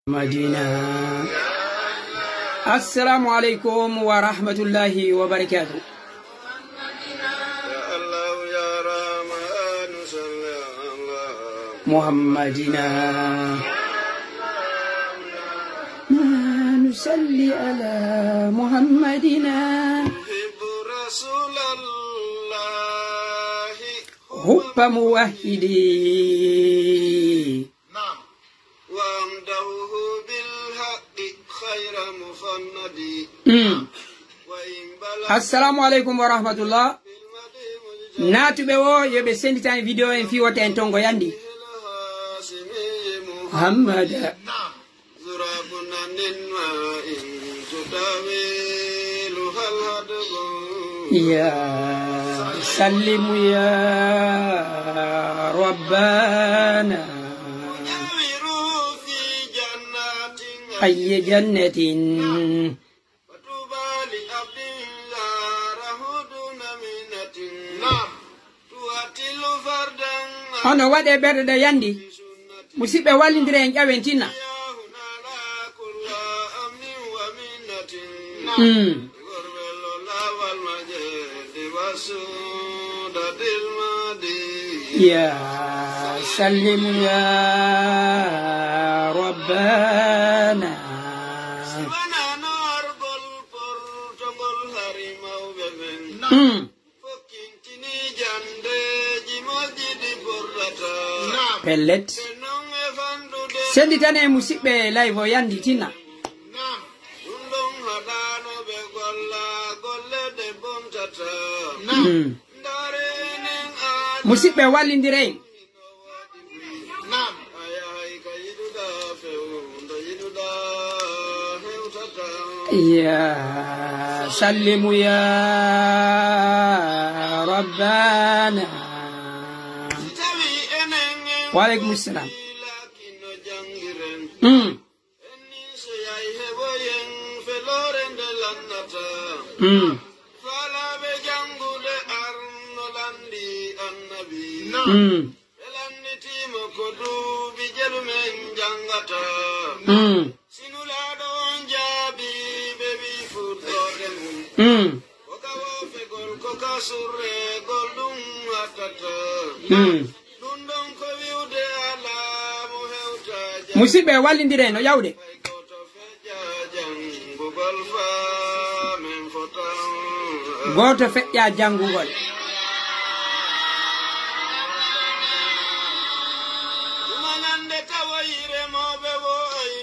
مدينة. السلام عليكم ورحمة الله وبركاته. محمدنا نصلي على محمدنا حب موحدي Assalamu alaikum wa rahmatullah. Natube wo yebe sendi tan video en fi wote en tongo yandi. Muhammad ya sallimu ya rabbana ayy jannatin ono wade berde yandi musibe walindire en ƴawentina ya sallimu ya rabbana pellet sendi tane musibe live o yandi tina musibe walindire ya sallimu ya rabbana wa alaikum assalam musibe walindire no yawde goto feƴƴa jangugol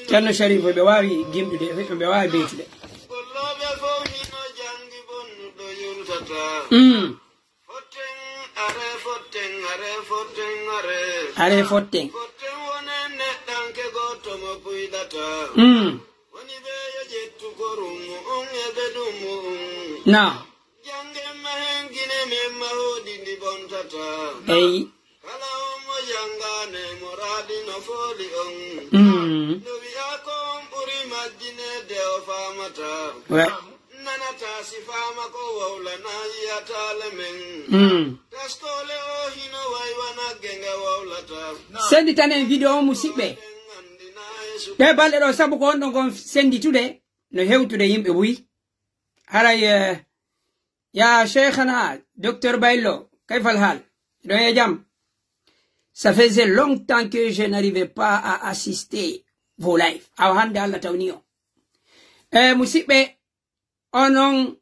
Ceerno Sharif ɓe wawi gimɗude ɓe wawi beytude are fotten na ey sendi tane video musibe be balde do sabu ko on gon sendi tude no hewtude yimbe buyi haray ya cheikhana docteur Baylo kayfal hal do ya jam. Ça faisait longtemps que je n'arrivais pas à assister vos lives. Awhande Allah tawnio. Musibe onon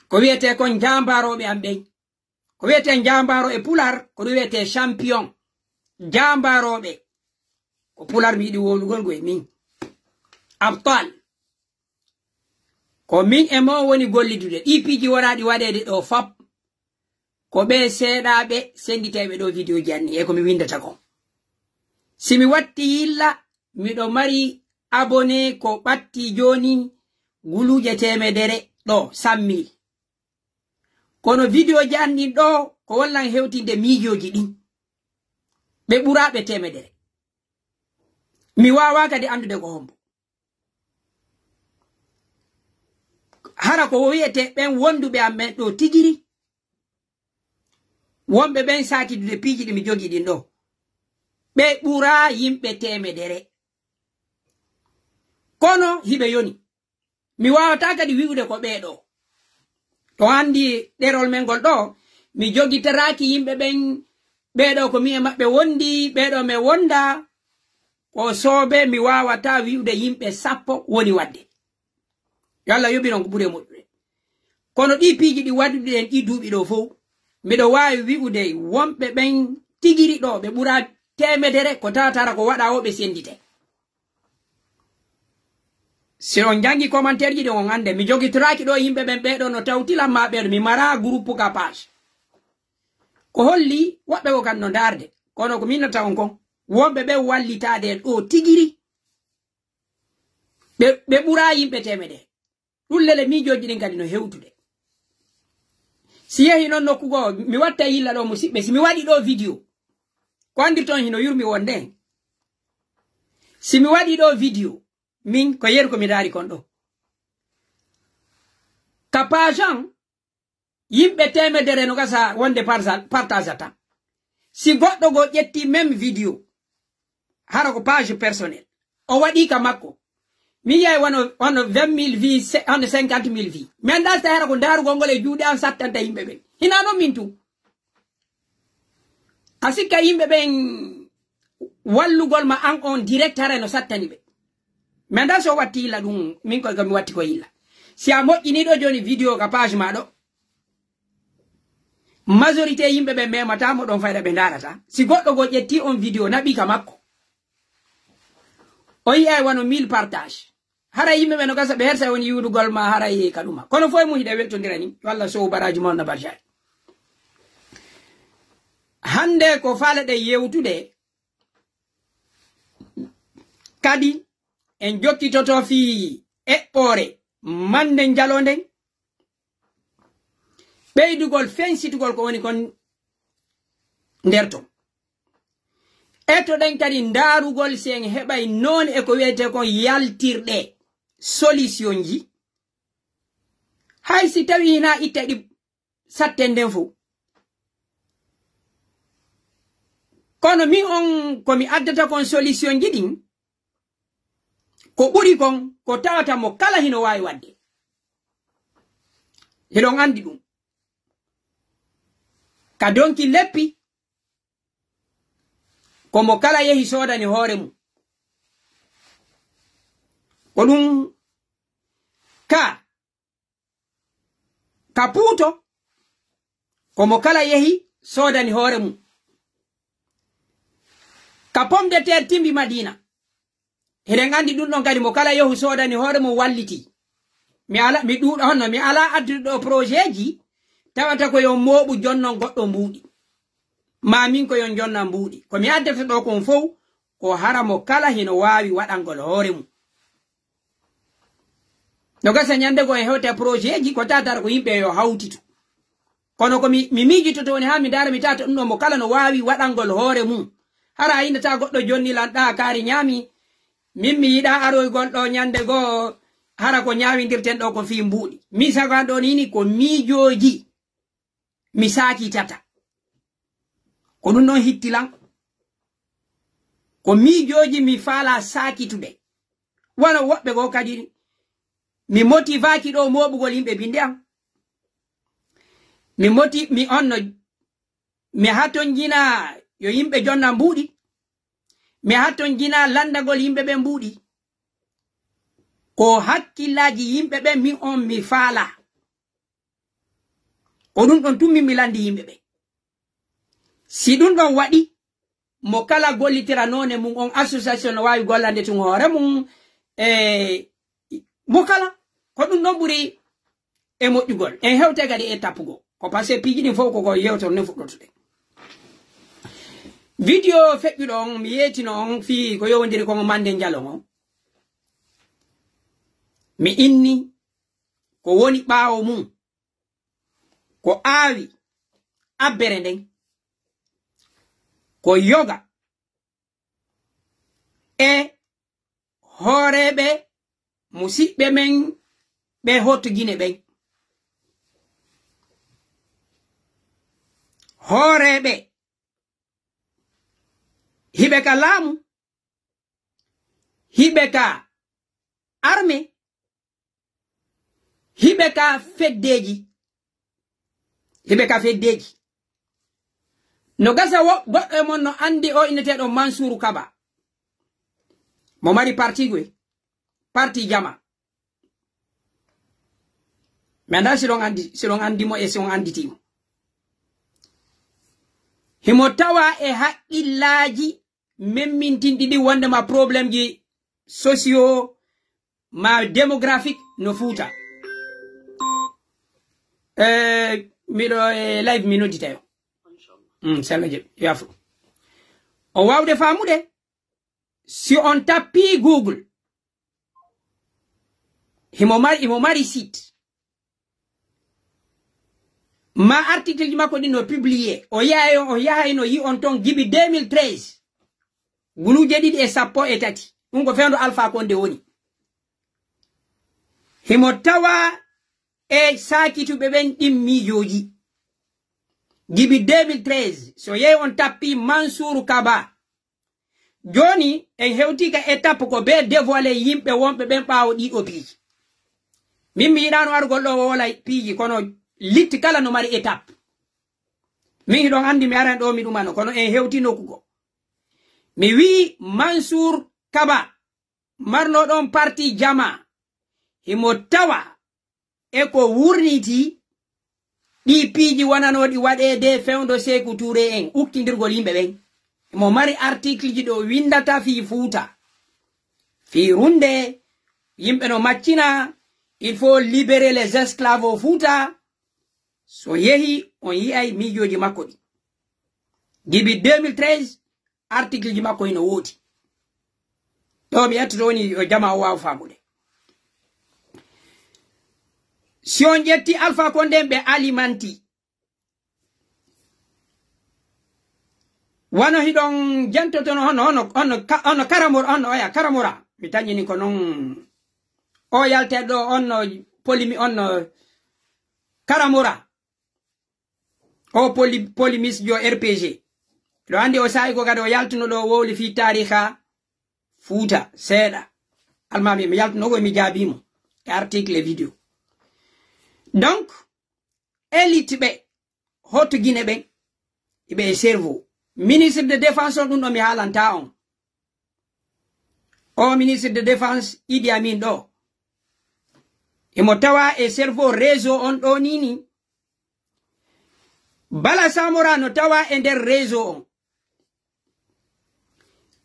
ko wiete kon jambaro be ambe. Ko wiete jambaro e pular ko wiete champion. Jambaro be ko pular mi di wolugol go min. Abtal. Ko min e mo woni gollidude. Ipiji wonadi wadede do fap. Ko be seedabe senditeɓe do video janni e ko mi windata ko simi watti yilla mi do mari abonné ko batti joni guluje temedere do sammil kono video janni do ko wallan hewtinde miijoji din be burabe temedere mi wawa kadi andude ko hombo hara ko wiyete ben wondube amen do tigiri wombe ben sakidude piiji di mi jogi din do be bura yimbe temedere kono hibe yoni mi wawata kadi wi'ude ko beedo to andi derol men gol do mi jogitaraki yimbe ben beedo ko mi e mabbe wondi beedo me wonda ko sobe mi wawata wi'ude yimbe sappo woni wadde yalla yobi non ko bure modde kono di piiji di waddude den di duubi do fo mido waawi wi'ude wombe ben tigiri do be bura temedere ko tatara ko wada wo be sendite si on jangi commentaire ji de on ande mi jogitiraki do yimbe ben beedo no tawtila ma beedo mi mara groupe ka page ko holli wobbe ko kan no darde kono ko minata on kon wombe be wallitade do tigiri be bura yimbe temede dullele mi joji din kadi no hewtude si yehi non nokkugo mi watta yilla do musibbe si mi wadi do video ko andi ton hino yurmi wonde si mi wadi do video min ko yer ko mi dari kon do kapajan yimbe temedere no gasa wonde partageata si goddo go jetti même video hara ko page personnel o wadi ka makko mi yai wano 20,000 vues 50,000 vues men da sta hara ko daru gongole juude an sattanta yimbe ben hina no mintu asika yimbe ben wallugol ma an on direct hara no sattani be men da so watti ila dum min ko gami watti ko illa si a moƴƴini do joni video ka page ma do majorité yimbe be memata mo don fayda be darata si goddo go jetti on video nabi ka makko o yi ay wano 1000 partage hara yimbe be no gasa be hersa woni yudugol ma hara yi kaduma kono foy mu hide weltondira ni walla so baraji mon na barjay hande ko falade yewtude kadi en jokkitoto fi eɓɓore mande jalonden ɓeydugol fensitugol ko woni kon nderto eto den kadi ndarugol sen heɓay non e ko wiyete kon yaltirɗe solution ji hay si tawi hina itta ɗi satten nden fo kono min on komi addata kon solution ji ɗin ko ɓuri kon ko tawata mo kala hino wawi wadde heɗon andi ɗum ka donki leppi ko mo kala yehi sodani hoore mum ko ɗum ka puuto ko mo kala yehi sodani hoore mum ka pomme de terre timbi madina heɗen andi ɗum ɗon kadi mo kala yehu sodani hoore mum walliti mi ala addude ɗo projet ji tawata ko yo moɓu jonnon goɗɗo mbuuɗi ma min ko yon jonna mbuuɗi ko mi addata ɗo kon fof ko hara mo kala hino wawi waɗangol hoore mum no gasa nyande go e hewte projet ji ko tatara ko yimɓe yo hawtitu kono ko mi mijitoto woni ha mi dara mi tata ɗum ɗo mo kala no wawi waɗangol hoore mum hara yindata goɗɗo jonni lanɗa kaari ñaami min mi yiɗa aroygol ɗo nyande go hara ko ñaawindirten ɗo ko fi mbuuɗi mi sagan ɗo nini ko miijoji mi saakitata ko ɗum ɗon hittilan ko miijoji mi faala saakitude wono woɓɓe go kadi mi motivaki ɗo moɓugol yimɓe binde am mi hatton jina yo yimɓe jonna mbuuɗi mi hatton jina landagol yimɓe ɓe mbuuɗi ko hakkillaji yimɓe ɓe min on mi faala ko ɗum ɗon tummi mi landi yimɓe ɓe si ɗum ɗon waɗi mo kala gollitira none mum on association no wawi gollande tun hoore mum mo kala ko ɗum ɗon ɓuri e moƴƴugol en hewte kadi e tappugo ko passé piiji ɗin fof koko yewtor ne fuɗɗotude video feƴƴuɗo on mi yetino on fi ko yowodiri komo mande jalon on mi inni ko woni ɓaawo mum ko aawi abbere nden ko yoga e hooreɓe musidɓe men ɓe hottugine ɓen hooreɓe hiɓe ka laamu hiɓe ka armée hibeka feddeji no gasa goɗɗo mon no andi o inneteɗo Mansour Kaba mo mari parti jama mi anda siɗon andi mo e si on anditimo himo tawa e haqqillaji memmintinɗi ɗi wondema probléme ji socio ma démographique no Fouta miɗo e live mi nodditayo sella je yafu o wawde famude si on tappi Google imo mari site ma article ji makko ɗi no publié o yahay no yi on ton gibi 2013 guluje ɗiɗi e sappo e tati ɗum ko fewndo Alpha Condé woni himo tawa e sakituɓe ɓen ɗin miijoji gibi 2013 so yehi on tappi Mansour Kaba joni en hewtika étape ko be dévoilé yimɓe wonɓe ɓen ɓaawo ɗiɗo piiji min mi yiɗano argol ɗo o wola piiji kono litti kala no mari étape min hiɗon andi mi aran ɗo mi ɗumano kono en hewti nokkugo mi wi Mansour Kaba marno ɗon parti jama himo tawa e ko wurniti ɗi piiji wonanoɗi waɗede fewndo Sékou Touré en ukkidirgol yimɓe ɓen mo mari article ji ɗo windata fi Fouta fi runde yimɓe no maccina il faut libérer les esclaves au Fouta so yehi on yi'ay miijoji makko ɗi gibi 2013 article ji makko ino woodi ɗo mi yettoto woni o jama o wawa famude si on ƴetti Alpha Condé ɓe alimanti wano hiɗon jantotono hono Karamora mi tañini ko non o yalteɗo onno polimi onno Karamora o polymis jo RPG ɗo andi o sayi ko kadi o yaltuno ɗo wowli fi tariha Fouta seeɗa almami mi yaltunogo mi jaabimo e article vidéo donc élite ɓe hoto Guinée ɓen iɓe e cerveau ministre de défense on ɗum ɗo mi haalanta on o ministre de défense Idi Amin ɗo imo tawa e cerveau réseau on ɗo nini Bala Samora no tawa e nder réseau on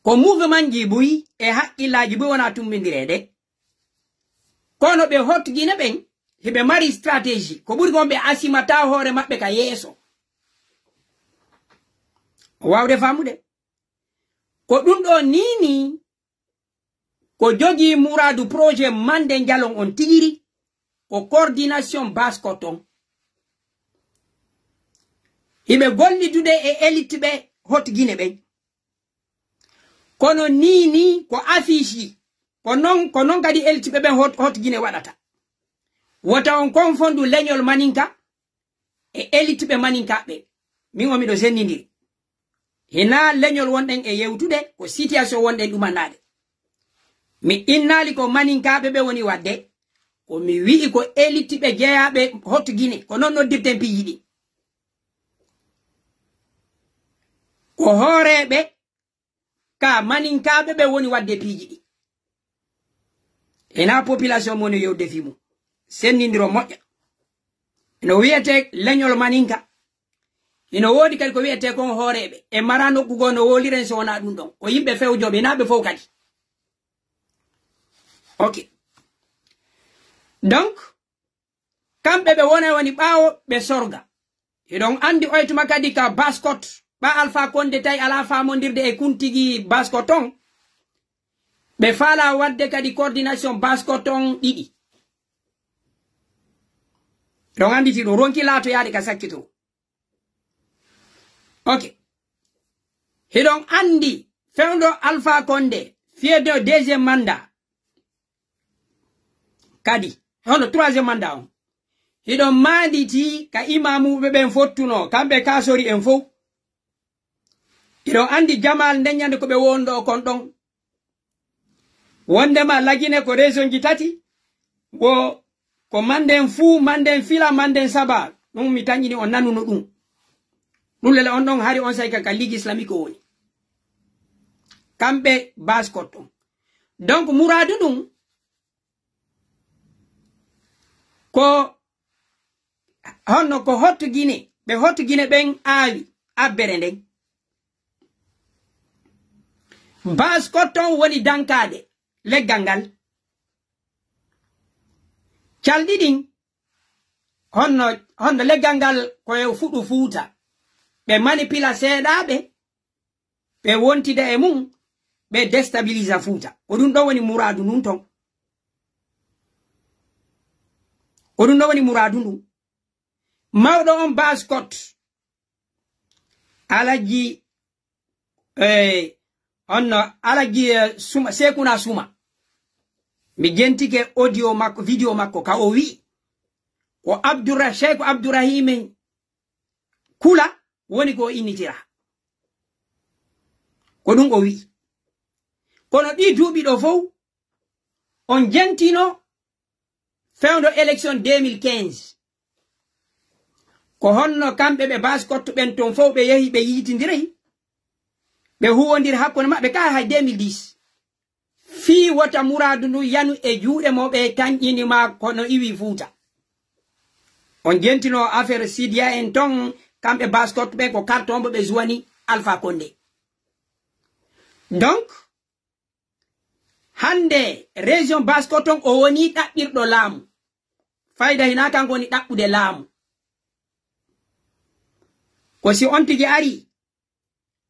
ko mouvement ji buyi e haqqillaji buyi wona tummindirede kono ɓe hot Guinée ɓen heɓe mari stratégie ko ɓuri gon ɓe asimata hoore maɓɓe ka yeeso wawde famude ko ɗum ɗo nini ko jogi muradu projet Mande Jalon on tigiri ko coordination basse coton hiɓe gollitude e élite ɓe hot Guinée ɓen kono nini ko affiche ko non kadi élite ɓe ɓen hot Guinée waɗata wota on confondu leñol maninka e élite ɓe maninka ɓe min o miɗo sennidiri hina leñol wonɗen e yewtude ko situation wonɗen ɗumannade mi innali ko maninkaɓe ɓe woni wadde ko mi wi'i ko élite ɓe jeeyaɓe hot Guinée ko non noddirten piiji ɗi ko hooreɓe ka maninkaɓe ɓe woni wadde piiji ɗi hina population mo no yewde fimu sennidiro moƴƴa ino wiyete leñol maninka ino woodi kadi ko wiyete kon hooreɓe e mara nokkugo no woliren so wona ɗum ɗon ko yimɓe fewjoɓe naɓe fof kadi ok donc kamɓe ɓe wona woni ɓaawo ɓe sorga eɗon andi oytuma kadi ka baskot ɓa Alpha Condé tawi ala famondirde e kuntigi baskot on ɓe faala wadde kadi coordination baskot on ɗiɗi ɗon anditi ɗum ronki laato yaade ka sakkito ok hiɗon andi fewndo Alpha Condé fiyedo deuxième mandat kadi hono troisième mandat on hiɗon maanditi ka imamuɓe ɓen fottuno kamɓe kasori en fof hiɗon andi jamal ndeññande ko ɓe wonɗo kon ɗon wondema lagine ko région ji tati wo ko manden fu manden fila manden saba dum mi tangini on nanuno dum lele on don hari on sayka ka ligue islamique woni kambe baskot donc muradu dum ko honno ko hotto Guinée be hotto Guinée ben aawi abbere nden baskot woni dankade leggal ngal caldidin honno leggal ngal ko fudu fuuta be manipula seedabe be wontide e mum be destabilisa fuuta odun do woni muradu nun ton odun do woni muradu nun mawdo on baskot alaji onno alaji suma sekuna suma mi gentike audio makko video makko ka o wi ko Sheikh Abdourahim Kula woni ko initira ko dum o wi kono di duubi do fow on gentino fewndo election 2015 ko honno kambe be baskot ben ton fow be yehi be yitindiri be huwondir hakkono mabbe ka hay 2010 fi wata muradu nu yanu e juude mo be tanjini ma kono iwi fuuta on gentino affaire Sidia en ton kambe baskot be ko carton be zuwani Alpha Condé donc hande région baskoton o woni dabbirdo laamu fayda hina kan goni dabbude laamu ko si on tigi ari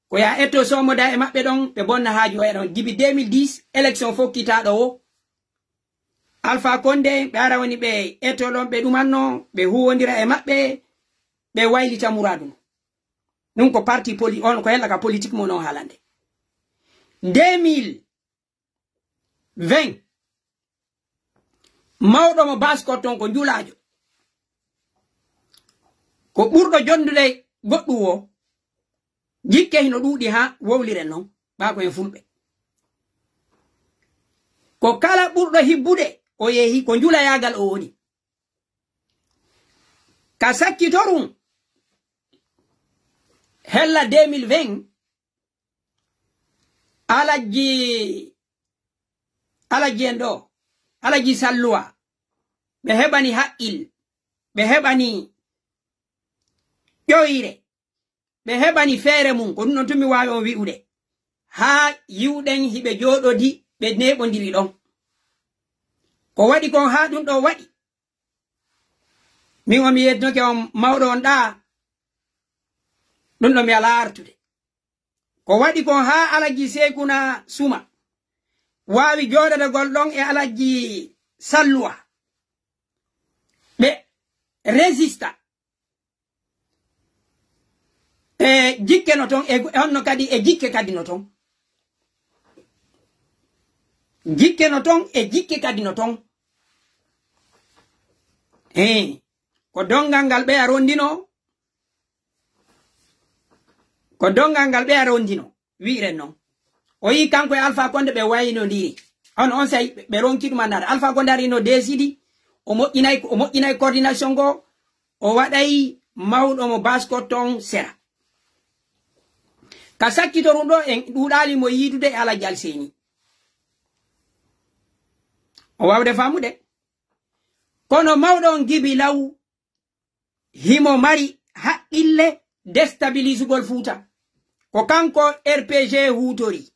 ko ya eto somoda e mabbe don be bonna haaju e don dibi 2010 election fokkitaado o Alpha Condé be ara woni be eto don be dumanno be huwondira e mabbe be waylita muradu nun ko parti on ko hella ka politique mo non halande 2020 mawdo mo baskoton ko julaajo ko burdo jondude goddu wo jikke hino duudi ha wowliren non ba ko en fulbe ko kala burdo hibbude o yehi ko jula yagal o woni ka sakki torum hella 2020 alaji endo alaji Salluwa be hebani haqqil be hebani yoyire be hebani fere mum ko non tumi wawi on wi'ude ha yiwden hibe jododi be nebondiri don ko wadi kon ha dum do wadi min o mi yeddoke on mawdo on da dum do mi ala artude ko wadi kon ha alaji Sekuna Suma wawi jodada goldon e alaji Salluwa be resista e jikke no ton e onno kadi e jikke kadi no ton jikke no ton e jikke kadi no ton ko dongal ngal be arondino ko dongal ngal be arondino wiire non o yi kanko e Alpha Condé be wayino ndiri on say be ronki dum andar Alpha Condé ari no décidi o moƴƴinay coordination go o waday mawdo mo baskoton sera ka sakkitorum do en dudali mo yidude e Alaji Alseni o wawde famude kono mawdo on gibi law himo mari haqqille destabilisugol Fuuta ko kanko RPG hutori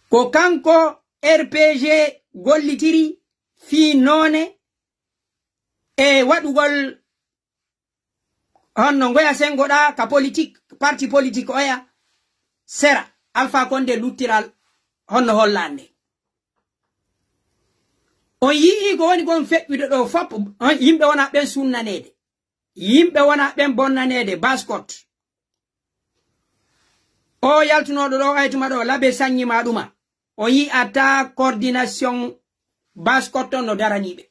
ko kanko RPG gollitiri fi none e wadugol honno ngoya sengoda ka politique parti politique oya sera Alpha Condé luttiral honno hollande o yi go woni gon feɓɓude do fop yimbe wona ben sunnanede yimbe wona ben bonnanede baskot o yaltunodo do aytuma do labe sanyi maduma o yi ata coordination baskot no daranibe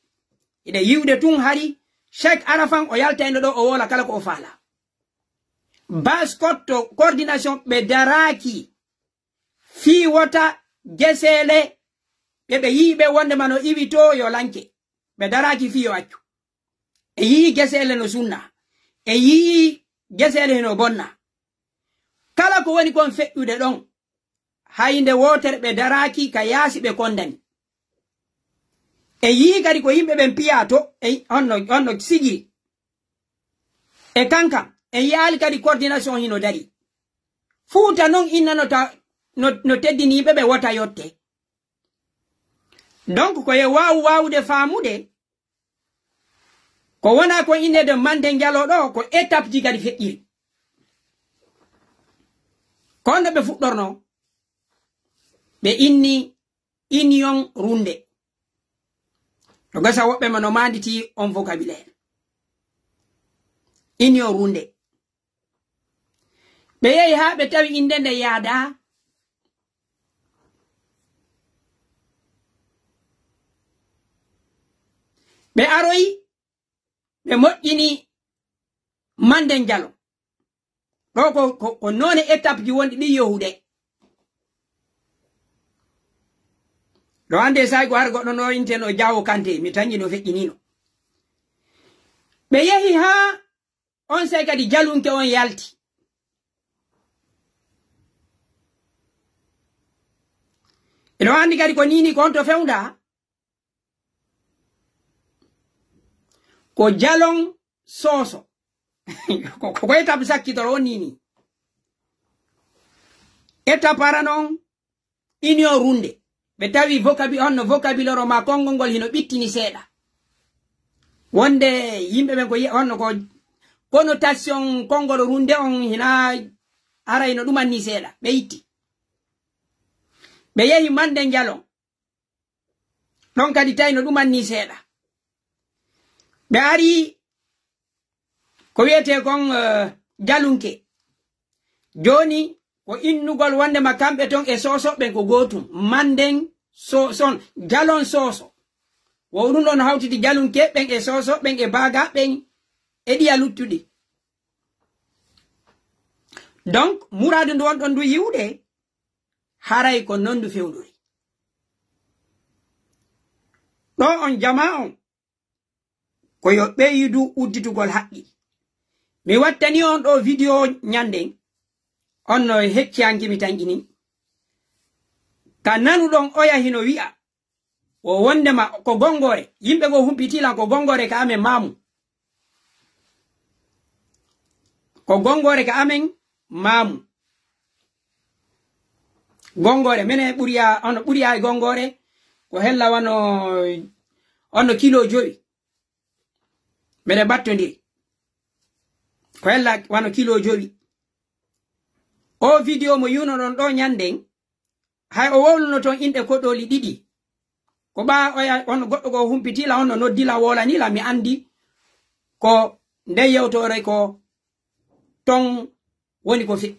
ide yiwde tun hari Cheikh Arafan o yaltayno do o wola kala ko o fala baskot coordination be daraki fi wota gesele be yibe wonde mano iwito yo lanke be daraki fiyo accu e yi gesele no sunna e yi gesele no bonna kala ko woni kon fe'ude don hayinde wotere be daraki ka yasi be kondani e yi kadi ko yimbe ben piyato e onno sigi e kanka e yali kadi coordination hino dari fuuta non inna no teddini be wota yotte donc ko ye waawude faamude ko wona ko inde de mande njalo do ko étape ji kadi fe'iri kondo be fuddorno be inni union runde to gasa wobbe mano manditi on vocabulaire union runde be yehi ha be tawi inde nde yaada be aroyi be moƴƴini mande njalo do ko none étape ji wondi ɗi yohude do ande say ko har goɗɗo no inten o jawo kante mi tanji no feƴƴinino be yehi ha on say kadi jalunke on yalti eno andi kadi ko nini ko on to fewda ko jalon soso ko étape sakkitoro on nini étape ara non union runde be tawi vocabulaire ma kongol hino bittini seeda wonde yimbe ben ko onno ko connotation kongol runde on hina ara ino dumanni seeda be itti be yehi mande njalon non kadi tayno dumanni seeda be ari ko wiete kon jalunke joni ko innugol wonde ma kambe ton e soso ben ko gotum manden son jalon soso wo dum don hawtidi jalunke ben e soso ben e baga ben e diya luttudi donc muradu ndo won don du yiwde haray ko nondu fewduri do on jama on ko yo beyidu udditugol haqqi mi wattani on do video nyanden onno hecciangi mi tangini ka nanu don oya hino wi'a o wonde ma ko gongore yimbe go humpitila ko gongore ka amen mamu ko gongore ka amen mamu gongore mene buriya ono buriya gongore ko hella wano kilo joyi mene battondiri ko hella wano kilo joyi o video mo yuno don do nyanden hay o woluno ton inde kodoli didi ko ba oya on goddo go humpitila on no dila wola ni la mi andi ko nde yewtore ko ton woni ko fi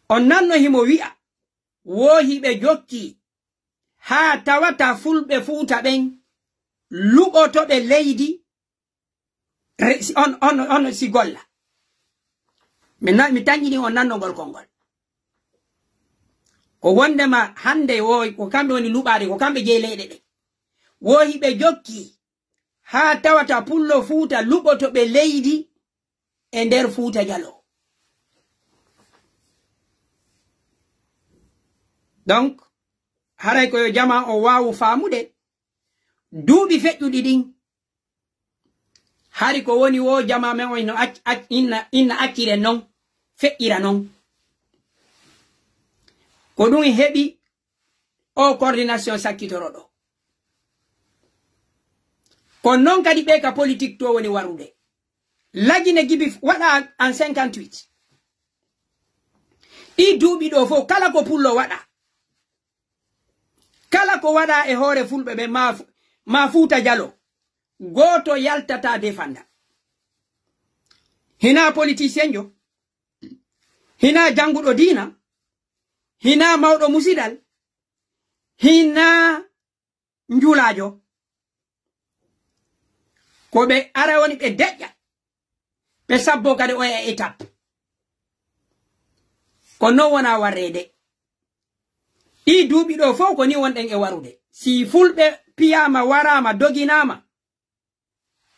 on nanno himo wi'a wo hibe jokki ha tawata fulbe fuuta ben luboto be leydi on si golla mi tangini on nanno gol kongol ko wonde ma hande wo ko kambe woni lubaade ko kambe je leyde de wo hibe jokki ha tawata pullo fuuta luboto be leydi e nder fuuta jalo donc haray ko yo jama o waawu faamude duubi feƴƴudi ɗin hari ko woni wo jama men o no inna accire non feƴƴira non ko ɗum heɓi o coordination sakkitoro ɗo ko non kadi ɓe ka politique to woni warude lagine gibi waɗa en 58 ɗi duuɓi ɗo fof kala ko pullo waɗa kala ko waɗa e hoore fulɓe ɓe ma fuuta jalo goto yaltata defanda hina politicien jo hina janguɗo diina hina mawɗo musidal hina njulajo ko ɓe ara woni ɓe deƴƴa ɓe sabbo kadi oya étape ko no wona warrede ɗi duuɓi ɗo fof ko ni wonɗen e warude si fulɓe piyama warama doginama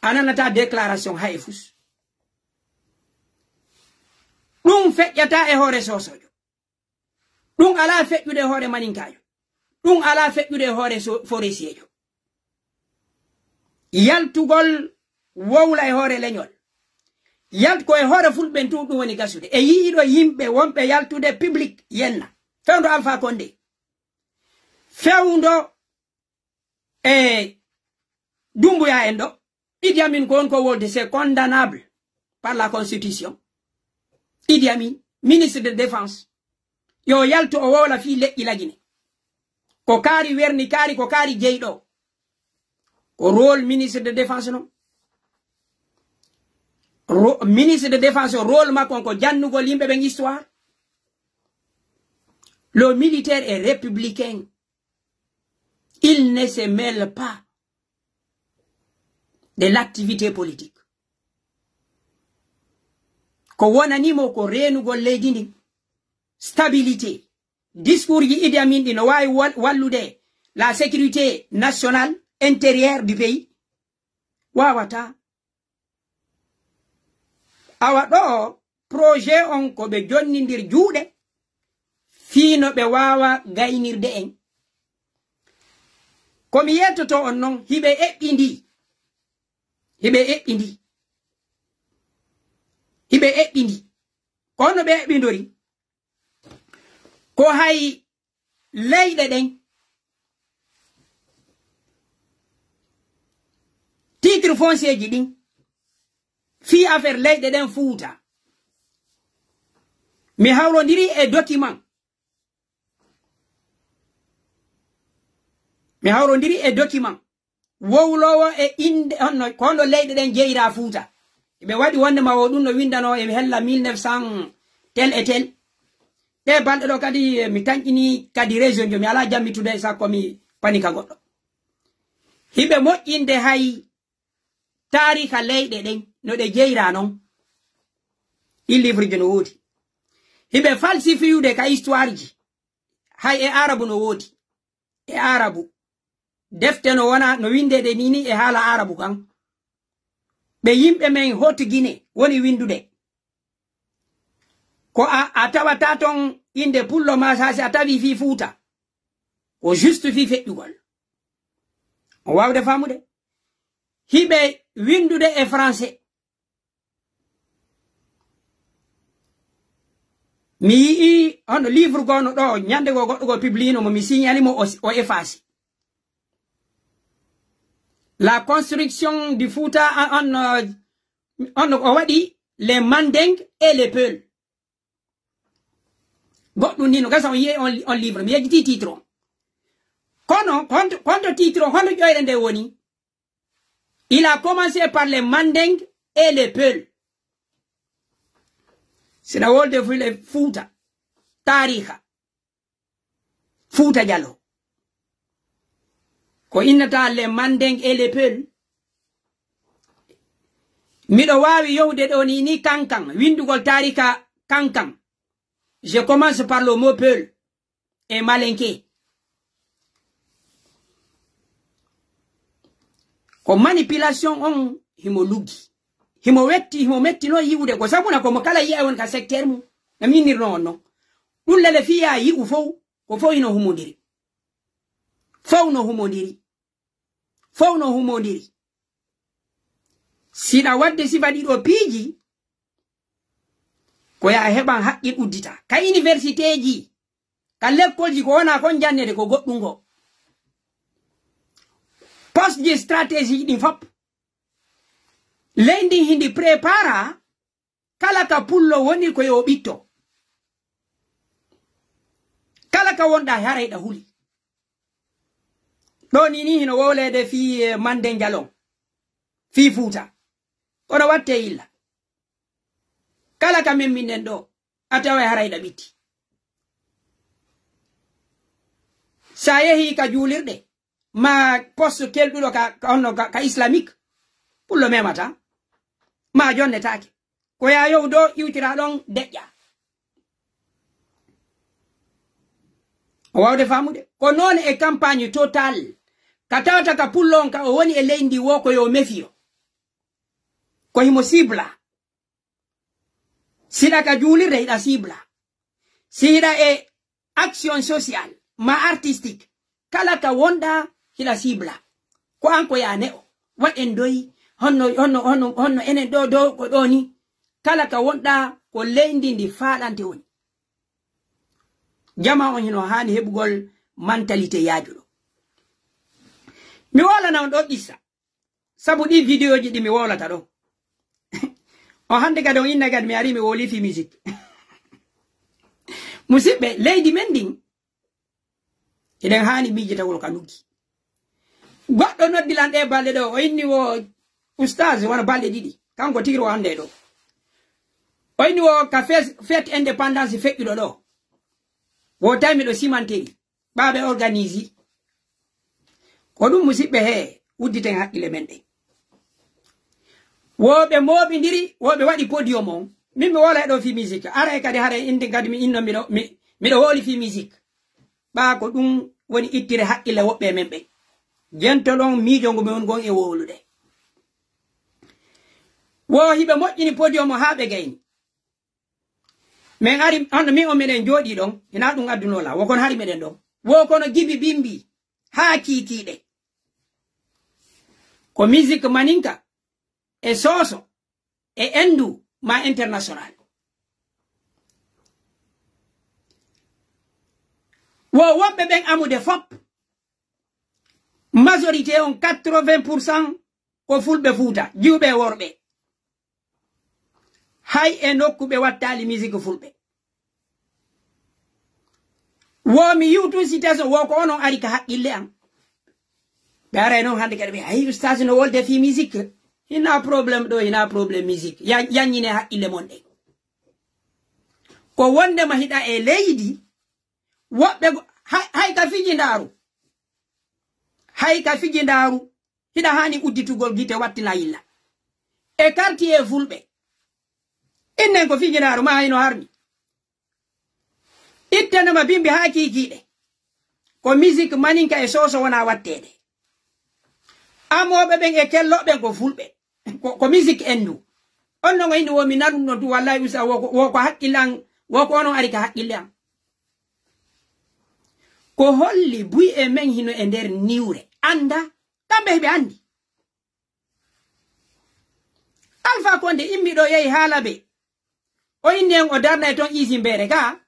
ananata déclaration ha e fus ɗum feƴƴata e hoore sosojo ɗum ala feƴƴude e hoore maninkajo ɗum ala feƴƴude e hoore forestier yaltugol wowla e hoore leñol yalt ko e hoore fulɓen tu ɗum woni gasude e yiiɗo yimɓe wonɓe yaltude public yenna fewndo Alpha Condé fewndo e Doumbouya en ɗo Idi Amin ko won ko wolde c'est condamnable par la constitution Idi Amin ministre de défense yo yaltu o wowla fi leƴƴi lagine ko kaari werni kaari ko kaari jeyɗo ko rôle ministre de défense non ministre de défense rôle makko ko jannugol yimɓe ɓen histoire le militaire est républicain il ne se mêle pas de l'activité politique ko wonanimo ko renugol leydi ndi stabilité discours yi Idi Amin ɗi no wawi wallude la sécurité nationale intérieure du pays wawata awa ɗo projet on ko ɓe jonnidir juuɗe fiino ɓe wawa gaynirde en komi yettoto on noon hiɓe eɓɓindi kono ɓe eɓɓindori ko hay leyɗe ɗen titre foncier ji ɗin fi affaire leyɗe ɗen Fuuta mi hawrodiri e document wowlowo e inde honno kono leyɗe ɗen jeyra Fuuta ɓe waɗi wonde ma o ɗum no windano e hella 1900 tel et tel ɗe balɗe ɗo kadi mi tañƴini kadi région jo mi ala jammitude sakko mi panika goɗɗo hiɓe moƴƴinde hay tariha leyɗe ɗen no ɗe jeyra noon ɗin livre ji no woodi hiɓe falsifiyude ka histoire ji hay e arabu no woodi e arabu defte no wona no windede nini e haala arabu kan ɓe yimɓe men hot Guinée woni windude ko a tawata ton inde pullo ma sasi a tawi fi Fuuta ko juste fi feƴƴugol o wawde famude hiɓe windude e français mi yii hono livre gono ɗo ñande go goɗɗo go publiino mo mi signalimo o effacé la construction du Fouta on waɗi les Manding et les Peuls goɗɗum ni no gasa on yiye on livre mi yejjiti titre on kono konto titre on hono ƴoyre nde woni il a commencé par les Manding et les Peuls sina wolde fule Fouta tariha Fouta Jallo ko innata les Manding et les Peuls miɗo wawi yowde ɗo ni kankan windugol tariha kankan je commence par le mot Peul et Malinké ko manipulation on himo luggi himo metti no yiwude ko sabuna ko mo kala yi'a won ka secteur mu na minirno on non ɗum lele fiya yi'u fow ko fow no humondiri sina wadde sifa ɗiɗo piiji ko ya heɓan haqqil uddita ka université ji ka lekkolji ko wona kon jannede ko goɗɗum go poste ji stratégie ɗin fop leydi hindi prépara kala ka pullo woni ko yo ɓitto kala ka wonɗa harayɗa huli ɗo ni hino wowlede fi Manding Jalon fi Fouta kono watte illa kala ka memminden ɗo a tawa harayɗa ɓitti sa yehi ka juulirɗe ma poste kelɗuɗo ka islamique pullo memata ma jonnetake ko ya yow do iwtira ɗon deƴƴa wawde famude ko non e campagne total ka tawata ka pullon ka o woni e leydi wo ko yo mefio ko himo sibla sida ka julirde ida sibla sida e action sociale ma artistique kala ka wonda hila sibla ko anko ya ne o waden doyi honno enen do ko doni kala ka wonda ko leydi ndi faadante woni jama on hino hani hebugol mentalité yaajudo mi wala na on do issa sabu di video ji di mi wala ta do o hande ga do inna gad mi ari mi woli fi musique musibe lady mending eden hani biji tawol kanuki goddo noddilan de balde do o inni wo ustaz wana balde didi kanko tigiro hande do o inni wo ka fête indépendance feƴƴuɗo do wo tami do simanteri baabe organise ko dum musibe he udditen hakkile men de wobe mobindiri wobe wadi podium on min mi wala do fi musique ara kadi hare indi kadi mi inno mido woli fi musique ba ko dum woni ittire hakkile wobbe men be jentolon miijo ngo men gon e wolude wo hibe mojjini podium haabe gayni men ari on mi o menen jodi don ina dum addunola wo kon hari meden don wo kono gibi bimbi ha kiikide ko musique maninka e soso e endu ma international wo wobbe ben amude fop majorité on 80% ko fulbe fuuta jiwbe worbe hay e nokkube wattali musique fulbe wo mi yutu citation wo ko onon ari ka hakkille am bare non hande kadi ay ustaz no wolde fi musique ina problem do ina problem musique yanyine hakkille mon de ko wonde ma hida e leydi wobbe hay ka fiji ndaru hida hani udditugol gite wattina yilla e quartier fulbe innen ko fiji ndaru ma hayno harmi ittana ma bimbi hakikide ko musique maninka e soso wona wattede amobe ben e kellobe ko fulbe ko musique endu onno ngayni wo mi nanum no du wallahi usa wo ko hakkilan wo ko onon ari ka hakkilan ko holli bui e men hino e der niwre anda kambe be andi Alpha Condé immido yehi halabe o indi en o darna e ton isi mbere ka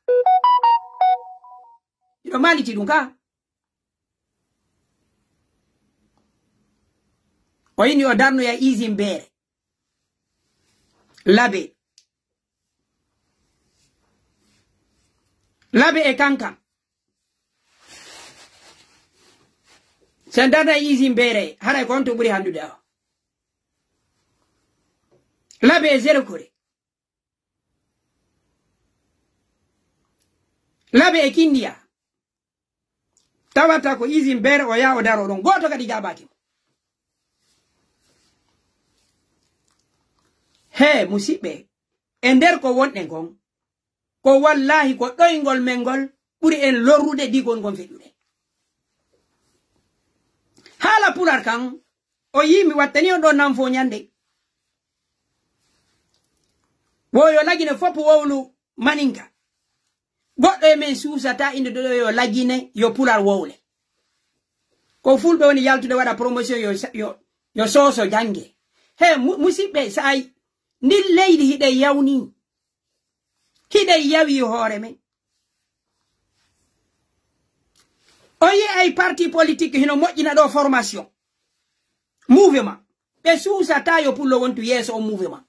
ido maliti dum ka o indi o darno ya isi mbere labe e kankan sen darna isi mbere hara konto buri handude o labe e zero kore labe e kindia tawata ko isi mbere o ya o daro don goto kadi jabaki he musibe e nder ko wonde gon ko wallahi ko doyngol mengol buri en lorrude digol gon fedude hala pular kan o yimi wattani on do nam fo nyande wo yo lagine fop wowlu maninka goddo e men susata inde do yo lagine yo pular wowle ko fulbe woni yaltude wada promotion yo soso jange he musibe sai ni leydi hide yawni hide yawi hoore men oyi ay parti politique hino mojjina do formation mouvement be susata yo pullo wontu yeso o mouvement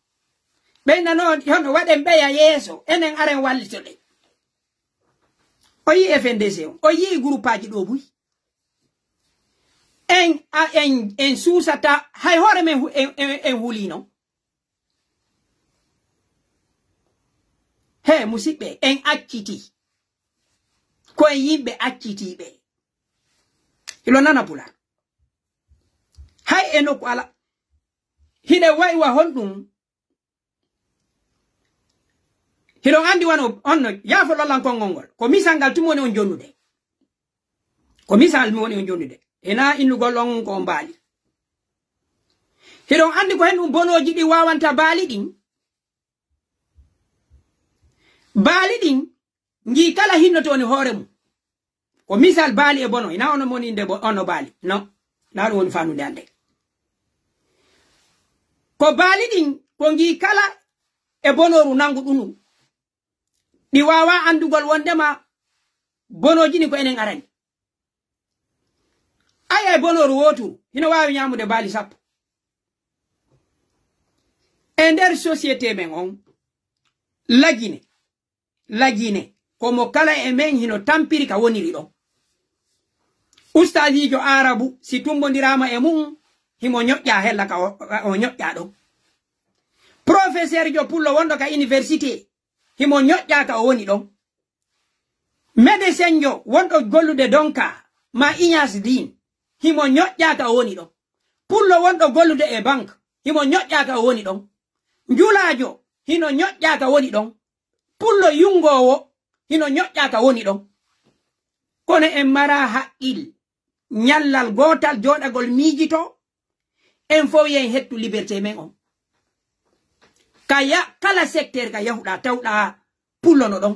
be nano hono waden beya yeso enen aren wallitode oyi FNDC oyi groupe aji do buy en susata hay hoore men en hulino he musibe en acciti ko yimbe acciti be ilo nana pula hay eno ko ala hide waywa hondum hido andi wano onno yafo lolan ko ngongol ko misangal tumone on jonnude ko misal mi woni on jondude ena innugol on ko baali hedon andi ko hen bonoji di wawanta baali din ngi kala hinnoto ni hoore mum ko misal baali e bono ina ono moni inde ono baali no na woni fanude ande ko baali din ko ngi kala e bonoru nangu dunu di wawa andugol wondema bonoji ni ko enen arani aya e bonoru wotu hino wawi nyamude baali sappo e nder société men on lagine komo kala e men hino tampiri ka woniri ɗon ustadijo arabu si tumbondirama e mum himo ñoƴƴa hella ka o ñoƴƴa ɗon professeur jo pullo wondo ka université himo ñoƴƴa ka o woni ɗon médecin jo wondo gollude donka ma Ignace Din himo ñoƴƴa ka o woni ɗon pullo wondo gollude e banque himo ñoƴƴa ka o woni ɗon njulajo hino ñoƴƴa ka woni ɗon pullo yungowo hino ñoƴƴa ka woni ɗon kono en mara haqqil nyallal gotal joɗagol miijito en fof yen hettu liberté men on kala secteur ka yahuɗa tawɗa pullono ɗon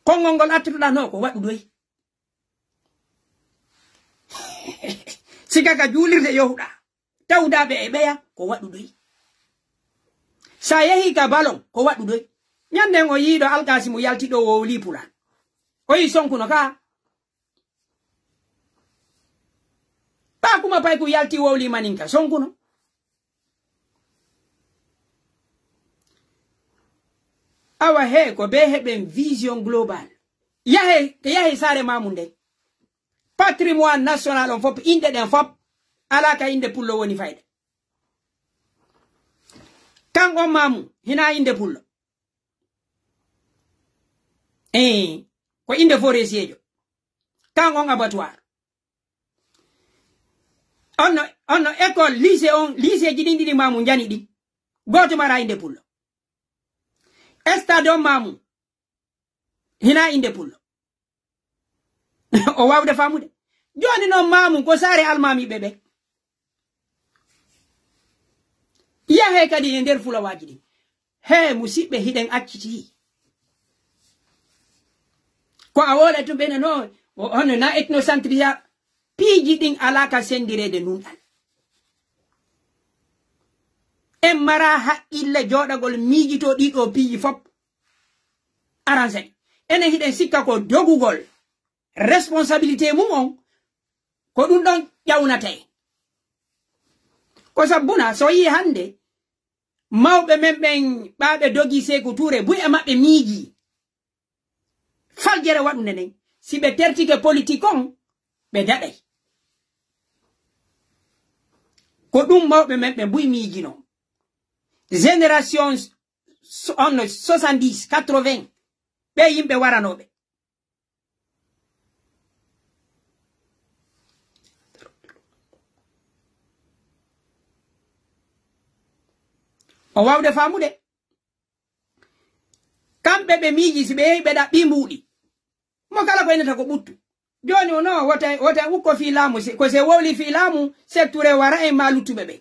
konngol ngol attuɗa no ko waɗu doy sika ka juulirde yahuɗa tawdaɓe e ɓeya ko waɗu doy sa yehi ka balon ko waɗu doy ñanden o yiiɗo alkasi mo yaltiɗo wowli pulan o yi sonkuno ka ta kuma pay ko yalti wowli maninka sonkuno awa he ko be heɓen vision global yahe sare mamu nden patrimoine national on fop inde ɗen fop ala ka inde pullo woni fayda kan on mamu hina inde pullo ko inde forestier kan on abattoir onno école lycée ji ɗin mamu jani ɗi goto mara inde pullo stade on mamu hina inde pullo o wawde famude joni noon mamu ko sare almami ɓeɓe yahe kadi e nder fulawaji ɗi he musidɓe hiɗen acciti ko a wola to ɓene no hono na ethnocentrisme piiji ɗin alaka sendirede nunɗal en mara haqqille joɗagol miijito ɗiɗo piiji fop aransani enen hiɗen sikka ko dogugol responsabilité mum on ko ɗum ɗon ƴawnatay ko sabbuna so yi hande mawɓe men ɓen ɓaɓe dogi Sékou Touré buy e maɓɓe miiji faljere waɗunde nden si ɓe tertike politique on ɓe daɗay ko ɗum mawɓe men ɓe buy miiji non génération on 70 80 ɓe yimɓe waranoɓe o wawde famude kamɓe ɓe miiji si ɓe yehi ɓe ɗaɓɓi mbuuɗi mo kala ko enata ko ɓuttu joni o no wota ukko fi laamu ko se wowli fi laamu Sékou Touré wara en ma luttuɓe ɓe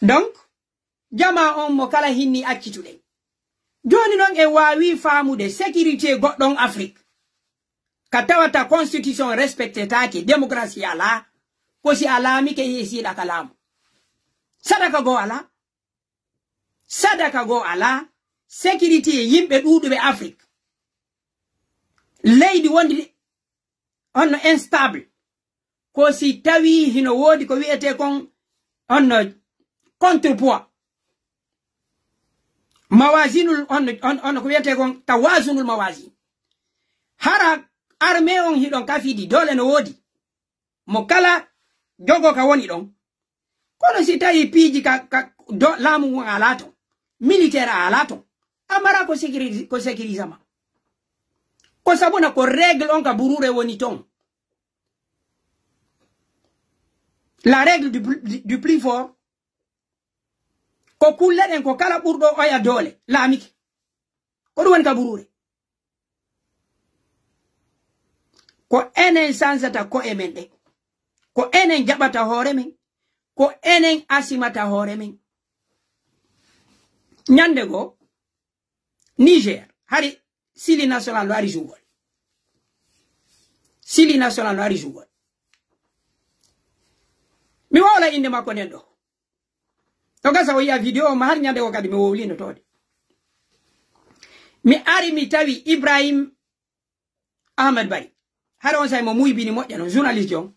donc jama on mo kala hinni accituɗen joni noon en wawi famude sécurité goɗɗon Afrique ka tawata constitution respecté taki démocratie ala ko si a laamike yesiɗa ka laamu sadaka go ala sécurité yimɓe ɗuɗuɓe Afrique leydi wondi onno instable ko si tawi hino wodi ko wi'ete kon onno contrepoids mawasinul onno ko wi'ete kon tawasunul mawasin hara armée on hiɗon kafidi dole no wodi mo kala jogo ka woni ɗon kono si tawi piiji laamu ngun ala ton militaire ala ton amara ko sécurisama ko sabuna ko règle on ka burure woni ton la règle du plus fort ko kulleɗen ko kala ɓurɗo oya doole laamike ko ɗum woni ka burure ko enen sansata ko emen de ko enen jabata hore men ko enen asimata hore men nyande go Niger hari sili national wari jugol sili national wari jugol mi wala inde makko nendo to gasa o ya video ma har nyande go kadi mi wowli no tode mi ari mi tawi Ibrahim Ahmed Bari har on say mo muy bini modja no journaliste jon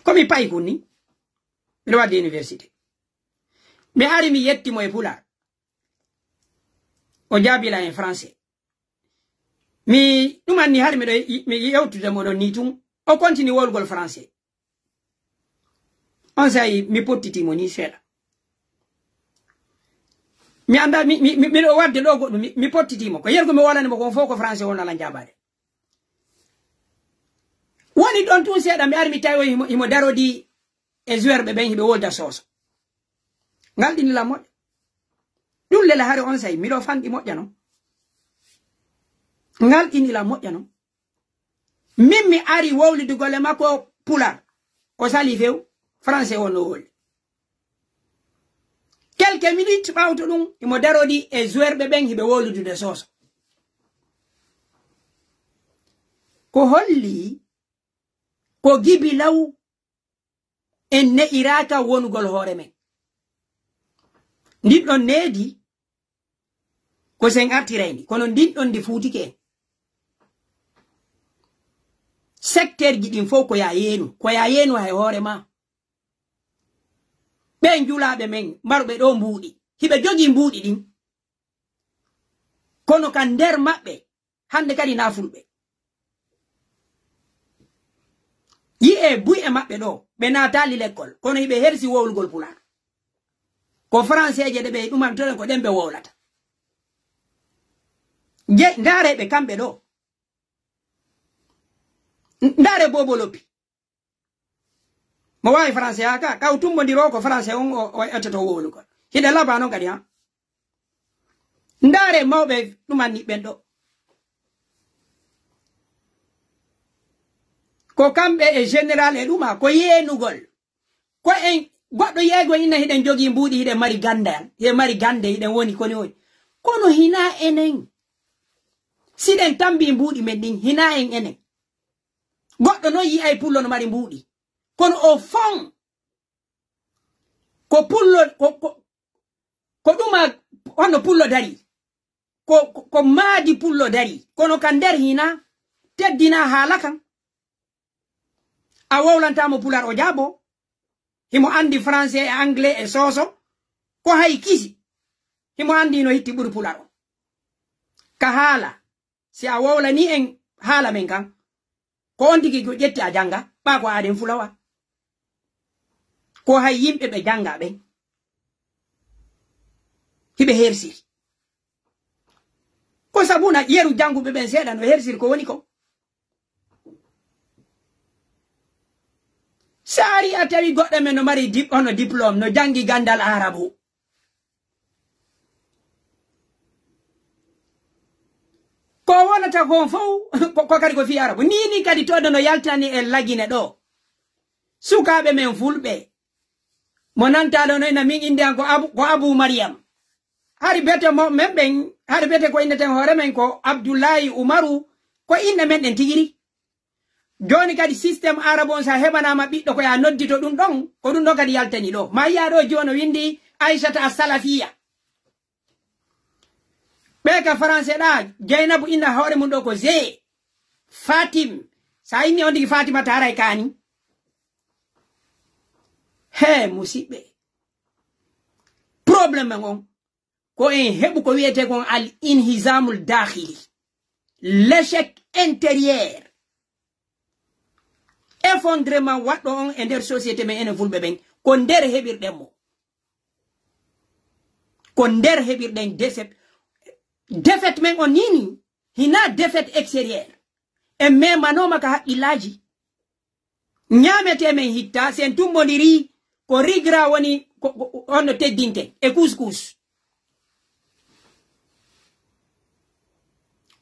komi pay kunni mi wadde université mi ari mi yetti mo e pular o jabila en français mi dumani har mi yewtude mo do ni tum o continue wolgol français on say mi pottiti mo ni sera mi anda mi do wadde do goddo mi pottiti mo ko yergo mi wolani mo ko foko français wona la jabade woni don tout seda mi ari mi tawi himo darodi e joueur be ben hibe wolda soso ngaldini la mod dum le la hari on say mi do fandi modja no ngaldini la modja no mimmi ari wowli du gole mako pular ko sali few français wono wol quelques minutes bawto dum himo darodi e joueur be ben hibe woludu de soso ko holli ko gibi law en ne iraka wonugol hore men ndin don needi ko sen artirayni kono ndin don di futike secteur ji din fo ko ya yenu hay hore ma ben julaabe men marbe do mbuudi hibe jogi mbuudi din kono kan der mabbe hande kadi nafulbe yi e buy e mabbe do be natali l'école kono hibe hersi wowlugol pular ko français je de be dum am tan ko dembe wowlata je ndare be kambe do ndare bobolopi mo way français aka ka utumbo ndiro ko français on o etato wowlu ko hide laba non kadi ha ndare mawbe dum anni ben do ko kambe e général e duma ko yenugol ko en goddo yego ina hiden jogi mbudi hide mari gandal he mari gande hiden woni koni woni kono hina enen siden tambi mbudi men din hina en enen goddo no yi ay pullo no mari mbudi kono o fon ko pullo ko duma hono pullo dari ko maadi pullo dari kono kan der hina teddina halakan a wowlantamo pular o jabo himo andi français e anglais e soso ko hay kisi himo andi no hitti buri pular o ka hala si a wowlani en hala men kan ko on tigi ko jetti a janga ba ko aden fulawa ko hay yimbe be janga be hibe hersir ko sabuna yeru jangu be ben seda no hersir ko woni ko sari atawi goddo men no mari ono diplôme no jangi gandal arabu ko wonata ko fo ko kadi ko fi arabu ni kadi todo no yaltani e lagine do sukabe men fulbe monanta do no na min inde ko abu maryam hari bete mo memben hari bete ko indeten hore men ko abdullahi umaru ko inna men den tigiri joni kadi system arabon sa hebana ma biddo ko ya noddito dum don ko dum do kadi yaltani do ma ya do jono windi aishata as-salafiyya be ka français da Jainabu inna hore mun do ko ze Fatim sa inni on digi Fatima taray kani he musibe problème ngon ko en hebu ko wiete kon al inhizamul dakhili l'échec intérieur effondrement waddo on e der société men ene fulbe ben ko der hebirden mo ko der hebirden defet men on nini hina defet extérieur e même manoma ka haqilaji nyamete men hitta sen tumbodiri ko rigra woni on teddinte e couscous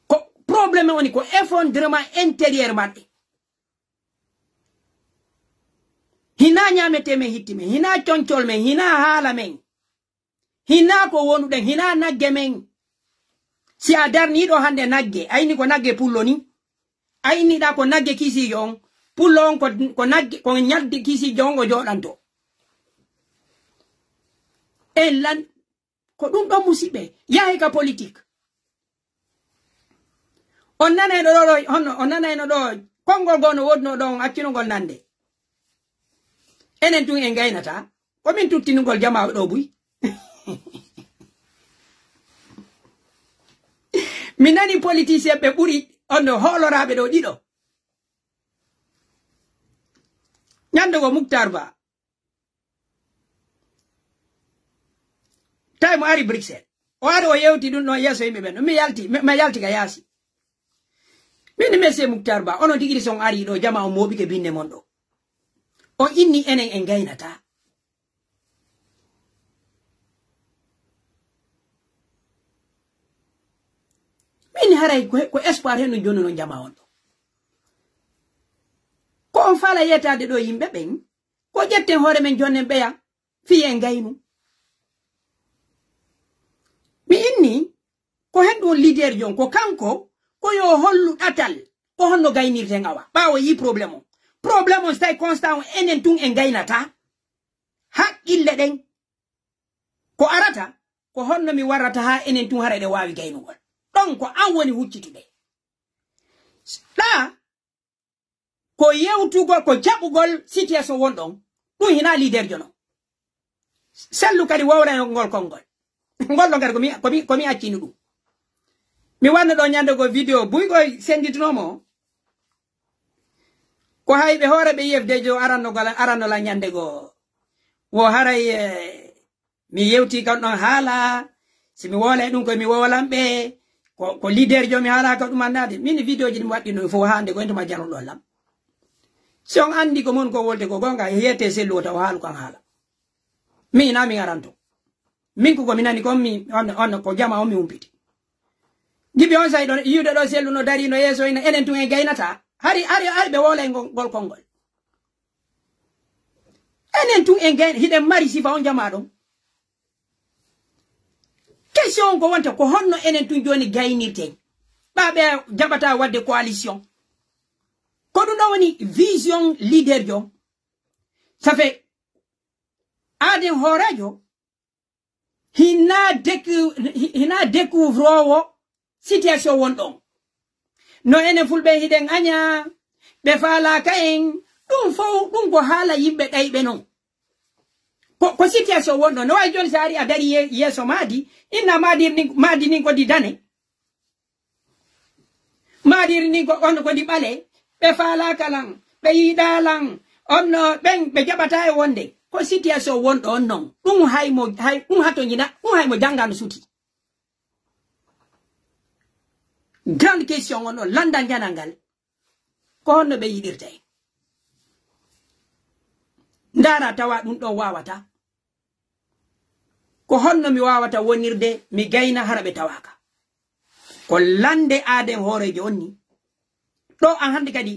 ko problème on ko effondrement intérieur maɓɓe hina nyamete men hittime hina concol men hina haala men hina ko wonuɗen hina nagge men si a darniɗo hande nagge ayni ko nagge pullo ni ayniɗa ko nagge kisijo on pullo on ko nagge ko nyaldi kisijo on o joɗanto e lan ko ɗum ɗon musiɓe yahi ka politique on nanayno ɗo honno on nanayno ɗo konngol goo no wodno ɗon accinugol nande enen tun en gaynata ko min tuttinugol jama ɗo buy mi nani politicien ɓe ɓuri onno hooloraɓe ɗo ɗiɗo ñandego Moukhtar Ba tawi mo ari Bruxelles o ari o yewti ɗum ɗon yeeso yimɓe ɓen mi yalti ka yaasi min monsieur Moukhtar Ba ono tigiri son ari ɗo jama o moɓike binde mon ɗo on inni enen en gaynata min haray ko espoir hen no joni no jama on ɗo ko on fala yetade ɗo yimɓe ɓen ko ƴetten hoore men jonnen ɓeya fiye en gaynu mi inni ko hen ɗum leader jon ko kanko ko yo hollu ɗatal ko honno gaynirten awa ɓawo yi probléme o problème on stay constant enen tun en gaynata haqqille ɗen ko arata ko honno mi warrata ha enen tun hara ɗe wawi gaynugol ɗon ko an woni huccitude ɗa ko yewtugol ko jaɓugol situation wonɗon ɗum hina leader jono sellu kadi wawrangol konngol ngolɗo kadi komi accini ɗum mi wanna ɗo ñandego vidéo buygoy senditinomo ko hayɓe hoore ɓe yefdejo arannola ñandego wo haray mi yewti kam ɗon haala si mi woolay ɗum koye mi wowolanɓe ko leader jo mi haalaka ɗum andade min vidéo ji ɗi mi waɗɗino fof hande ko entuma jaruɗo lam si on andi ko mon ko wolde ko gonga yiyete sellu o taw haalu kan haala min na min aranto min ko mi nani kon mi on ko jama on mi humpiti jibi on say ɗon yiwde ɗo sellu no dari no yeeso enen tun e gaynata hari ɓe woolay ngol konngol enen tun en gayna hiɗen mari sifa on jama ɗon question ko wonta ko honno enen tun joni gaynirten ɓaɓe jaɓata wadde coalition ko ɗum ɗo woni vision leader jo ça fait aden hoorejo hina découvre situation wonɗon no enen fulɓe hiɗen aña ɓe faalaka en ɗum fof ɗum ko haala yimɓe ɗayɓe noon ko situation wonɗon no wawi joni so ari a dari yeeso maadi inna maadi nin ko di dane maadiri nin ko on ko di ɓale ɓe faalaka lan ɓe yiiɗa lan onno ɓen ɓe jaɓata e wonde ko situation wonɗo on noon ɗum hatto jina ɗum haymo janngano suti grande question on ɗon landal janal ngal ko honno ɓe yiɗirta en ndara tawa ɗum ɗon wawata ko honno mi wawata wonirde mi gayna hara ɓe tawaka ko lande aden hoorejo on ni ɗo an hande kadi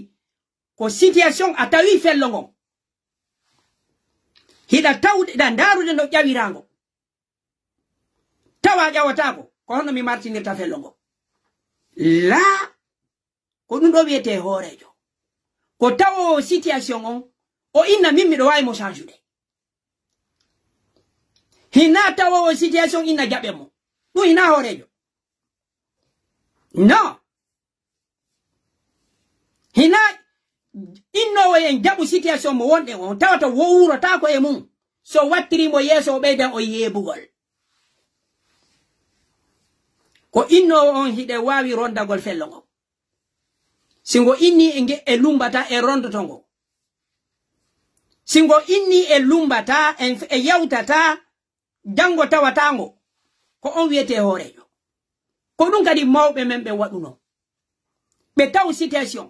ko situation a tawi fello ngon hiɗa tawde ɗa ndarude no ƴawirango tawa ƴawatako ko honno mi martinirta fello ngo la ko ɗum ɗo wiyete hoorejo ko tawo situation on o inna min miɗo wawi mo change hina tawo situation inna jaɓe mo ɗum hina hoorejo non hina innowo en jaɓu situation mo wonɗe on tawata wowurata ko e mum so wattirimo yeeso o ɓeydan o yeebugol ko innowo on hiɗe wawi rondagol fello ngo singo inni e lumbata e rondoto ngo singo inni e lumbata e yawtata jango tawatango ko on wiyete hoorejo ko ɗum kadi mawɓe men ɓe waɗuno ɓe taw situation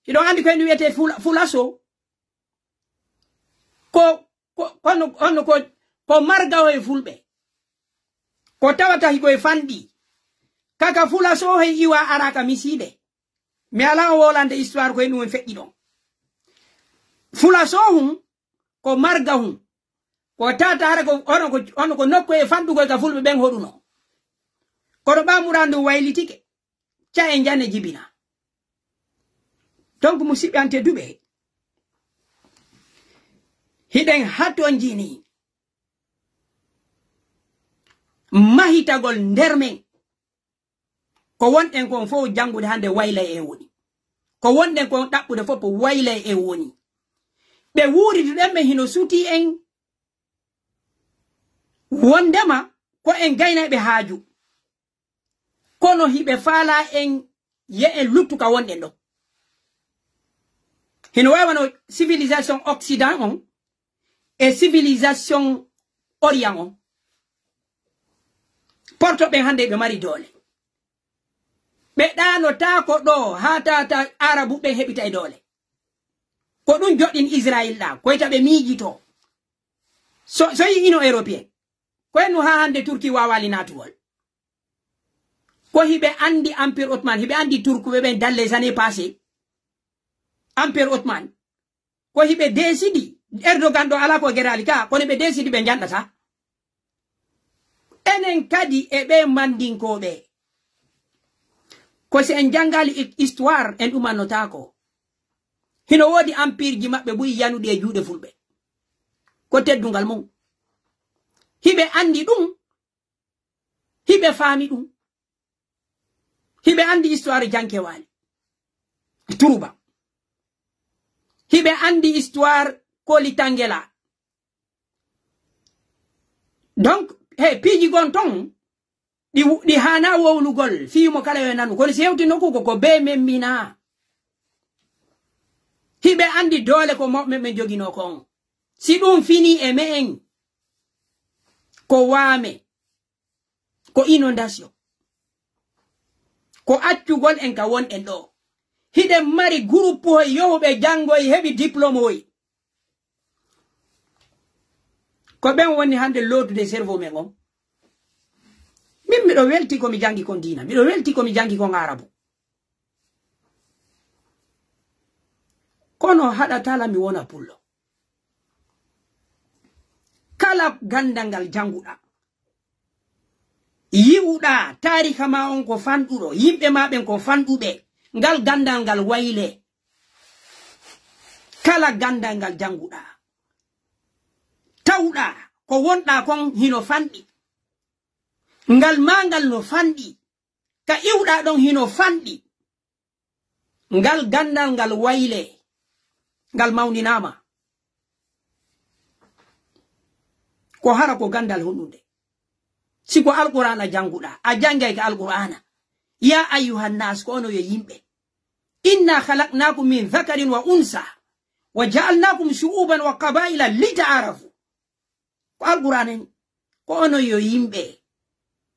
iɗon andi ko en wiyete fulaso ko margawo e fulɓe ko tawata hiko e fanɗi kaka fulaso he iwa araka miside mi ala wolande histoire ko en won feƴƴi ɗon fula sohum ko marga hum ko tata hara ko ono ko nokko e fandugo ka fulɓe ɓen hoɗuno kono ɓamurandu waylitike ca e jane jibina donc musidɓe ante duɓe hiɗen hatto jini mahitagol nder men ko wonɗen kon fof jangude hande waylay e woni ko wonɗen kon ɗaɓɓude fof waylay e woni ɓe wuuriduɗen ɓe hino suti en wondema ko en gaynaɓe haaju kono hiɓe faala en ye en luttuka wonɗen ɗo hino wawano civilisation occident on e civilisation orient on porto ɓen hande ɓe mari doole ɓe ɗanota ko ɗo ha tata arabu ɓen heɓita e doole ko ɗum joɗɗin israil ɗa koyta ɓe miijito so yi ino européen koyenno ha hande turki wawali natugol ko hiɓe andi empire ottoman hiɓe andi turkuɓe ɓen dans les années passées empire ottoman ko hiɓe décidi Erdogan ɗo ala ko gerali ka kono ɓe décidi ɓe janɗata enen kadi e ɓe mandinkoɓe ko si en jangali histoire en ɗumannotako hino wodi empire ji maɓɓe ɓuyi yanuɗi e juuɗe fulɓe ko teddungal mum hiɓe andi ɗum hiɓe faami ɗum hiɓe andi histoire jankewali turuba hiɓe andi histoire koli tangela donc he piiji gon ton ɗi hana wowlugol fiyumo kala yo nanu kono si hewti nokkugo ko be memmina hiɓe andi doole ko moɓɓe ɓe jogino kon si ɗum fini e me'en ko waame ko inondation ko accugol en ka won en ɗo hiɗen mari groupe hoy yohuɓe jangoy heɓi diplôme hoy ko ɓen woni hande loodude cerveau men on min miɗo welti komi jangi kon dina miɗo welti komi jangi kon arabu kono haɗatala mi wona pullo kala gandal ngal janguɗa yi'uɗa tarika ma on ko fanɗuɗo yimɓe ma ɓen ko fanɗuɓe ngal gandal ngal wayle kala gandal ngal janguɗa tawɗa ko wonɗa kon hino fanɗi ngal mangal no fanɗi ka iwɗa ɗon hino fanɗi ngal gandal ngal wayle ngal mawninama ko hara ko gandal hundude siko alqur'ana janguɗa a jangay ka alqur'ana ya ayyuhan nas ko ono yo yimɓe inna khalaqnakum min dhakarin wa unsa wa ja'alnakum shu'uban wa qabaila lita'arafu ko alqur'ana ni ko ono yo yimɓe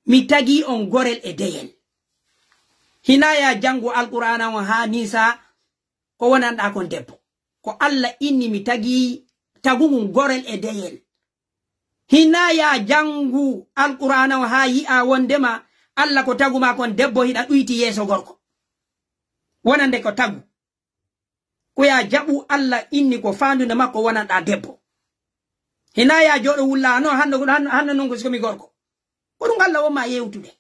mi tagi on gorel e deyel hinaya jangu alqur'ana on ha nisa ko wonanɗa kon debbo ko Allah inni mi tagi tagugum gorel e deyel hinaya jangu alqur'ana on ha yi'a wondema Allah ko taguma kon debbo hiɗa ɗuyti yeso gorko wonande ko tagu ko ya jaɓu Allah inni ko fandude makko wonanɗa debbo hinaya joɗo wulla no hande non ko sikomi gorko ko ɗum Allah wonma yewtude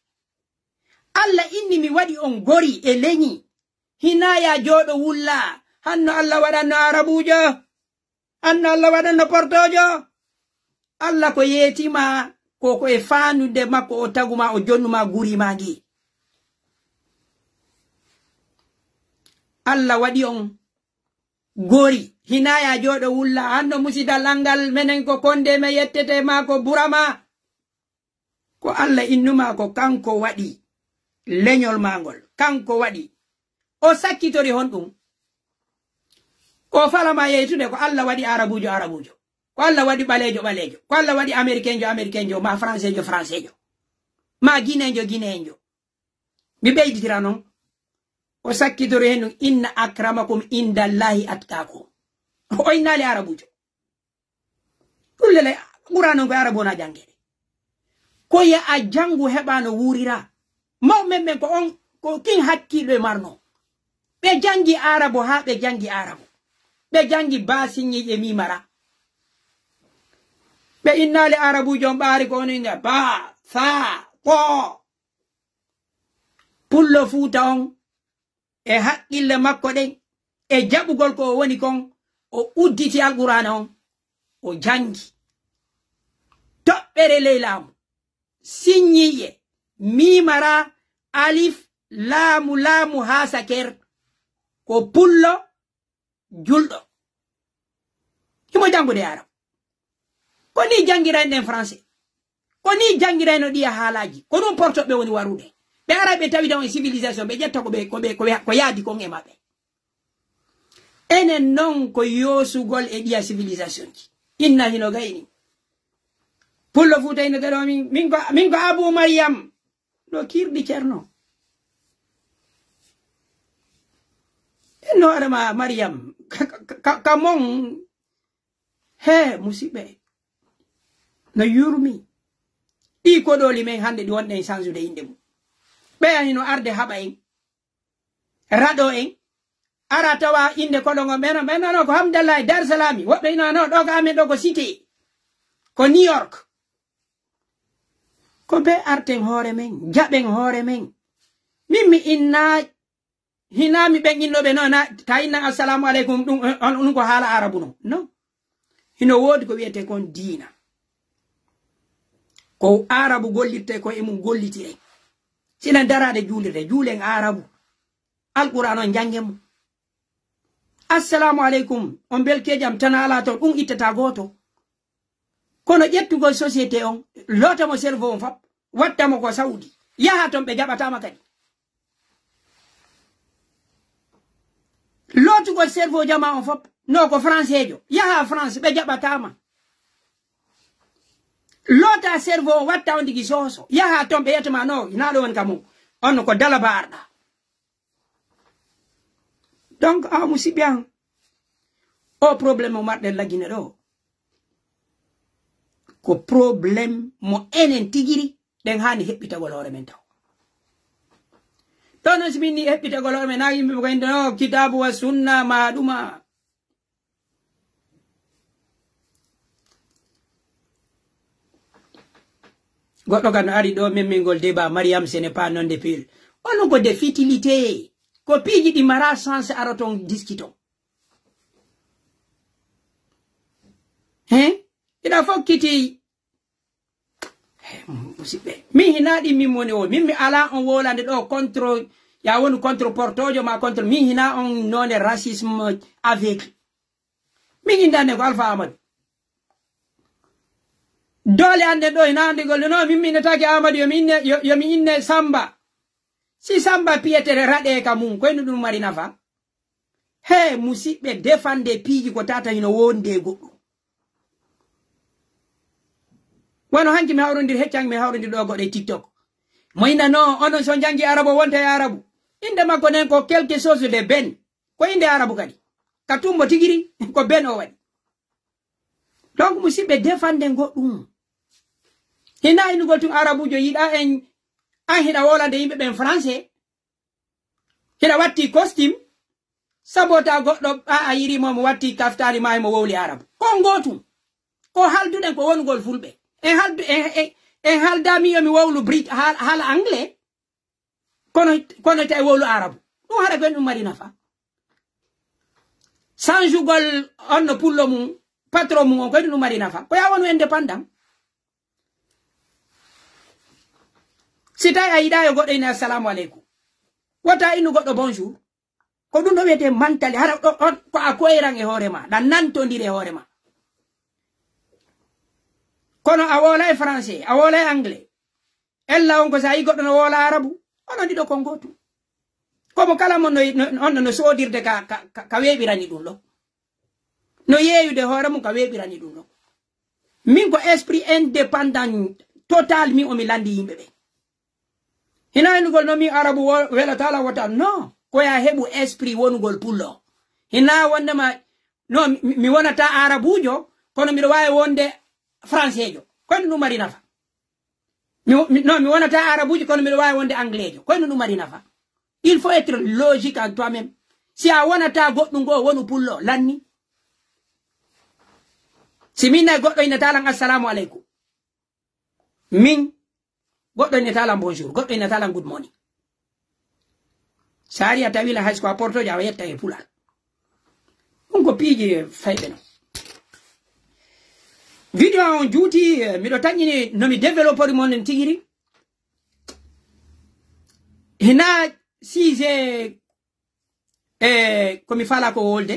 Allah inni mi waɗi on gori e leñi hinaya joɗo wulla hanno Allah waɗanno arabujo hanno Allah waɗanno portojo Allah ko yetima ko e fanude makko o taguma o jonnuma guri magi Allah waɗi on gori hinaya joɗo wulla hanno musidal angal menen ko konde me yettete ma ko burama ko Allah innuma ko kanko waɗi leñol mangol kanko waɗi o sakkitori hon ɗum ko falama yeytude ko Allah waɗi arabujo ko Allah waɗi ɓalejo ko Allah waɗi américain ma français ma guinéen mi ɓeyditira noon o sakkitori hen inna akramakum indallahi atqakum o innali arabujo ɗullele ɓuranon ko arabu na jangede ko ya a jangu heɓano wurira mawɓe men ko on ko kin hakkilɗo e marno be jangi arabu ha be jangi arabu be jangi basinyi e mimara be innale arabu jom bari ko ni ba fa po pullo futa on e haqqille makko den e jabugol ko woni kon o udditi alqur'ana on o jangi toɓɓere leylamu sinyiye mimara alif laamu ha saker ko pullo julɗo himo jangude arabu ko ni jangiran den français ko ni jangiran no ɗiya haalaji ko ɗum portoɓe woni warude ɓe ara ɓe tawi dan civilisation ɓe ƴetta ko yaadi kon e maɓɓe enen non ko yoosugol e ɗiya civilisation ji inna hino gayni pullo futayno deɗo min ko abou mariam ɗo kirɗi ceerno enno adama mariam kamon he musidɓe no yurmi ɗi koɗoli men hande ɗi wonɗen change inde mum ɓeya hino arde haɓa en raɗo en ara tawa inde koɗogo ɓenano ko hamdallah dar salami woɓɓe inano ɗo ko amen ɗo ko cité ko new york ko be arten hoore men jaɓen hoore men min mi inna hinami ɓen innoɓe no ta innan assalamu aleykum ɗum ko haala arabu no non hino woodi ko wiyete kon diina ko arabu gollirte ko emum gollitiren sina darade juulirde juulen arabu alquran on jange mum assalamu aleykum on belkejam tan ala ton ɗum ittata goto kono ƴettugol société on lootamo cerveau on fab wattamo ko saudi yaha ton ɓe jaɓatama kadi lootugol cerveau jama on fab no ko français jo yaha france ɓe jaɓatama loota cerveau watta on digi soso yaha ton ɓe yettama no naɗo woni kam on ko dalaba arɗa donc a musidɓe an o probléme o marɗen laggine ɗo ko probléme mo enen tigiri ɗen hani heɓɓitagol hoore men taw ɗo non si min ni heɓɓitagol hoore men na yimɓe ko inde no kitabu wa sunna ma ɗuma goɗɗo kan ari ɗo memmingol débat mariam ce n'est pas non de pile onon ko de futilité ko piiji ɗi mara sens araton discuton ina fokkiti musidɓe min hinaɗi min woni o min mi ala on wolande ɗo contre ya woni contre portojo ma contre min hina on none racisme avec min indande ko alpha amadou dole ande ɗo hina andigol no min minnetake amadou yomi inne samba si samba piyetere raɗe ka mum koyno ɗum mari nafa he musidɓe defande piiji ko tata hino wonde goɗɗum wono hanki mi hawrondir heccangi mi hawrondir ɗo goɗe tiktok mo ina no onon so jangi arabu wonta e arabu inde makko nen ko quelque chose de ben ko inde arabu kadi ka tumbo tigiri ko ben o waɗi donc musidɓe defande goɗɗum hina inugol tun arabujo yiɗa en an hiɗa wolande yimɓe ɓen français hiɗa watti costume sabota goɗɗo a yirimomo watti kaftani ma mo wowli arabu ko gotum ko halduɗen ko wongol fulɓe en haldami yomi wowlu brit haala anglais kono tawi wowlu arabu ɗum haɗa ɓen ɗum mari nafa changeugol onno pullo mum patron mum on koyɗum ɗum mari nafa ko ya wonu indépendant si tawi a yiɗa yo goɗɗo ine assalamu aleykum wota inu goɗɗo bonjour ko ɗum ɗo wiyete mantali hara ko a koyran e hoorema ɗa nantodiri e hoorema kono a wola e français a wola e anglais ella on ko sa yi goɗɗo no wola arabu onon ɗiɗo kon gotum komo kala mo onno no sodirde ka weɓirani ɗum ɗo no yeeyude hoore mum ka weɓirani ɗum ɗo min ko esprit indépendant total min omi landi yimɓe ɓe hina henugol no min arabu welatala wota non koya heɓu esprit wonugol pullo hina wondema no mi wonata arabujo kono mbiɗo wawi wonde français jo koyno ɗum mari nafa non mi wonata arabujo kono mbiɗo wawi wonde anglais jo koyno ɗum mari nafa il faut être logique en toi même si a wonata goɗɗum go wonu pullo lanni si min nay goɗɗo ina talan assalamu alaikum min goɗɗo ina talan bonjour goɗɗo ina talan good morning sari a tawila hay ko porto ja yetta e pulal ɗum ko piiji fayɓe no video on juuti miɗo tañini nomi développeur mon tigiri hina sise komi fala ko wolde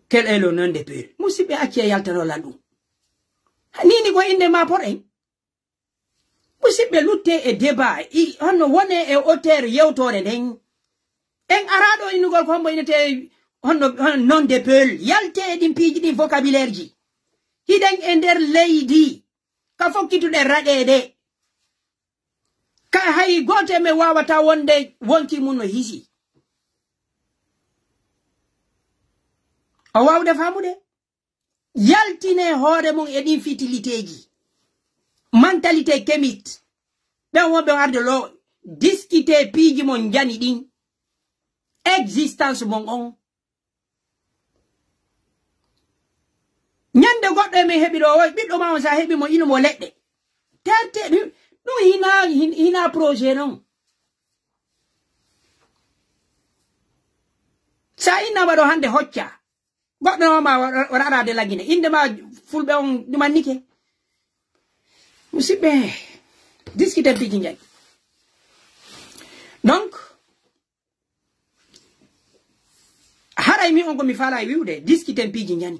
quel est le nom de peur musidɓe acci yaltanola ɗum nini ko inde ma por en musidɓe lutte e débat honno wone e auteur yewtore nden en araɗo innugol ko hombo inete honno nom de peur yalte e ɗin piiji ɗin vocabulaire ji hiɗen e nder leydi ka fokkituɗe raɗeɗe ka hay goto me wawata wonde wonki mum no hisi o wawde famude yaltine hoore mum e ɗin fitiliteji mentalité kemit ɓen wonɓe arde lo discuter piiji mon jani ɗin existence mon on ñande goɗɗo e min heɓiɗo o ɓiɗɗo ma on sa heɓi mo inumo leɗɗe terte ɗum hina projet non sa innama ɗo hande hocca goɗɗo noma wara arade laggine indema fulɓe on ɗumannike musidɓe discuter piiji jani donc haray mi on komi faala e wiwde discuter piiji jani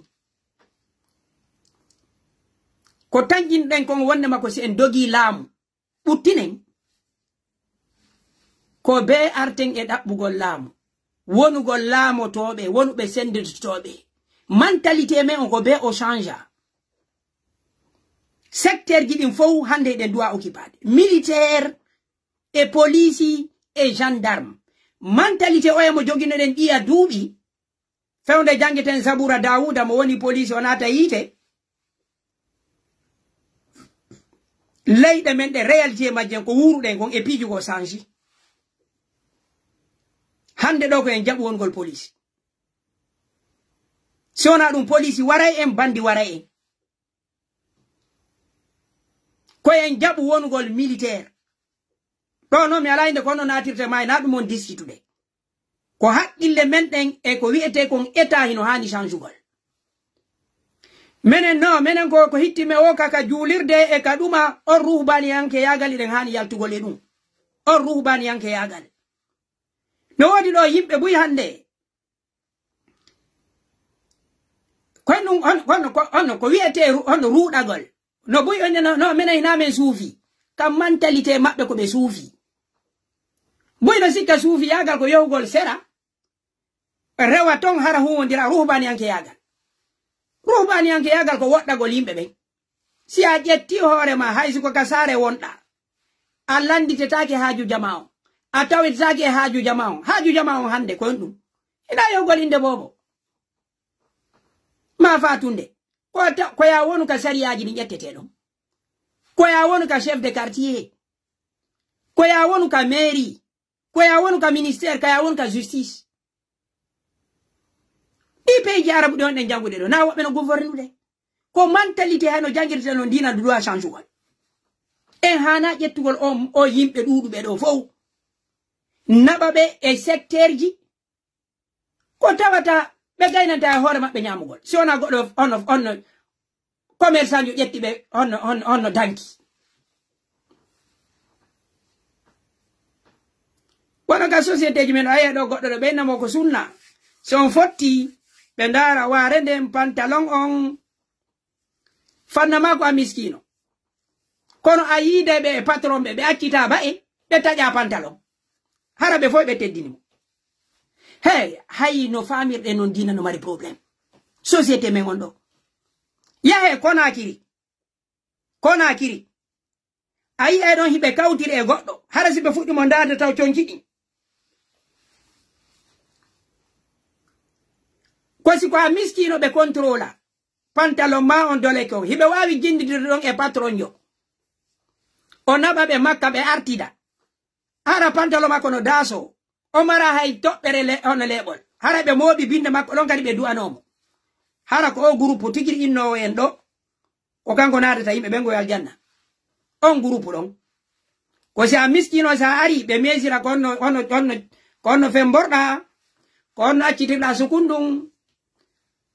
ko tanƴinɗen kon wonde makko si en dogi laamu ɓuttinen ko be arten e ɗaɓɓugol laamu wonugol laamotoɓe wonuɓe senditotoɓe mentalité men on ko be o changea secteur ji ɗin fof hande ɗen duwa occupade militaire e police e gendarme mentalité o emo joginoɗen ɗiya duuɓi fewde jangeten Zabura Dawuda mo woni police o nata yiite leyɗe men ɗe réalité majjen ko wuruɗen kon e piiji ko changi hande ɗo ko en jaɓu wongol police si wona ɗum police waray en bandi waray en ko en jaɓu wongol militaire ɗo noon mi ala inde kono natirte ma na ɗum on discutude ko haqqille men ɗen e ko wi'ete kon état hino hani changugol menen no menen ko hittime o kaka juulirde e ka ɗuma on ruhbaniyanke yagal iɗen hani yaltugol e ɗum on ruhbaniyanke yagal no wodi ɗo yimɓe buy hande koy ɗum honno ko wi'ete honno ruɗagol no buy on no menen hinamen suufi kam mentalité maɓɓe ko ɓe suufi buy no sikka suufi yagal ko yewgol sera rewa ton hara huwodira ruhbaniyanke yagal ruhbaniyanke yagal ko woɗɗagol yimɓe ɓen si a ƴetti hoorema haysi ko ka saare wonɗa a landitetake haaju jama on a tawitaki e haaju jama on hande kon ɗum ina yewgol inde bobo ma fatunde ko ya wonu ka sariyaji ɗi ƴettete ɗon ko ya wonu ka chef de quartier ko ya wonu ka mairie ko ya wonu ka ministère ko ya wonu ka justice ɗi peji arabu ɗi on ɗen jangude ɗo na woɓɓe no gouvernude ko mentalité hay no jangirte no ndina duɗoa changugol en hana ƴettugol o yimɓe ɗuɗuɓe ɗo fof naɓa ɓe e secteur ji ko tawata ɓe gaynanta e hoore maɓɓe ñamugol si wona goɗɗo onno commerçant jo ƴetti ɓe onno danki wono ka société ji men o aye ɗo goɗɗo ɗo ɓeynamo ko sunna si on fotti ɓe ndara ware nden pantalon on fannama ko a miskino kono a yiide ɓe e patron ɓe accita ba e ɓe taƴa pantalon hara ɓe fof ɓe teddinimo hey hay no famirɗe noon dina no mari probléme société men on ɗo yahe Konakiri a yi'e ɗon hiɓe kawtiri e goɗɗo hara si ɓe fuɗɗimo darde taw conkiɗi kosi ko a miskino ɓe contrôla pantalon ma on dole ko hiɓe wawi jindidirde ɗon e patron yo o naɓa ɓe makka ɓe artida ara pantalo makko no daso o mara hay toɓɓere hono leɓol hara ɓe mooɓi binde makko ɗon kadi ɓe du'anomo hara ko o groupe tigiri innowo en ɗo ko kanko naatata yimɓe ɓe ngoy aljanna on groupe ɗon ko si a miskino sa ari ɓe mesira ko onno femborɗa ko onno accitirɗa sukundum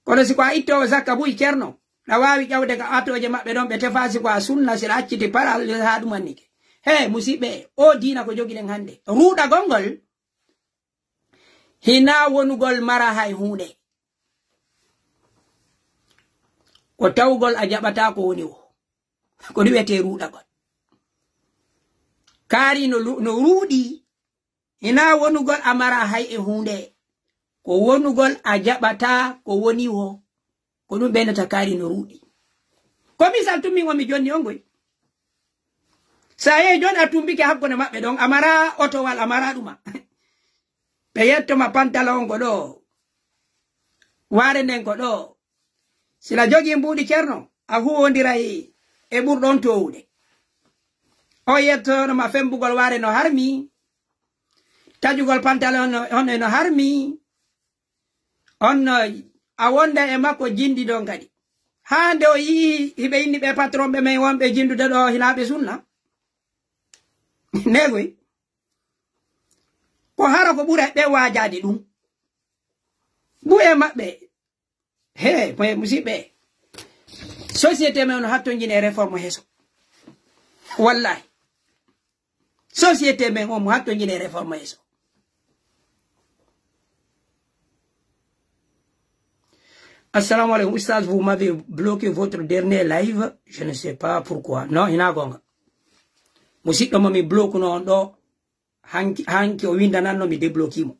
kono siko a ittowo zakka buy ceerno ɗa wawi ƴawde ka atoje maɓɓe ɗon ɓe tefasi ko a sunna sira acciti paral ha ɗumannike he musidɓe o diina ko jogiɗen hande ruuɗagol ngol hina wonugol mara hay hunde ko tawgol a jaɓata ko woni o ko ɗum wiyete ruuɗagol kaari no ruuɗi hina wonugol a mara hay e hunde ko wonugol a jaɓata ko woni o ko ɗum ɓenata kaari no ruuɗi ko misal tummin omi jonni on goy sa yehi joni a tumbike hakkunde maɓɓe ɗon amara otowal amara ɗuma ɓe yettoma pantalon ko ɗo ware nden ko ɗo sila jogi mbuɗi ceerno a huwodiray e ɓurɗon towude o yettonoma fembugol ware no harmi tajugol pantalon on no harmi on a wonda e makko jindi ɗon kadi hande o yii hiɓe inni ɓe patron ɓe men wonɓe jindude ɗo hinaɓe sunna negoy ko hara ko ɓura ɓe wajade ɗum ɓuye maɓɓe he moye musidɓe société men no hattojine e réforme heso wallahi société men mo hattojine e réforme heso assalamu alaikum oustaz, vous m'avez bloqué votre dernier live, je ne sais pas pourquoi. Non, ina gonga musidɗo mo mi bloque non ɗo hanki o windananno mi débloqué mo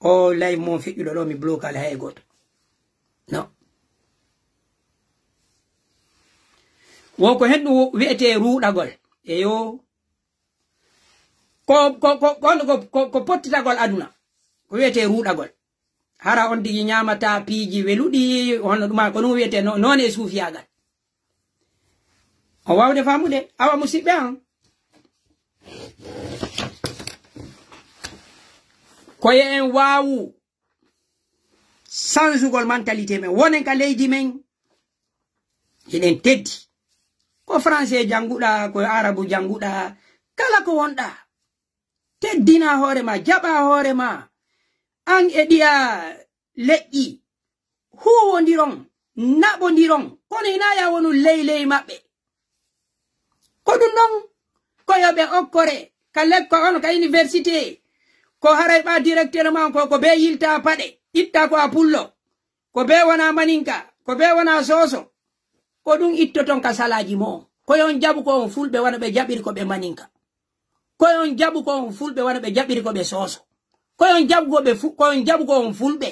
o live mon feƴƴuɗo ɗo mi bloque ala hay goto non wonko hen ɗum wi'ete ruuɗagol eyo ko pottitagol aduna ko wi'ete ruuɗagol hara on digi ñamata piiji weluɗi hono ɗuma ko ɗum wiyete noon e suufiyagal o wawde famude awa musidɓe an koye en wawu sansugol mentalité men wonen ka leydi men hiɗen teddi ko français janguɗa ko arabu janguɗa kala ko wonɗa teddina hoorema jaɓa hoorema an e ɗiya leƴƴi huwodiron naɓodiron kono hina ya wonu leyley maɓɓe ko ɗum ɗon koyoɓe okkore ka lekko on ka université ko haray ɓa directeur man ko be yilta paɗe itta ko a pullo ko be wona maninka ko be wona soso ko ɗum ittoton ka salaji mo koyon jaɓu ko on fulɓe wana ɓe jaɓiri ko ɓe maninka koyon jaɓu ko on fulɓe wana ɓe jaɓiri ko ɓe soso koyon jaɓu ko on fulɓe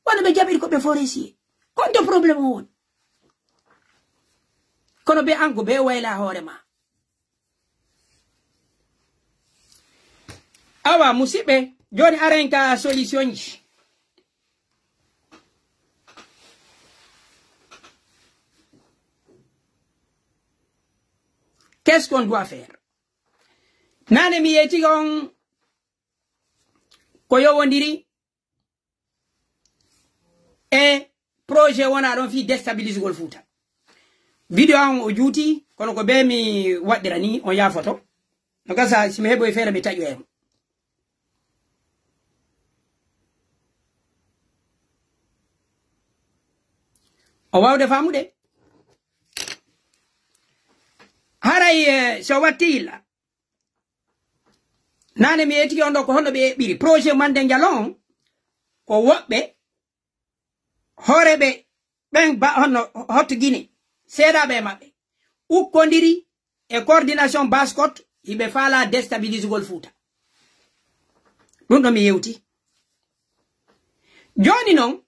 wana ɓe jaɓiri ko ɓe forestier konto probléme o woni kono be an ko be wayla hoore ma awa musidɓe joni aren ka solution ji qu'est-ce qu'on doit faire nane mi yeti on ko yowodiri e projet wona ɗon fi déstabilise gol Fouta vidéo an o juuti kono ko be mi waɗɗira ni on yafoto no gasa simi heɓo e feere mi taƴo en o wawde famude haray so wattilla nane mi yetiki on ɗo ko honno ɓe ɓiri projet mande jalon ko woɓɓe horeɓe ɓen honno hotto Guinée seeɗaɓe maɓɓe ukkodiri e coordination baskot hiɓe faala déstabilise gol Fouta ɗum ɗo mi yewti joni noon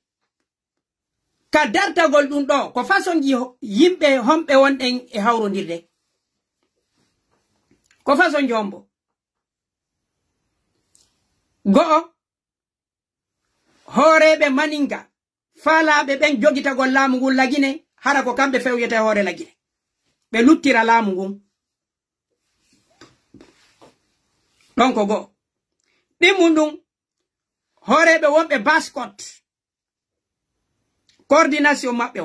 ka dartagol ɗum ɗo ko façon ji yimɓe homɓe wonɗen e hawrodirde ko façon ji hombo go'o hooreɓe maninga faalaɓe ɓen jogitagol laamu ngun lagine hara ko kamɓe fewyete hoore lagine ɓe luttira laamu ngun donc go dimundum horebe wonbe bascot coordination mabbe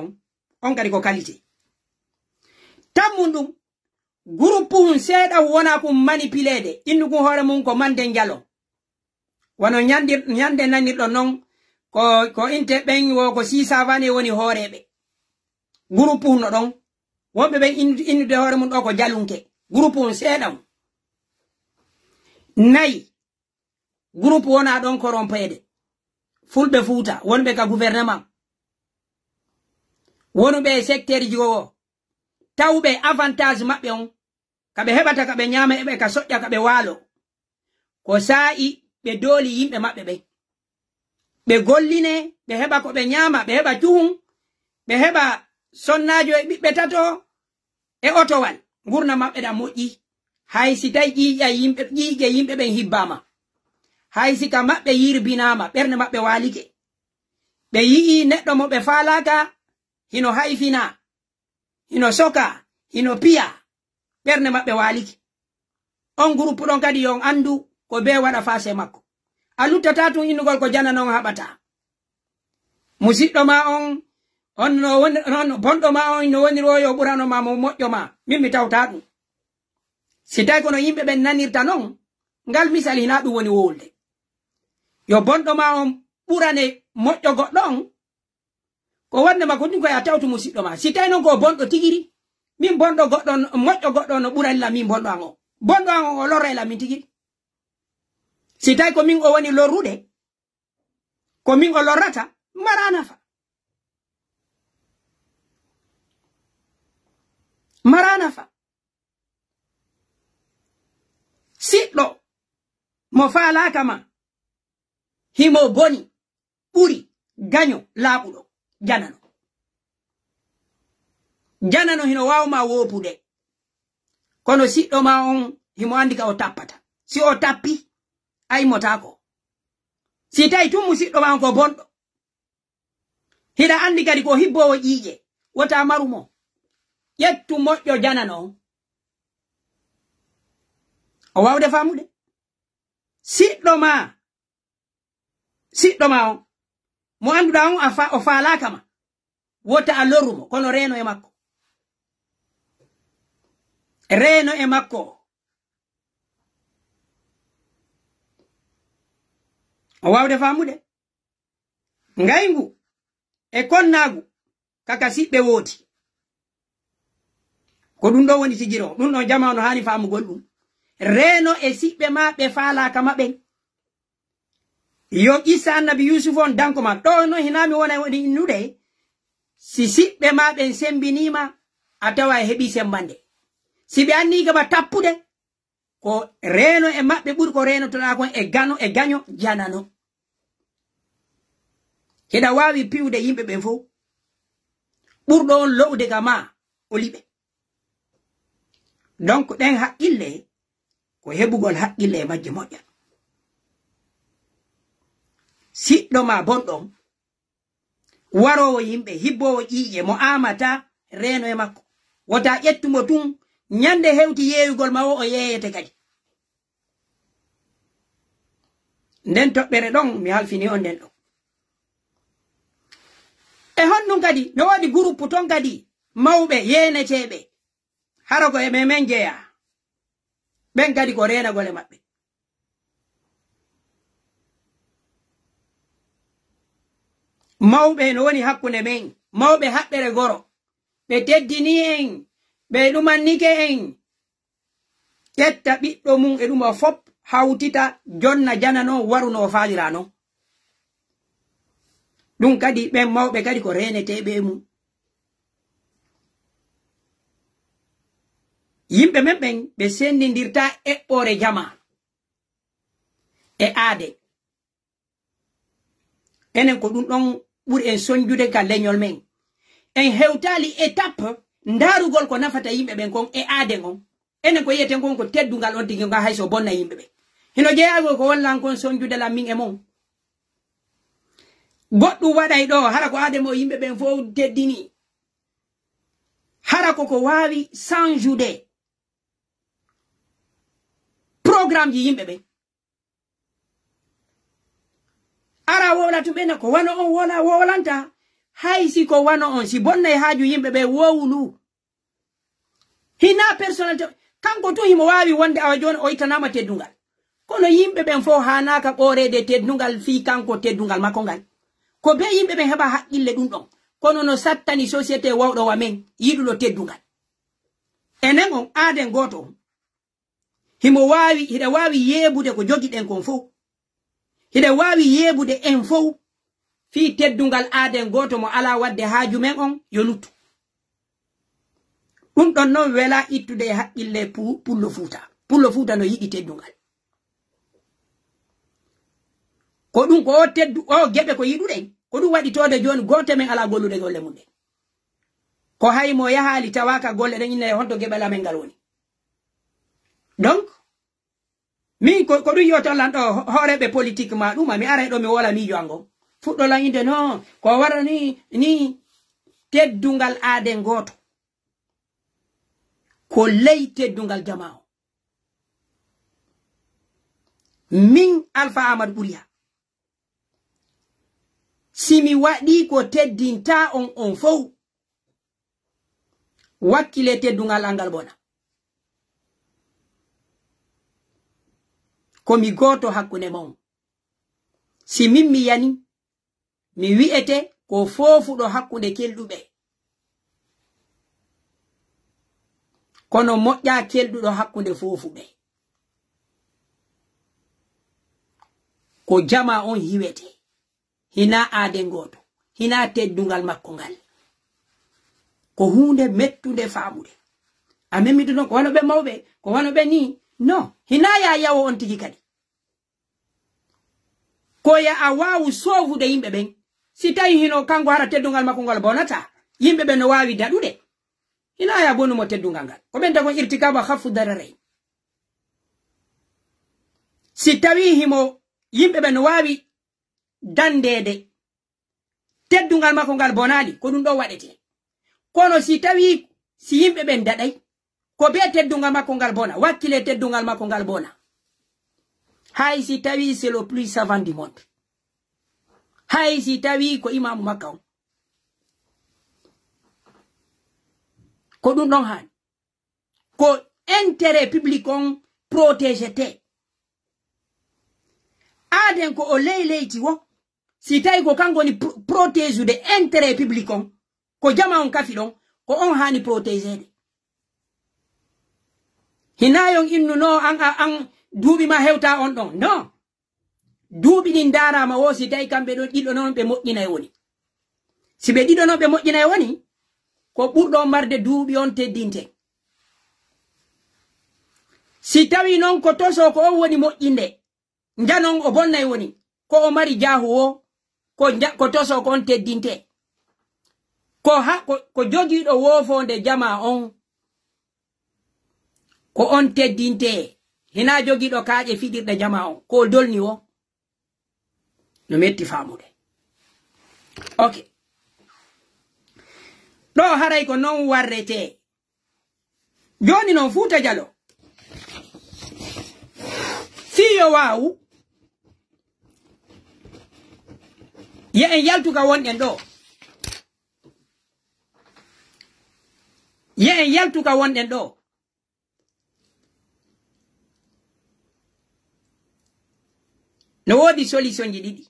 on kadi ko qualité tamundum groupe hun seeda wona ko manipulede innugo hore mun ko mande ngialo wono nyande nanirdo non ko inte ben wo ko sisa vane woni horebe groupe hun no don wonbe ben innude hore mun do ko jalunke groupe hun seeda nay groupe wona don ko rompede fulbe fuuta wonbe ka gouvernement wonbe secteur jigo tawbe avantage mabbe on kabe hebata kabe nyama ebe ka sodja kabe walo ko sai be doli yimbe mabbe be golline be heba ko be nyama be heba tuhum be heba sonnajo e bibbe tato e otowal gurna mabbe da moji hay si tay jiya yimbe jige yimbe ben hibbama hay si ka mabbe yirbinama berne mabbe walike be yi neddo mo be falaka hino hayfina hino soka hino pia berne mabbe waliki on groupe don kadi yon andu ko be wada fase makko aluta tatu inugol ko jana non habata musiddo ma on no bondo ma on no woni royo burano ma mo mojjo ma mimmi tawta dum sitay kono yimbe ben nanirta non ngal misali na dum woni wolde yo bondo ma on burane mojjo goddon ko wonde ma ko dinko ya tawtu musiddo ma sitay non ko bondo tigiri min bondo goddon mojjo goddon no buralla min bondo ango o lorela min tigiri sitay ko min o woni lorude ko min o lorata marana fa siddo mo faala kama himo boni buri ganyo labudo janano hino wawma wopude kono siddo ma on himo andika o tappata si o tappi ay motako si tay tum siddo ma on ko bondo hida andi kadi ko hibbowo jiije wota marumo yettu moƴƴo janano o wawde famude siddo ma on mo anduda on o faalaka ma wota alorumo kono reno e makko o wawde famude ngayngu e konnagu kaka sibbe woti ko dum do woni tijiro dum no jamanu hani famugol dum reno e sibbe ma be faalaka maben yo isa annabi yusuf on danko ma do no hinami wona woni nude si sibbe ma ben sembinima atawa hebi sembande si be anni ga ba tappude ko reno e mabbe buri ko reno to ko e ganyo janano heda wawi piwde yimbe be fo burdo on lowde ga ma o libe donc den haqqille ko hebugol haqqille majje moƴƴa siddo ma bondon warowo yimbe hibbowo jiije mo amata reno e makko wota ƴettumo tun nyande hewti yeeyugol ma o yeeyete kadi nden toɓɓere ɗon mi halfini on nden ɗon e honnun kadi no waɗi groupe ton kadi mawɓe yeeneteɓe hara ko e men jeeya ɓen kadi ko renagole maɓɓe mawɓe no woni hakkunde men mawɓe haɓɓere goro ɓe teddini en ɓe ɗumannike en ƴetta ɓiɗɗo mum e ɗuma fop hawtita jonna jana non waruno o faalira non ɗum kadi ɓen mawɓe kadi ko reneteɓe mum yimɓe men ɓen ɓe sendidirta eɓɓore jama e aade enen ko ɗum ɗon ɓuri en soñjude ka leñol men en hewtali étape ndarugol ko nafata yimɓe ɓen kon e aade on enen ko yiyeten kon ko teddungal on tigi nga hayso bonna yimɓe ɓen hino jeeyagol ko wallan kon soñjude lam min e mon goɗɗum waɗay ɗo hara ko aade mo yimɓe ɓen fof teddini hara ko wawi chanjude programme ji yimɓe ɓe ara wola tumɓena ko wano on wona wolanta hay si ko wano on si bonnay haaju yimɓe ɓe wowlu hina personnalité kanko to himo wawi wonde awa joni o itanama teddungal kono yimɓe ɓen fo hanaka ɓorede teddungal fi kanko teddungal makko ngal ko be yimɓe ɓen heɓa haqqille ɗum ɗon kono no sattani société wawɗo wa men yiɗuɗo teddungal enen on aaden goto on hiɗa wawi yebude ko jogi ɗen kon fof hiɗa wawi yebude en fof fi teddungal aaden goto mo ala wadde haaju men on yo luttu ɗum ɗon noon wela ittude e haqqille pullo fuuta no yiɗi teddungal ko ɗum ko o geɓe ko yiɗuɗen ko ɗum waɗi tode joni gote men ala gollude golle mum ɗen ko haymo yahali tawaka golle ɗen inna honto geɓel amen ngal woni donc min ko ɗum yotolan ɗo hooreɓe politique ma ɗuma mi ara ɗo mi wola miijo ango fuɗɗolan inde no ko wara ni teddungal aaden goto ko ley teddungal jama o min Alpha Amadou Ɓuriya simi waɗi ko teddinta on fof wakkile teddungal angal bona komi goto hakkunde mon si min mi yani mi wi'ete ko fofuɗo hakkunde kelɗuɓe kono moƴƴa kelɗuɗo hakkunde fofuɓe ko jama on hiwete hina aaden goto hina teddungal makko ngal ko hunde mettude faamude a memmidu non ko wano ɓe mawɓe ko wano ɓe ni non hina ya yawo on tigi kadi ko ya a wawu sovude yimɓe ɓen si tawi hino kanko hara teddungal makko ngal bonata yimɓe ɓe no wawi daɗude hina ya bonumo teddungal ngal ko ɓen tagon irtikaba khaffu dararain si tawi himo yimɓe ɓe no wawi dandede teddungal makko ngal bonali ko ɗum ɗo waɗete kono si tawi si yimɓe ɓen daɗay ko be teddungal makko ngal bona wakkile teddungal makko ngal bona hay si tawi c'est le plus savant du monde hay si tawi ko imamu makka on ko ɗum ɗon hani ko intérêt public on protégete aaden ko o leyti wo si tawi ko kanko ni protège de intérêt public on ko jama on kafi ɗon ko on hani protégede hinayon innu no an duuɓi ma hewta on ɗon non duuɓi ɗin darama wo si tawi kamɓe ɗo ɗiɗo noon ɓe moƴƴina e woni si ɓe ɗiɗo noon ɓe moƴƴina e woni ko ɓurɗo marde duuɓi on teddinte si tawi noon ko toso ko on woni moƴƴinde janon o bonna e woni ko o mari jaahu wo ko toso ko on teddinte ko jogiiɗo wofonde jama on ko on teddinte hina jogiiɗo kaaƴe fiɗirɗe jama on ko dolni wo no metti faamude ok ɗo haray ko non warrete joni noon Fuuta Jallo fiyo wawu ye en yaltuka wonɗen ɗo ye en yaltuka wonɗen ɗo no woodi solution ji ɗiɗi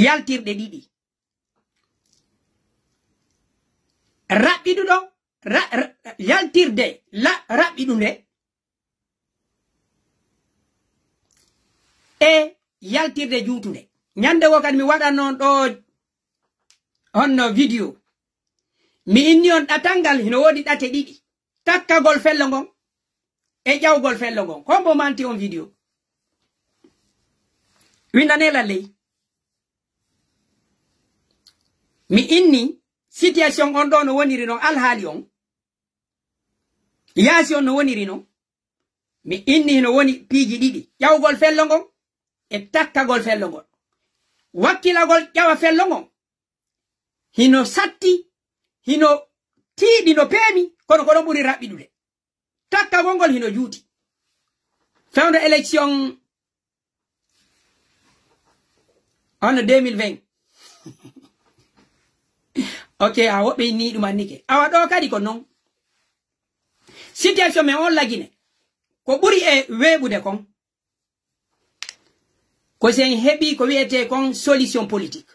yaltirɗe ɗiɗi raɓɓiɗuɗo yaltirde raɓɓiɗunde e yaltirde juutunde ñande wo kadi mi waɗa noon ɗo honno vidéo mi inni on ɗatalngal hino woodi ɗate ɗiɗi takkagol fello ngon e ƴawgol fello ngon hombo manti on vidéo windanela ley mi inni situation on ɗo no woniri noon alhaali on yaasi on no woniri noon mi inni hino woni piiji ɗiɗi ƴawgol fello ngon e takkagol fello ngol wakkilagol ƴawa fello ngon hino satti hino tiiɗi no peemi kono ko ɗon ɓuri raɓɓiɗude takkagol ngol hino juuti fin de élection en 2020 ok a woɓe ni ɗum annike awa ɗo kadi ko non situation men on lagine ko ɓuri e weeɓude kon ko sen heɓi ko wiyete kon solution politique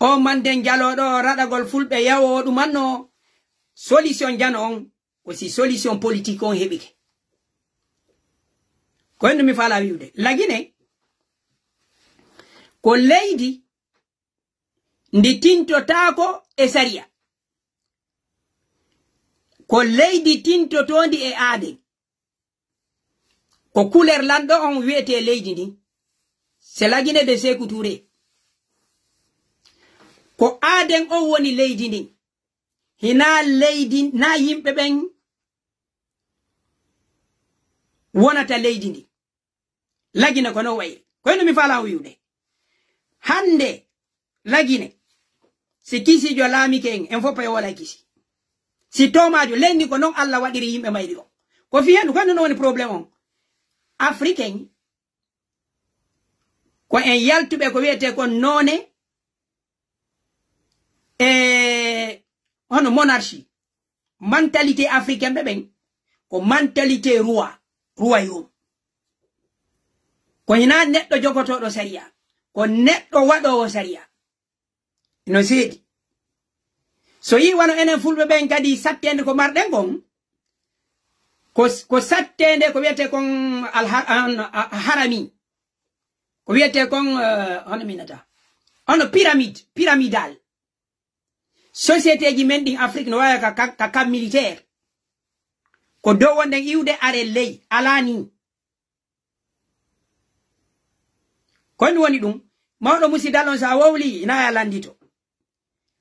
o manden jaloɗo raɗagol fulɓe yawo ɗumanno solution jano on ko si solution politique on heɓike ko hendu mi fala wiwde lagine ko leydi ndi tintotako e saria ko leydi tintotondi e aaden ko couleur lanɗo on wiyete leydi ndi c'est lagine de Sékou Touré ko aaden on woni leydi ndi hina leydi na yimɓe ɓen wonata leydi ndi lagine ko no wayri ko hendu mi fala wiwde hande lagine si kisijo laamike en fof e wala kisi si tomajo lendi ko non Allah waɗiri yimɓe mayri o ko fi hendu ko hendu no woni probléme on africain ko en yaltuɓe ko wiyete kon noone e hono monarchie mentalité africaine ɓe ɓen ko mentalité royaume ko hina neɗɗo jogotoɗo saria ko neɗɗo waɗowo saria no seedi so yi wano enen fulɓe ɓen kadi sattende ko marɗen gon ko sattende ko wiyete kon harami ko wiyete kon hono minata hono pyramidal société ji men ɗin Afrique no wawi ka kam militaire ko dow wonɗen iwde are ley alani ko ɗum woni ɗum mawɗo musidal on sa wowli ina ya landito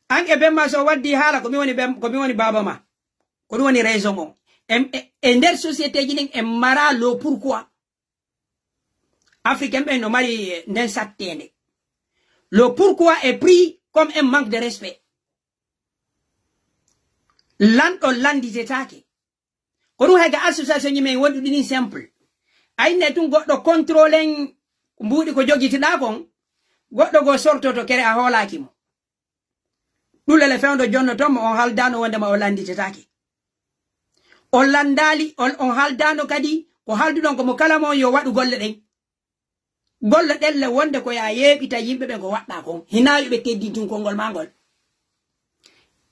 an e bemma so waddi haala ko mi woni baba ma ko ɗum woni raison on e nder société ji ɗin en mara lo pourquoi africain ɓen no mari nden sattende le pourquoi est pris comme un manque de respect lanɗo landitetake ko ɗum hayga association ji men wonɗi ɗini simple ayne tun goɗɗo contrôlen mbuɗi ko jogitiɗa kon goɗɗo go sortoto kere a hoolaki mo ɗulele fewdo jonno ton mo on haldano wondema o landitetake on landali on haldano kadi ko halduɗon ko mo kala mo yo waɗu golle ɗen golle ɗelle wonde ko ya yeɓita yimɓe ɓe ko waɗɗa kon hina yoɓe keddintinkol magol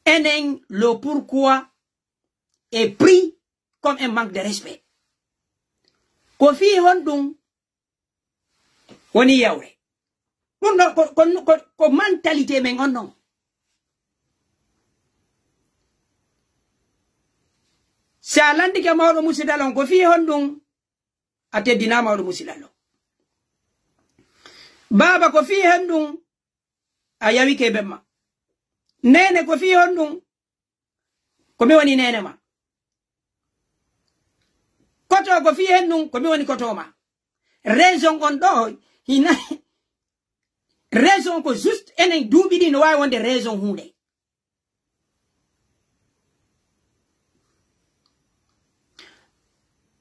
enen le pourquoi est pris comme un manque de respect ko fi honɗum woni yawre ɗum ɗo ko mentalité men on non si a landike mawɗo musidal on ko fi honɗum a teddina mawɗo musidal on baba ko fi honɗum a yawike bemma nene ko fi honɗum ko mi woni nene ma koto ko fi henɗum ko mi woni koto ma raison on ɗo hina raison ko juste enen duuɓi ɗi no wawi wonde raison hunde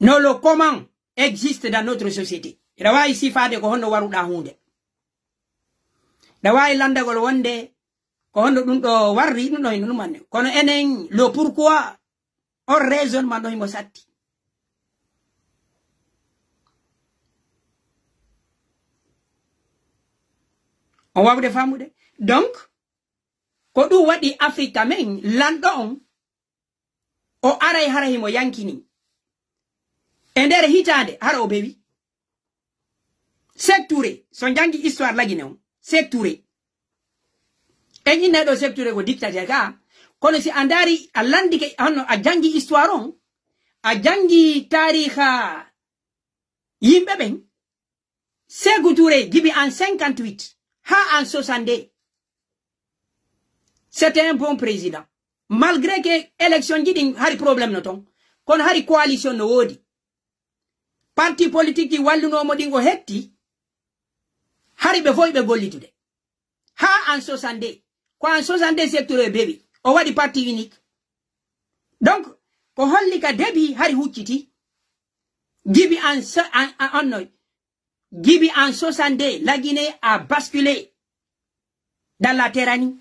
no le comment existe dans notre société ina wawi sifade ko honno waruɗa hunde ina wawi landagol wonde ko honno ɗum ɗo warri ɗum ɗo hino ɗumanne kono enen le pourquoi on raisonnement ɗo himo satti on wawde famude donc ko ɗum waɗi Afrique men lanɗo on o aray hara himo yankini e nder hitande hara o bewi Sékou Touré so jangi histoire lagine on Sékou Touré en inneɗo Sékou Touré ko dictateur ka kono si a ndari a landike honno a jangi histoire on a jangi tariha yimɓe ɓen Sékou Touré jibi en 58 ha en 62 c'était un bon président malgré que élection jiɗin hari problème no ton kono hari coalition no woodi parti politique ji wallunomo ɗin o hetti hari ɓe foyi ɓe gollitude ha en 62 ko en 62 Sékou Touré bewi o waɗi parti unique donc ko holli ka debi hari hucciti Gibi en 62, la Guinée a basculé dans la tyrannie.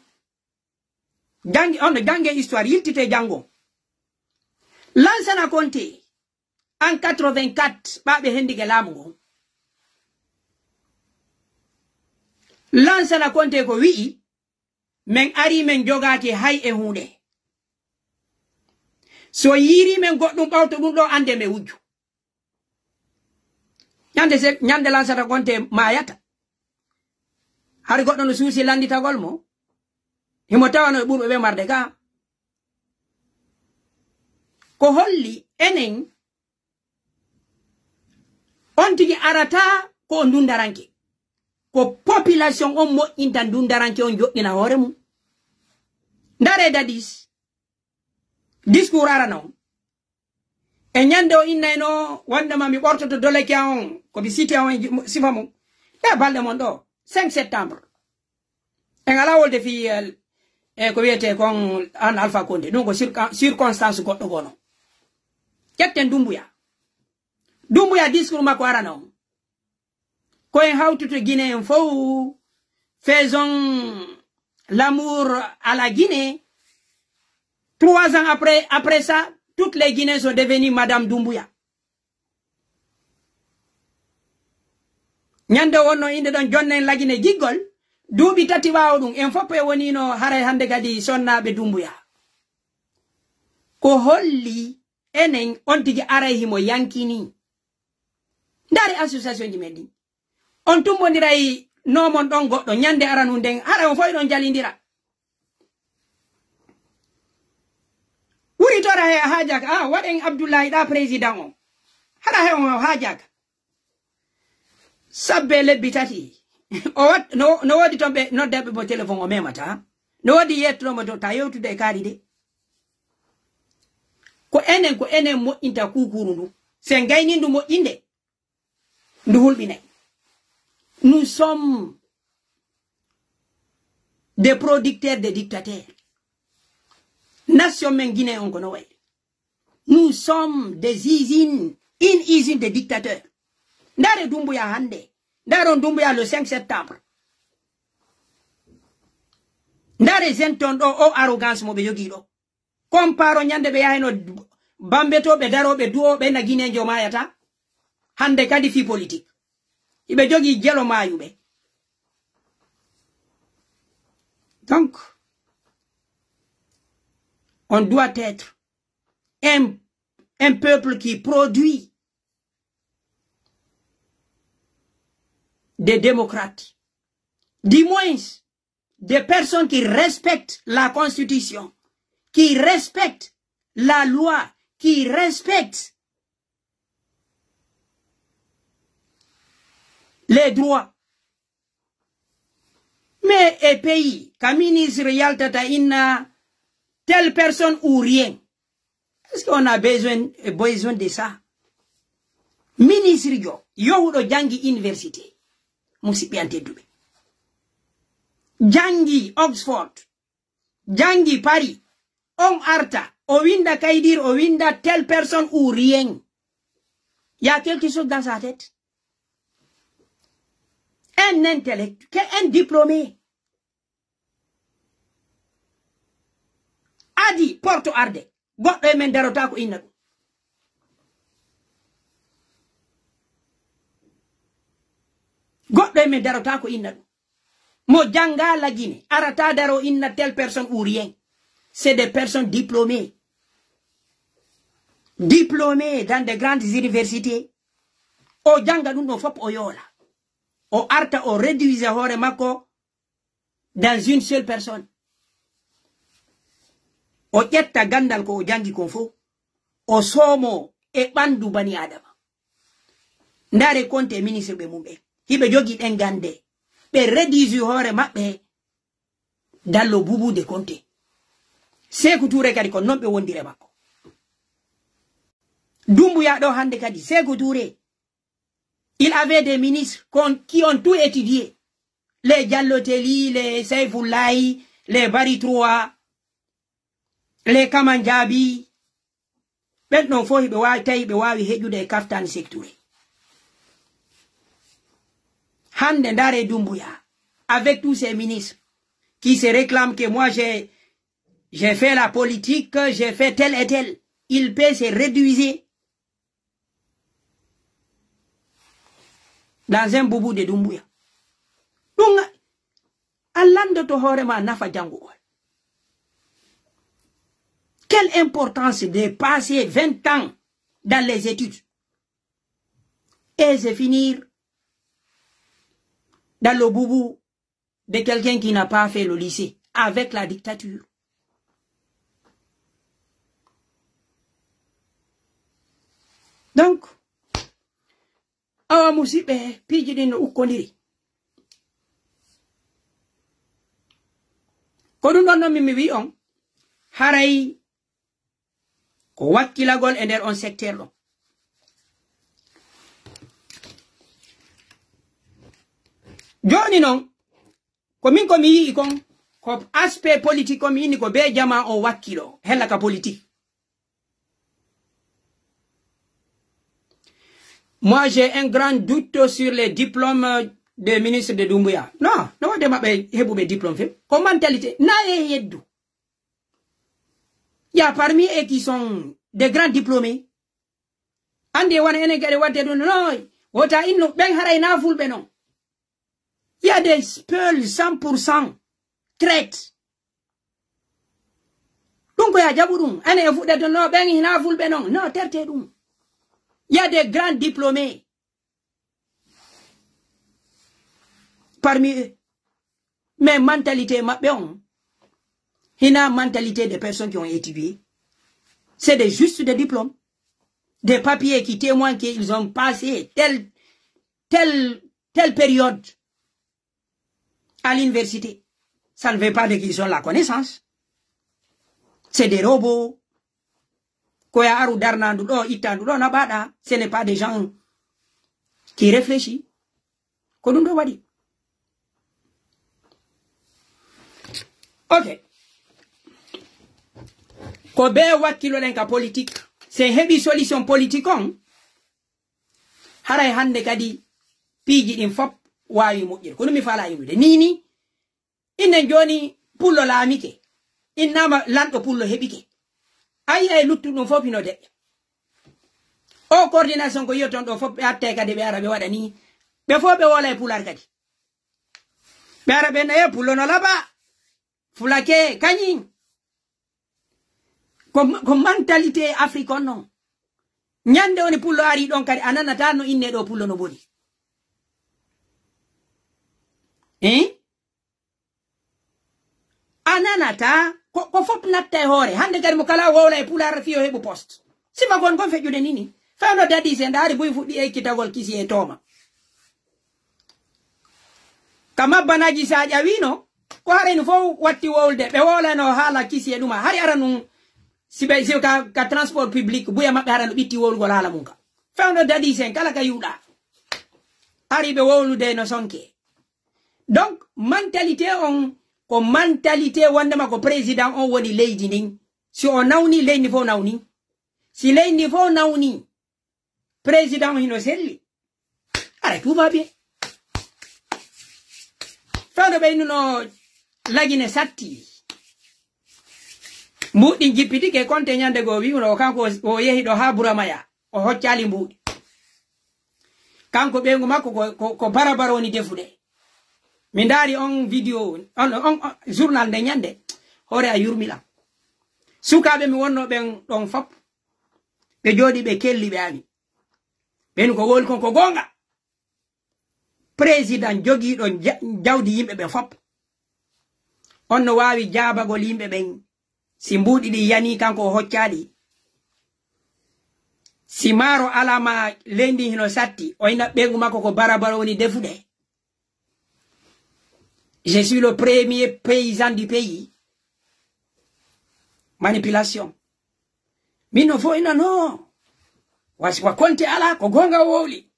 On a gagné histoire, il tite Django. Lansana Conté, en 84, Babe Hendige Lamungo. Lansana Conté ko wi, men ari men jogaki hay e hunde. So yiri men goddum bawto dum do ande me wujju. Nyande Lansana Conté mayata. Har goddo no suusi landitagol mo. Himo tawano e burbe be marde ga. Ko holli enen on tigi arata ko ndundaranke. Ko population on mo inta ndundaranke on joddina hore mum. Ndare dadis. Discours ara non. E nyande o inna no wanda mami bortoto dole kya on ko bi cité on sifa mum. E balde mon do 5 septembre. En ala wolde fi ko wiete kon an Alpha Condé donc circonstance goddo gono. Ketten Dumbuya discours mako arano ko en hawtuto Guinée en fo faisons l'amour à la Guinée. 3 ans après ça toutes les Guinéens sont devenus Madame Doumbouya. Nyande wonno inde don jonnen la Guinée giggol duubi tati waawo dum en foppe woni no hare hande gadi sonnabe Doumbouya. Ko holli enen on tigi aray mo yankini. Ndari association ji meddi. On tumbondiray no mon don goddo nyande aranu den hara on foy don jalindira. Wuri tora he hajak waden Abdoulaye da président on. Hara he on hajak. Sabbe lebbi tati. O wat no wadi tombe no debbe bo telephone o memata. No wadi yetro mo to tayewtude kaari de. Ko enen mo inta kukuru ndu. Sen gayni ndu mo inde. Ndu hulbine. Nous sommes des producteurs de dictateurs. Nation men Guinée on kono way. Nous sommes des usines, une usine de dictateurs. Ndare Doumbouya hande. Ndare Doumbouya le 5 septembre. Ndare zenton o arrogance mo be yogi do. Comparo nyande be yahino bambeto be daro be duo be na Guinée jomayata. Hande kadi fi politique. Ibe jogi jelo mayube. Donc, on doit être un peuple qui produit des démocrates. Du moins, des personnes qui respectent la Constitution, qui respectent la loi, qui respectent les droits. Mais un pays, comme ministre Yaltata inna telle personne ou rien. Est-ce qu'on a besoin de ça? Ministre yo do jangi université. Musipiante dube. Jangi Oxford. Jangi Paris. On arta. O winda kaidir, o winda telle personne ou rien. Il y a quelque chose dans sa tête. Un intellectuel, un diplômé. Adi Porto Arde. Goddo men darota ko inna dum. Goddo men darota ko inna dum. Mo janga la Guinée. Arata daro inna telle personne ou rien. C'est des personnes diplômées. Diplômées dans de grandes universités. O janga dum no fop o yola. O arta o réduise hore mako dans une seule personne. O ƴetta gandal ko o jangi kon fo o somo e ɓandu bani adama. Ndare Conté ministre ɓe mumɓe hiɓe jogi ɗen gande ɓe réduise hore maɓɓe dallo bubude Conté. Sékou Touré kadi ko non ɓe wondire makko. Doumbouya ɗo hande kadi Sékou Touré il avait des ministres qui ont tout étudié. Les Diallo-Telli, les Saifoulaye, les Bari Troa, les Kamanjabi, Ben non fo hibe wawi tawi be wawi hejude kaftani secteur. Hande ndare Doumbouya avec tous ces ministres qui se réclament que moi j'ai fait la politique, j'ai fait tel et tel. Il peut se réduire dans un boubou de Doumbouya. Donc, Allah de Tohorema nafa jango. Quelle importance de passer 20 ans dans les études et de finir dans le boubou de quelqu'un qui n'a pas fait le lycée avec la dictature. Donc, awa musibe pijidin ukondiri. Kodun don mi wi on haray ko wakkilagol e nder on secteur ɗo. Joni non ko min ko mi yi kon ko aspect politique ko mi yini ko be jama o wakkilo hella ka politique. Moi j'ai un grand doute sur les diplômes des ministres de Doumbouya. Non, non de mabbe hebube diplôme fait. Ko mentalité na e yeddu. Il y a parmi eux qui sont des grands diplômés. Ande wana ene gade wadde don no wota inno ben haray na fulbe non. Il y a des speuls 100% traite. Donc ya jabudum ane fude don no ben hina fulbe non. Non terte dum. Il y a des grands diplômés parmi eux. Mais mentalité mabbe hina mentalité des personnes qui ont étudié. C'est juste des diplômes. Des papiers qui témoignent qu'ils ont passé telle période à l'université. Ça ne veut pas dire qu'ils ont la connaissance. C'est des robots. Ce n'est pas des gens qui réfléchissent. Ok. Ko be wakilo lenka politique. C'est hebi solution politique on. Haray hande kadi piji din fop wawi mojjir. Kono mi fala yimɓe nini inen joni pullo laamike. Innama lanɗo pullo heɓike. Ayi ay luttuɗum fop ino deɓɓe. O coordination ko yotton ɗo fop ɓe atte kadi ɓe ara ɓe waɗa ni. Ɓe fo ɓe wola e pular kadi. Ɓe ara ɓe naye pullo no laba. Fulake kañi. Ko mentalité africaine non. Nyande oni pullo ari ɗon kadi ananata no inne ɗo pullo no boni. Ananata ko fop natta e hoore hande kadi mo kala wowla e pular fiyo heɓu poste. Sima gon feƴude nini. Fewno dadi se ndaari boy fuɗɗi ekkitagol kisi e toma. Kama banaji sa ƴawino ko hareno fo watti wowlde ɓe wowlano haala kisi e ɗuma hari ara num sibe ka transport public buya mabbe harano bitti wowlugol hala mun ka fewno dadi sen kala ka yuda ari be wowlude no sonke. Donc mentalité on ko mentalité wondema ko président on woni leydi nin si on nawni leydi fo nawni si leydi fo nawni président hino selli ara tout va bien. Fewno be no lagine satti mbuɗi jippiti ke konte nyande go wiuno kanko o yehi do ha Buramaya o hoccali mbuɗi kanko ɓengu makko ko barabaroni defude mi ndari on vidéo on journal nde nyande hore a yurmila sukaɓe mi wonno ɓen ɗon fop ɓe jooɗi ɓe kelli ɓe ami ɓen ko woli kon ko gonga président jogiiɗo jawdi yimɓe ɓe fop on no wawi jabagol yimɓe ɓen si mbuɗi ɗi yani kanko o hoccaɗi si maaro alama lendi hino satti o ina ɓengu makko ko barabara woni defude. Je suis le premier paysan du pays. Manipulation. Min no fo ina no wasi wa konte ala ko gonga wowli.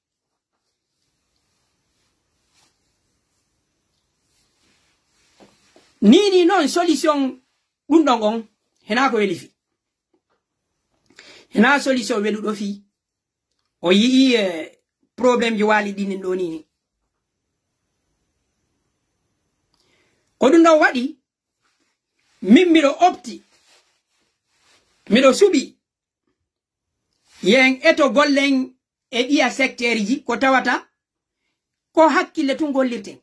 Nini non solution ɗum ɗon on hena ko welifi. na solution welu do fi o yi problem ji wali dinin do ni ko dum do wadi min miɗo opti miɗo suɓi yen eto gollen e ɗiya secteur ji ko tawata ko hakkille tun gollirten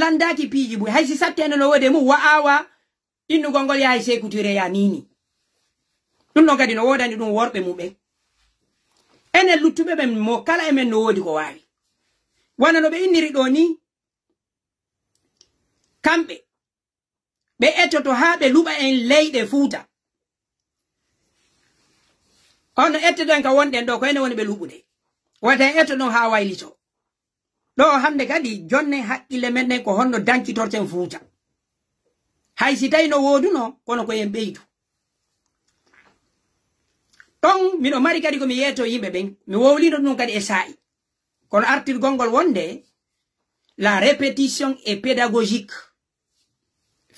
landaki piiji buy haysi satteno no wode mum wa'awa innugol ngol yahay sécurité ya nini ɗum ɗon kadi no wodani ɗum worɓe muɓe enen luttuɓe ɓen mo kala emen no wodi ko wawi wana no ɓe inniri ɗo ni kamɓe ɓe ettoto ha ɓe luɓa en leyɗe Fuuta ono ettoɗen ka wonɗen ɗo ko ene woni ɓe luɓude wata en etto ɗon ha waylito ɗo hande kadi jonne haqqille men ɗen ko honno dankitorten Fuuta hay si tawi no woduno kono ko en ɓeydu ɗon miɗo mari kadi komi yeeto yimɓe ɓen mi wowlino ɗum kadi e sa'i kono artirgol ngol wonde la répétition est pédagogique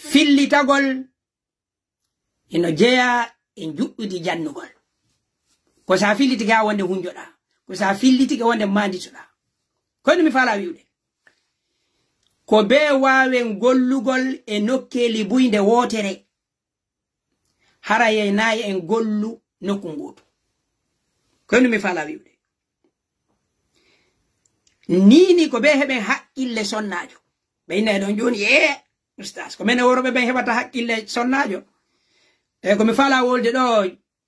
fillitagol ino jeeya e juɗɗudi jannugol ko sa fillitike ha wonde hunjoɗa ko sa fillitike wonde manditoɗa kono mi fala wiwde ko be wawen gollugol e nokkeli buyde wotere hara yeynayi en gollu nokku ngoto kono mi fala wiwde nini ko be heɓen haqqille sonnajo ɓe inna ɗon joni ustaz ko mene woroɓe ɓen heɓata haqqille sonnajo e komi fala wolde ɗo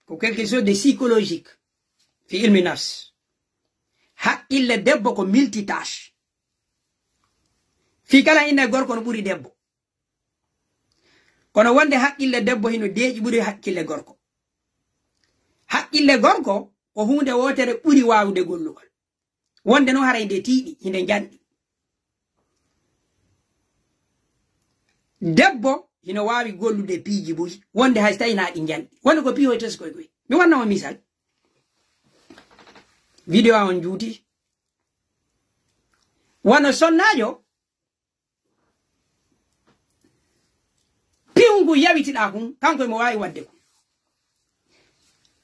ko quelque chose de psychologique fi ilmi nafs haqqille debbo ko multitâche fi kala inne gorko no ɓuri debbo kono wonde haqqille debbo hino deeƴi ɓuri haqqille gorko haqqille gorko ko hunde wotere ɓuri wawude gollugol wonde no haray nde tiiɗi hinde janɗi debbo hino wawi gollude piiji buyi wonde hay tawi na ɗi janɗi wonde ko piihoy tes koye koye mi wannamo misal vidéo on juuti wono sonnajo piwngu yawitiɗa kum kanko mo wawi wadde ko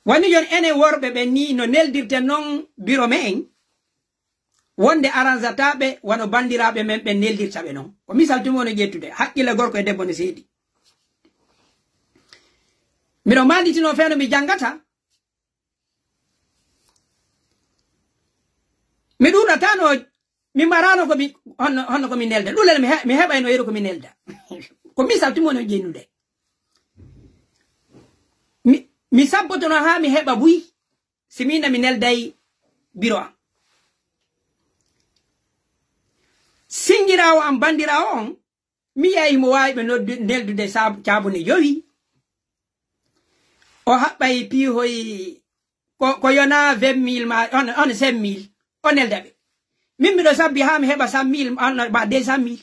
woni jon enen worɓe ɓen ni no neldirten noon bureau me en wonde arrangataɓe wono bandiraɓe men ɓe neldirtaɓe noon ko misal tumi wono ƴettude haqqille gorko e debbo ne seeɗi miɗo manditino feeno mi jangata mi ɗuɗatano mi marano komi honno komi nelda ɗulel mi heɓayno yeru komi nelda ko misal tumi wono ƴennude mi sabbotono ha mi heɓa buy si mina mi nelday bureau am singirawo am bandirawo on mi yahi mo wawi ɓe neldude cabune jowi o haɓɓay piihoy ko yona 20 000 ma on 5 000 o nelda ɓe min miɗo sabbi ha mi heɓa 100 000 ba 200 000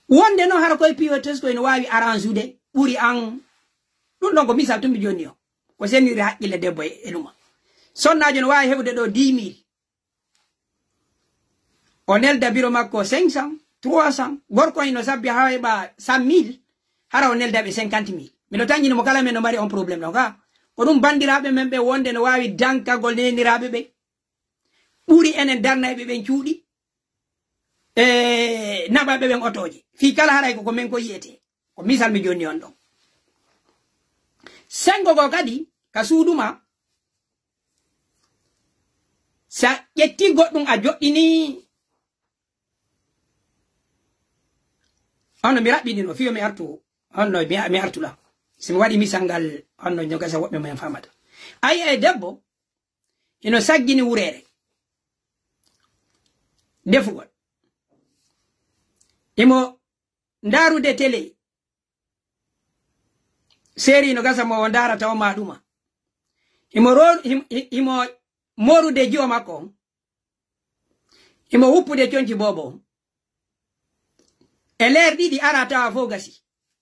wonde noon hara koye piihoy teskoy no wawi arrange ude ɓuri an ɗum ɗon ko misal tumbi joni o ko senniri haqqille debbo e ɗuma sonnajo no wawi heɓude ɗo 10 000 o nelda biro makko 500 300 gorko ino sabbi ha heɓa 100 000 hara o nelda ɓe 50 000 miɗo tañini mo kala men no mari on probléme ɗon ka ko ɗum bandiraɓe men ɓe wonde no wawi dankagol neniraɓe ɓe ɓuri enen darnayɓe ɓen cuuɗi naɓaɓe ɓen otoje fi kala haray ko men ko yiyete ko misal mi jonni on ɗon sengo go kadi ka suuduma sa ƴetti goɗɗum a joɗɗini honno mi raɓɓiɗino fiyo mi artu honno mi artula somi waɗi misal ngal honno jogasa woɓɓe mumen famata ayi e debbo ino saggini wurere defugol imo ndarude télé série no gasa mo ndarata o ma ɗuma imo morude jiwo makko on imo wuppude conci bobo e leer ɗiɗi ara tawa fo gasi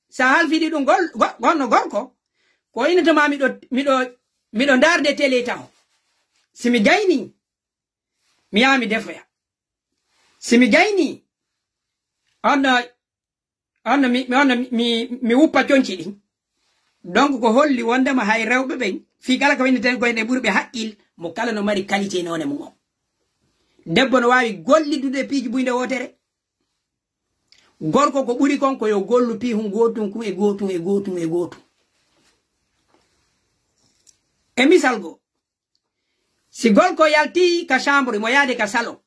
sa halfiɗi ɗum gonno gorko ko inatama miɗo ndarde télé taw simi gayni mi yaha mi defoya simi gayni mi wuppa conci ɗin donc ko holli wondema hay rewɓe ɓen fi kala ko woni tan ko ene ɓuri ɓe haqqil mo kala no mari qualité none mum o debbo no wawi gollidude piiji buyde wotere gorko ko ɓuri kon ko yo gollu piihum gotum kum e gotum e gotum e gotum e misal go si gorko yalti ka chambre mo yaade ka salon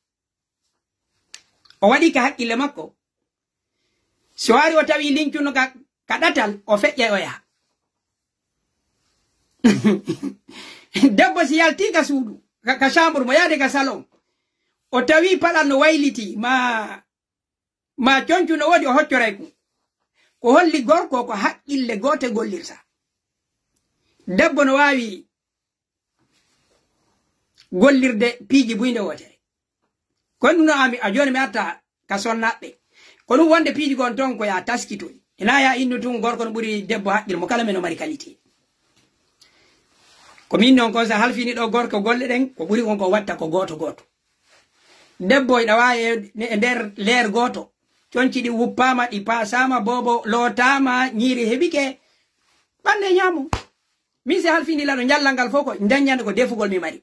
o waɗi ka haqqille makko so wari o tawi lincuno ka ɗatal o feƴƴa o yaha debbo si yalti ka suudu ka chambre mo yaade ka salon o tawi paɗal no wayliti ma concu no wodi o hoccoray ko holli gorko ko haqqille gote gollirta debbo no wawi gollirde piiji buyde wotere ko ɗum no ami a joni mi arta ka sonnaɓɓe ko ɗum wonde piiji gon ton ko ya taskitoy ina ya innu tun gorko no ɓuri debbo haqqille mo kala men o mari qualité ko min non kon sa halfini ɗo gorko golle ɗen ko ɓuri kon ko watta ko goto goto debbo e ɗawa e nder leer goto conci ɗi wuppama ɗi pasama bobo lotama ñiiri heɓike ɓande ñamu min si halfini laɗo jallal ngal fof ko daññande ko defugol mi mari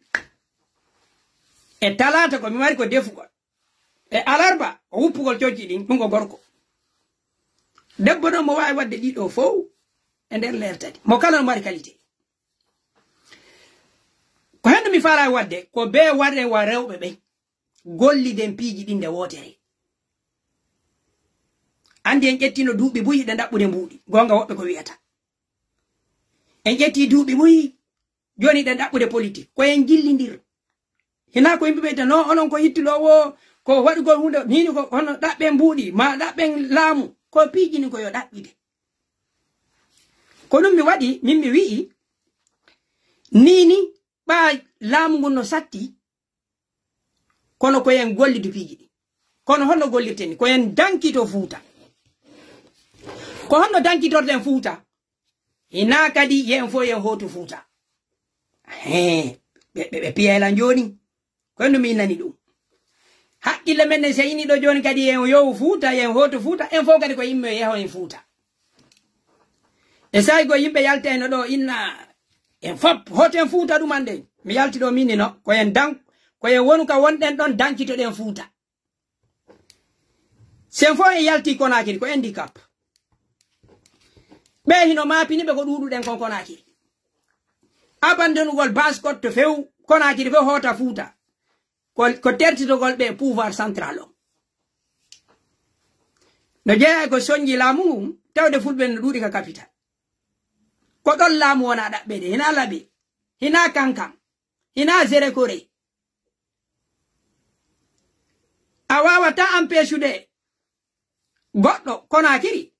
e talata ko mi mari ko defugol e alarba o wuppugol conci ɗin ɗum ko gorko debbo ɗon mo wawi wadde ɗiɗo fof e nder leer tati mo kala no mari qualité ko hende mi fala wadde ko be warre wa rewɓe ɓen golliden piiji ɗin nde wotere andi en ƴettino duuɓi buyi ɗe ɗaɓɓude mbuuɗi gonga woɓɓe ko wiyata en ƴetti duuɓi buyi joni ɗe ɗaɓɓude politique ko en jillidir hina ko yimɓe ɓeyta no onon ko yittuɗowo ko waɗugol hunde nini ko hono ɗaɓɓen mbuuɗi ma ɗaɓɓen laamu ko piijini ko yo ɗaɓɓide ko ɗum mi waɗi min mi wi'i nini ɓa laamu ngun no satti kono ko yen gollidu piiji ɗi kono honno gollirteni ko yen dankito Fuuta ko honno dankitorden Fuuta hina kadi yen fo yen hotu Fuuta ɓe piyaylan joni ko no min nani ɗum haqqille men se ini ɗo joni kadi yen yowu Fuuta yen hotu Fuuta en fo kadi ko yimɓe yeho en Fuuta e sai go yimɓe yalteno ɗo inna en fop hoten Fuuta ɗum ande mi yalti ɗo minni no ko yen ko yen wonu ka wonɗen ɗon dankitoɗen Fuuta sen fo en yalti Konakiri ko handicap ɓe hino mapini ɓe ko ɗuɗuɗen kon Konakiri abandonugol baskot to few Konakiri few hota Fuuta ko tertitogol ɓe pouvoir central o no jeeya ko soñji laamu ngun tawde fulɓe no ɗuuɗi ka capital ko ɗon laamu wona ɗaɓɓede hina laɓi hina kankan hina zere kore a wawata empêchude goɗɗo Konakiri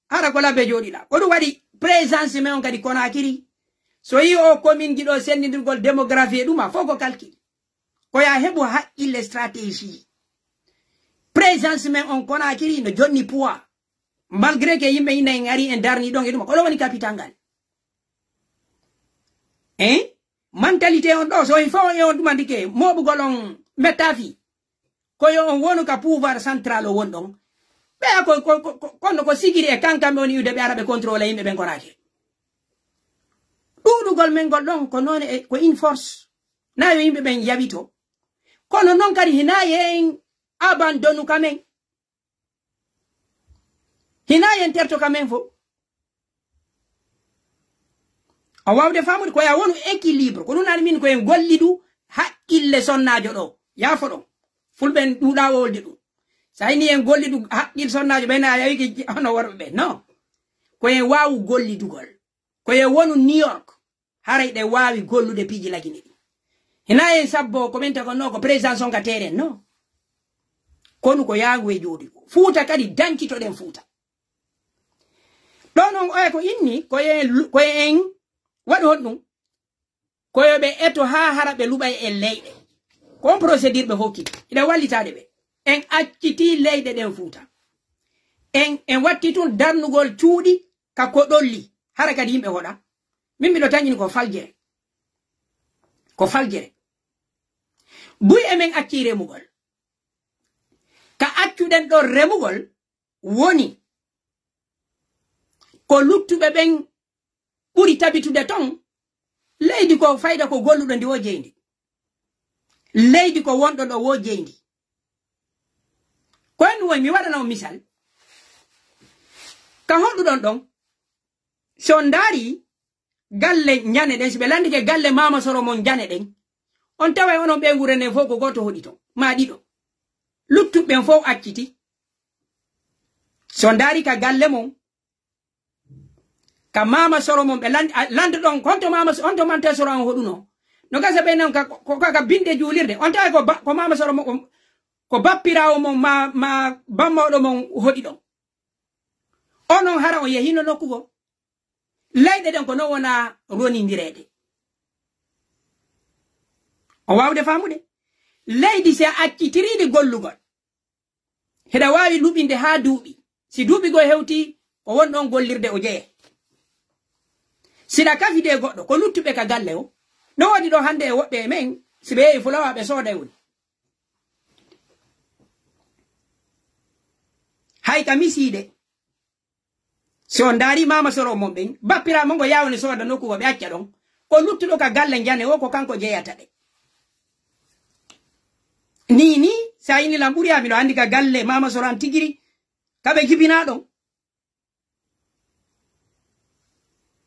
hara ko labbe joɗiɗa ko ɗum waɗi présence men on kadi Konakiri so yi o commune jiɗo sendidirgol démographie e ɗuma fof ko calcul ko ya heɓu haqqille stratégie présence men on Konakiri no jonni poids malgré que yimɓe ina en ari en darni ɗon e ɗuma ko ɗo woni capital ngal mentalité on ɗo so fo e on ɗuma ndike moɓugol on mettafi koyo on wonu ka pouvoir central o won ɗon ɓeya kono ko sigiri e kankamɓe woni iwde ɓe ara ɓe contrôle yimɓe ɓen Konakiri ɗuɗugol men gol ɗon ko noon ko une force na yo yimɓe ɓen yawito kono noon kadi hina yen abandonu kamen hina yen terto kamen fo a wawde famude ko ya wonu équilibre ko ɗum nani min koyen gollidu haqqille sonnajo ɗo yafo ɗon fulɓen ɗuɗa wolde ɗum sa ini en gollidu haqqil sonnajo ɓen a yawiki hono worɓe ɓe non koyen wawu gollidugol koyen wonu New York haray ɗe wawi gollude piiji lagine ɗi hina en sabbo ko ɓenta kon no ko présence on ka teren non kono ko yaagu e jooɗi Fuuta kadi dankitoɗen Fuuta ɗo noon oya ko inni koyen waɗi hon ɗum koyoɓe eto ha hara ɓe luɓay e leyɗe kon procédure ɓe hokki ina wallitaɗe ɓe en acciti leyɗe ɗen Fuuta en watti tun darnugol cuuɗi ka ko ɗolli hara kadi yimɓe hoɗa min miɗo tañini ko faljere buy emen acci remugol ka accuɗen ɗo remugol woni ko luttuɓe ɓen ɓuri tabitude ton leydi ko fayda ko golluɗo ndi wo jeyndi leydi ko wonɗo ɗo wo jeyndi ko en woy mi waɗana on misal ka hoɗuɗon ɗon so ndaari galle ñane ɗen so ɓe landike galle Mama Soro mon jane ɗen on taway onon ɓe ngurene fof ko goto hoɗi ton ma ɗiɗo luttuɓen fof acciti so ndaari ka galle mon ka Mama Soro mon ɓe lande ɗon honto honto mante Soro an hoɗuno no gasa ɓe nan ka binde juulirde on taway ko Mama Soro mon ko bappirawo mon ma bammoɗo mon hoɗi ɗon onon hara on yehino nokkugo leyɗe ɗen ko non wona ronindireede o wawde famude leydi se accitiriɗi gollugol heɗa wawi luɓinde ha duuɓi si duuɓi go hewti ko won ɗon gollirde o jeeye siɗa kafide goɗɗo ko luttuɓe ka galle o no waɗi ɗo hande e woɓɓe e men si ɓe yehi Fulawa ɓe sooda e woni hay ka misiide so ndaari Mama Soro mon ɓen bappira mongo yawni sooda nokkugo ɓe acca ɗon ko luttuɗo ka galle jane o ko kanko jeyata ɗe ni sa yini lam ɓuri ami ɗo andi ka galle Mama Soro an tigiri kaɓe jibina ɗon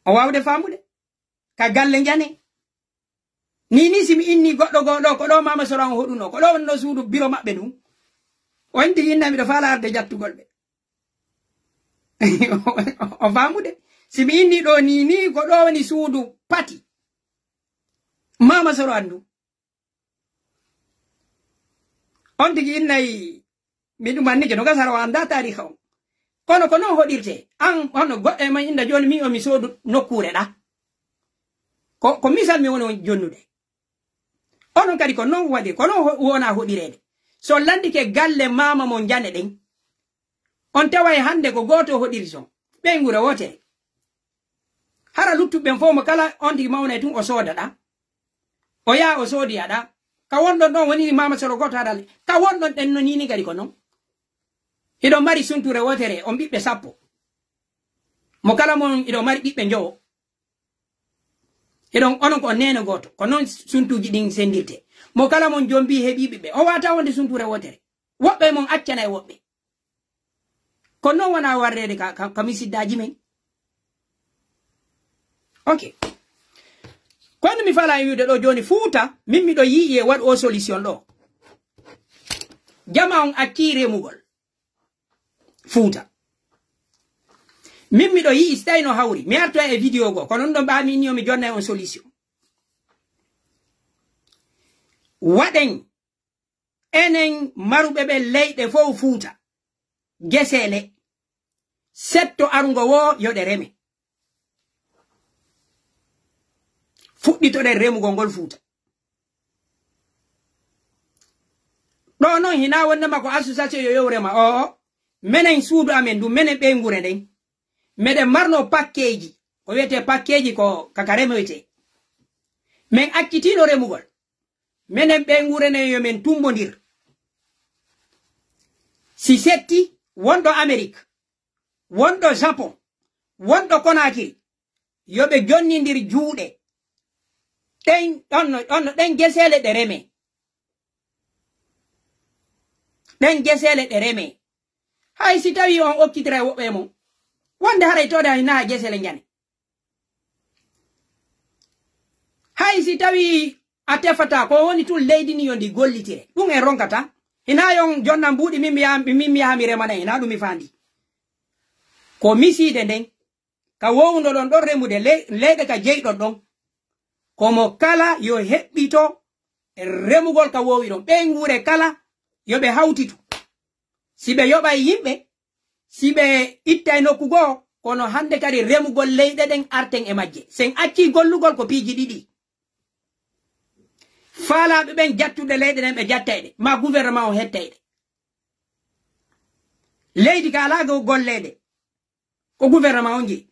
o wawde famude ka galle jane ni simi inni goɗɗo goɗo ko ɗo Mama Soro an hoɗuno ko ɗo wonno suudu biro maɓɓe ɗum o indi yinnami ɗo faala arde jattugol ɓe o famude simi inni ɗo ni ko ɗo woni suudu pati Mama Soro andu on tigi innayi mi ɗum annike no gasara o anda tariha on kono ko non hoɗirte an hono goɗɗe man inda joni mi o mi soodu nokkure ɗa ko misal mi woni jonnude onon kadi ko non waɗi ko non wona hoɗirede so landike galle mama mon jane ɗen on taway hande ko goto hoɗiri son ɓe ngure wotere hara luttuɓen fof mo kala on tigi mawna tun o sooda ɗa o yaa o soodi aɗa ka wonɗon ɗon woni Mama Soro goto haɗale ka wonɗon ɗen no nini kadi ko non iɗon mari sunture wotere on ɓiɓɓe 10 mo kala mon iɗon mari ɓiɓɓe jowo iɗon onon ko nene goto ko non suntuji ɗin sendirte mo kala mon jombi heɓi ɓiɓɓe o wata wonde sunture wotere woɓɓe mon accana e woɓɓe ko non wona warrede ka misiddaji men ok kono mi fala wiide ɗo joni Fuuta min miɗo yi'i e waɗ o solution ɗo jama on acci remugol Fuuta min miɗo yi'i so tawi no hawri mi arto e vidéo go kono ɗon ɓami ni mi jonna on solution waɗen enen maruɓe ɓe leyɗe fof Fuuta gesele setto arungo wo yoɗe reme fuɗɗitoɗen remugol ngol Fuuta ɗo noon hina wonnama ko association yo yowrema o menen suudu amen ɗum menen ɓe ngure nden meɗen marno pakkeji ko wiyete pakkeji ko kaka remoyte min accitino remugol menen ɓe ngure nden yo men tumbodir si setti wonɗo Amérique wonɗo Japon wonɗo Conakry yoɓe jonnidir juuɗe ɗen gesele ɗe reme ɗen gesele ɗe reme hay si tawi on okkitira e woɓɓe mon wonde haray tode hay na gesele jane hay si tawi a tefata ko woni tun leydi ni yondi gollitire ɗum en ronkata ina yon jonna mbuɗi min mi yaha mi remana ina ɗum mi fandi ko miside nden ka wowno ɗon ɗon remude leyɗe ka jeyɗon ɗon komo kala yo heɓɓito remugol ka wowi ɗon ɓe ngure kala yo ɓe hawtitu si ɓe yoɓay yimɓe si ɓe ittay nokku goo kono hande kadi remugol leyɗe ɗen arten e majje sen acci gollugol ko piiji ɗiɗi faalaɓe ɓen jattuɗe leyɗe ɗen ɓe jattayɗe ma gouvernement o hettayɗe leydi ka ala golleɗe ko gouvernement o jeeyi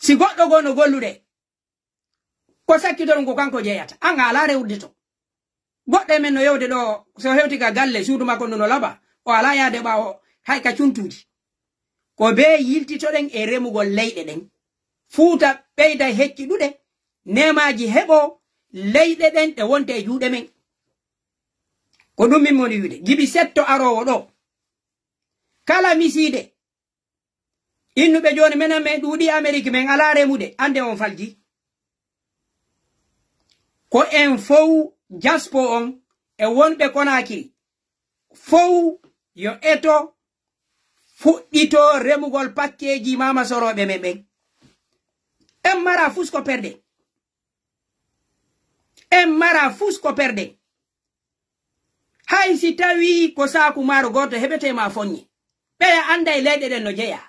si goɗɗo go no gollude ko sakkiton ko kanko jeeyata an ala rewde to goɗɗe men no yewde ɗo so hewti ka galle suudu makko no laba o ala yaade ɓawo hay ka cuntuji ko be yiltitoɗen e remugol leyɗe ɗen Fuuta ɓeyda hecciɗuɗe nemaji heɓo leyɗe ɗen ɗe wonte e juuɗe men ko ɗum min woni wiide jibi setto arowo ɗo kala misiide innuɓe joni menen men ɗuuɗi Amérique men ala remude ande on falji ko en fow jaspo on e wonɓe Konakiri fow yo eto fuɗɗito remugol pakkeji mama soroɓe men ɓen en mara fusko perde en mara fusko perde hay si tawi ko saku maro goto heɓetema foññe ɓeya anda e leyɗe ɗen no jeeya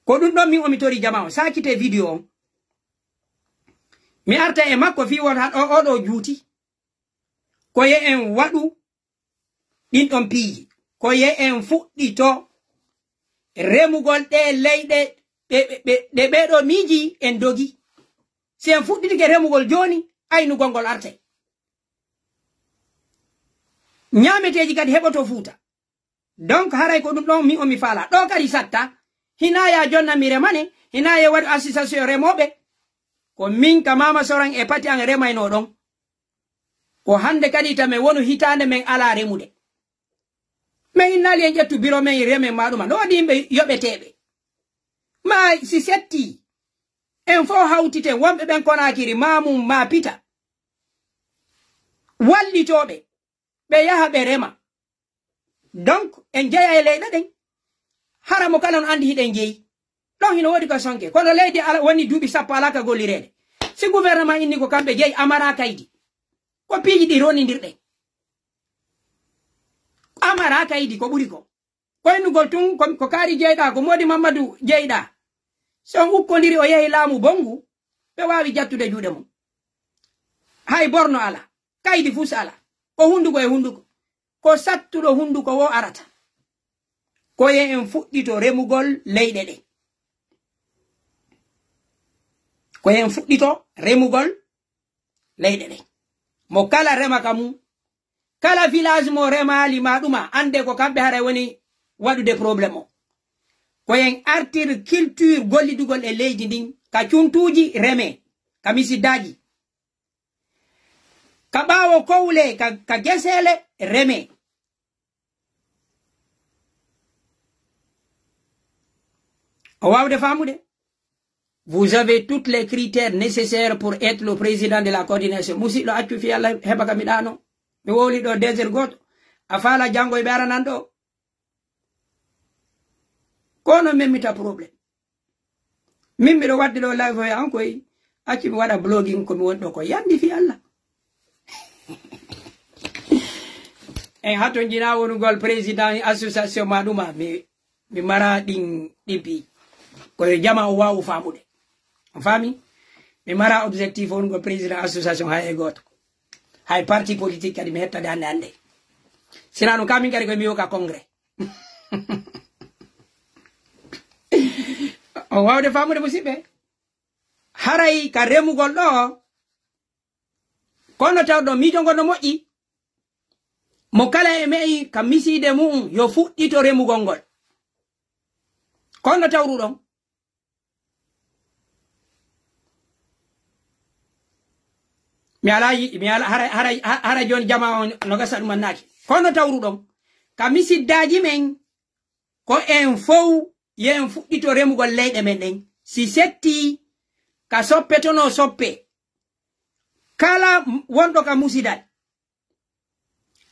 ko ɗum ɗon min omi tori jama o sakite vidéo on mi arta e makko fi won oɗo juuti ko ye en waɗu ɗin ɗon piiji ko ye en fuɗɗito remugol ɗe leyɗe ɗe ɓeɗo miiji en dogi si en fuɗɗitike remugol joni aynugol ngol arte ñameteji kadi heɓoto Fuuta donc haray ko ɗum ɗon mi omi faala ɗo kadi satta hinaya jonna mi remane hinaya waɗu association remoɓe ko min ka Mama Soran e pati an remayno ɗon ko hande kadi tame wonu hitande men ala remude men innali en ƴettu biro men remen maɗuma no waɗi yimɓe yoɓeteɓe ma si setti en fo hawtiten wonɓe ɓen Konakiri mamum ma pita wallitoɓe ɓe yaha ɓe rema donc en jeeya e leyɗe ɗen hara mo kala no andi hiɗen jeeyi ɗon hino woodi ko sonke kono leydi woni duuɓi sappo ala ka gollirede si gouvernement inni ko kamɓe jeeyi amara kaydi ko piiji ɗi ronidirɗen amara kaydi ko ɓuri ko koynugol tun ko kaari jeyɗa ko modi Mamadou jeyɗa so on ukkodiri o yehi laamu bongu ɓe wawi jattude juuɗe mum hay borno ala kaydi fus ala ko hunduko e hunduko ko sattuɗo hunduko wo arata ko ye en fuɗɗito remugol leyɗe ɗe ko en fuɗɗito remugol leyɗe ɗe mo kala rema ka mum kala village mo remali maɗuma ande ko kamɓe haray woni waɗude probléme o ko en artir culture gollidugol e leydi ndin ka cuntuji reme ka misiddaji ka ɓaawo kowle ka gesele reme o wawde famude vous avez tous les critères nécessaires pour être le président de la coordination musidɗo accu fi Allah heɓa ka mi ɗano mi wowli ɗo désert goto a faala janggo e ɓe aranan ɗo kono memmita probléme min mbiɗo wadde ɗo live o an koye accu mi waɗa blogging komi woni ɗo ko yandi fi Allah en hatto jina wonugol président association maɗuma mi mara ɗin ɗimpi koye jama o wawu famude on faami mi mara objectif wonugol président association hay e goto hay parti politique kadi mi hettade hande hande sina ɗum kamin kadi koye mi yoka congrès o wawde famude musidɓe haray ka remugol ɗo kono tawɗo miijo ngol no moƴƴi mo kala e me'i ka miside mum yo fuɗɗito remugol ngol kono tawruɗon mi ala hara joni jama on no gasa ɗum annaki kono tawruɗon ka misiddaji men ko en fow ye en fuɗɗito remugol leyɗe men ɗen si setti ka soppetono soppe kala wonɗo ka musidal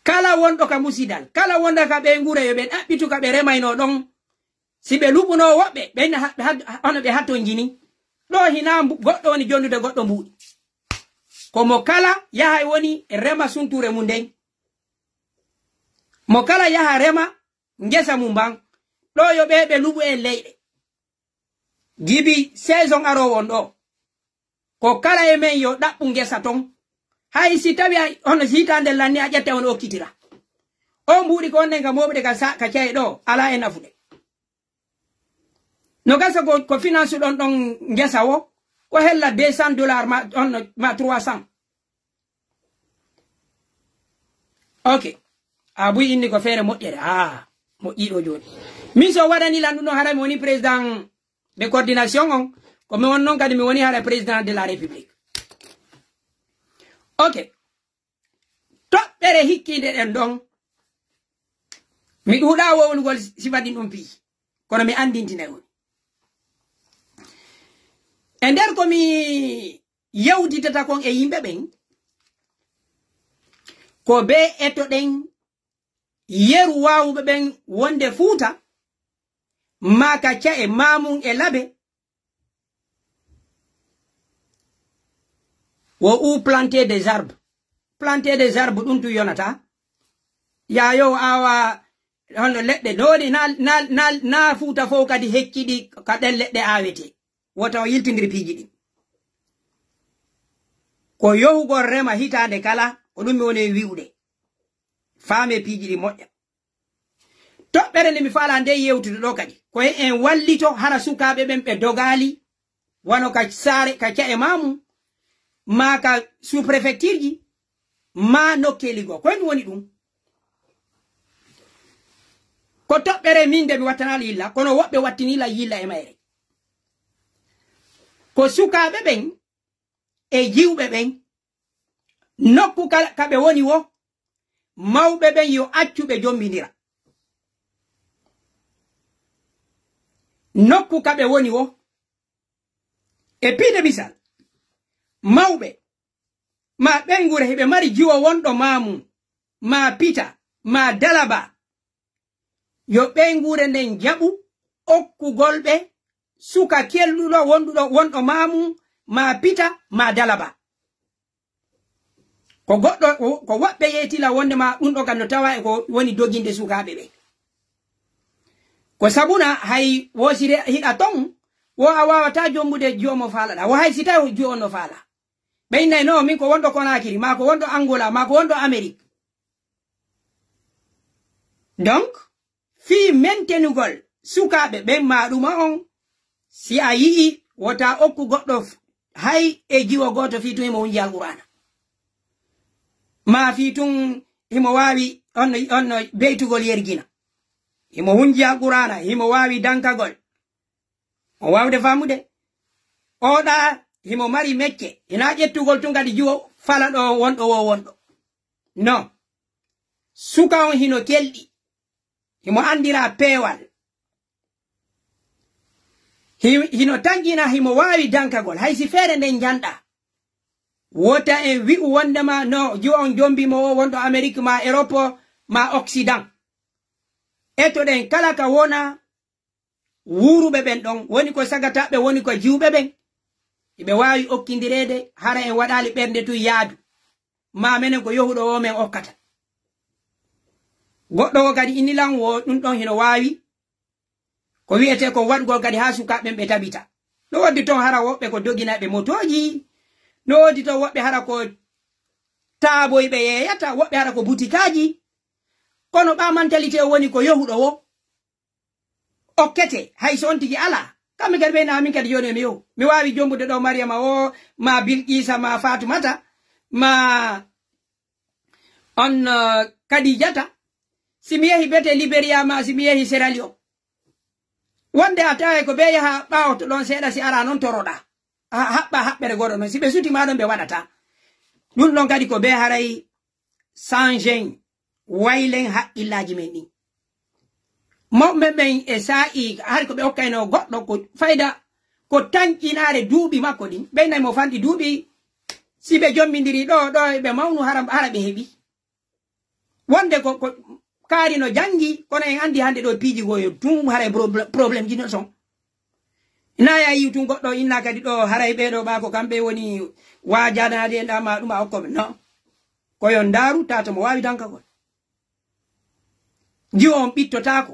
kala wonɗo ka musidal kala wonɗo ka ɓe ngure yo ɓe ɗaɓɓitu ka ɓe remayno ɗon si ɓe luɓuno woɓɓe ɓe hono ɓe hatton jini ɗo hina goɗɗo woni jondude goɗɗo mbuɗi komo kala yaha woni rema sunture mum nden mo kala yaha rema ngesa mum ban ɗo yo ɓe luɓu en leyɗe jibi saison arowon ɗo ko kala e men yo ɗaɓɓu ngesa ton hay si tawi hono hitande lanni a ƴetta on okkitira o mbuɗi ko onnen ka moɓde ka caye ɗo ala e nafude no gasa ko finance ɗon ngesa wo ko hella $200 ma 300 ok a buy inni ko feere moƴƴere moƴƴiɗo joni min so waɗani landuno hara mi woni président de coordination on ko mi won non kadi mi woni hara président de la république. Ok, toɓɓere hikkinde ɗen ɗon mi ɗuuɗa wowlugol sifaɗin ɗum pi kono mi andintine on e nder komi yewditata kon e yimɓe ɓen ko be eto ɗen yeru wawuɓe ɓen wonde Fuuta maka ca e mamum e labe ou planter des arbres. Planter des arbres ɗum tu yonata ya yo awa hono leɗɗe doni na Fuuta fof kadi hecciɗi ka ɗen leɗɗe awete wota o yiltidiri piiji ɗi ko yohugol rema hitande kala ko ɗum mi woni wi'ude faame piiji ɗi moƴƴa. Toɓɓere nde mi faala nde yewtude ɗo kadi ko en wallito hara sukaɓe ɓen ɓe dogali wano ka saare ka ca e mamum ma ka sous préfecture ji ma nokkeli go koye ɗum woni ɗum ko toɓɓere min nde mi wattanala yilla kono woɓɓe wattinila yilla e mayre ko sukaɓe ɓen e jiwɓe ɓen nokku kaɓe woni wo mawɓe ɓen yo accuɓe jombidira nokku kaɓe woni wo e piide misal mawɓe ma ɓengure heɓe mari jiwo wonɗo mamum ma pita ma dalaba yo ɓengure nden jaɓu okkugol ɓe suka kelluɗo wonɗo mamum ma pita ma dalaba ko goɗɗo ko woɓɓe yetila wonde ma ɗum ɗo kam no tawa e ko woni doginde sukaɓe ɓe ko sabuna hay wosire hiɗa ton wo a wawata jombude jomo faalaɗa wo hay si tawi jo on no faala ɓeynay no min ko wonɗo Conakry ma ko wonɗo Angola ma ko wonɗo Amérique donc fi maintenugol sukaɓe ɓen ma ɗuma on si a yii wota okku goɗɗo hay e jiwo goto fi tun himo hunji alqur'ana ma fi tun himo wawi onno beytugol yergina himo hunji alqur'ana himo wawi dankagol o wawde famude oɗa himo mari mecce ina ƴettugol tun kadi jiwo fala ɗo wonɗo wo wonɗo non suka on hino kelɗi himo andira peewal hino tangina himo wawi dankagol haysi feere nden janɗa wota en wi'u wondema no jiwo on jombimo o wonɗo Amérique ma Europe ma Occident eto ɗen kala ka wona wuruɓe ɓen ɗon woni ko sagataɓe woni ko jiwɓe ɓen ɓe wawi okkindirede hara en waɗali ɓernde tu yaadu ma menen ko yohuɗo o men okkata goɗɗo o kadi inilan wo ɗum ɗon hino wawi ko wi'ete ko waɗgol kadi ha sukaɓe ɓe tabita no waddi ton hara woɓɓe ko doginaɓe motoji no waddi ton woɓɓe hara ko taaboyɓe yeyata woɓɓe hara ko butikaji kono ɓa mentalité woni ko yohuɗo wo okkete hay so on tigi ala kamɓe kadi ɓeyna min kadi joni mi yohu mi wawi jombude ɗo Mariama o ma Bilqisa ma Fatumata ma on Kadijata simi yehi bete Liberia ma simi yehi Sierra Leone wonde a tawa ko ɓe yaha ɓawoto ɗon seeɗa si ara noon toroɗa haɓɓa haɓɓere goɗo noon si ɓe suti ma ɗon ɓe waɗata ɗum ɗon kadi ko ɓe haray sangen waylen haqqillaji men ɗin mawɓe ɓen e sa'i har ko ɓe hokkayno goɗɗo ko fayda ko tanƴinare duuɓi makko ɗin ɓeynay mo fanɗi duuɓi si ɓe jommidiri ɗo ɓe mawnu hara ɓe heɓi wonde ko kaari no jangi kono en andi hande ɗo piiji goyo tun haray probléme ji no son naya yiw tun goɗɗo inna kadi ɗo haray ɓeɗo ɓa ko kamɓe woni wajanade en ɗama ɗum a hokkoɓe non koyon daru tata mo wawi dankagol jiwo on ɓittotako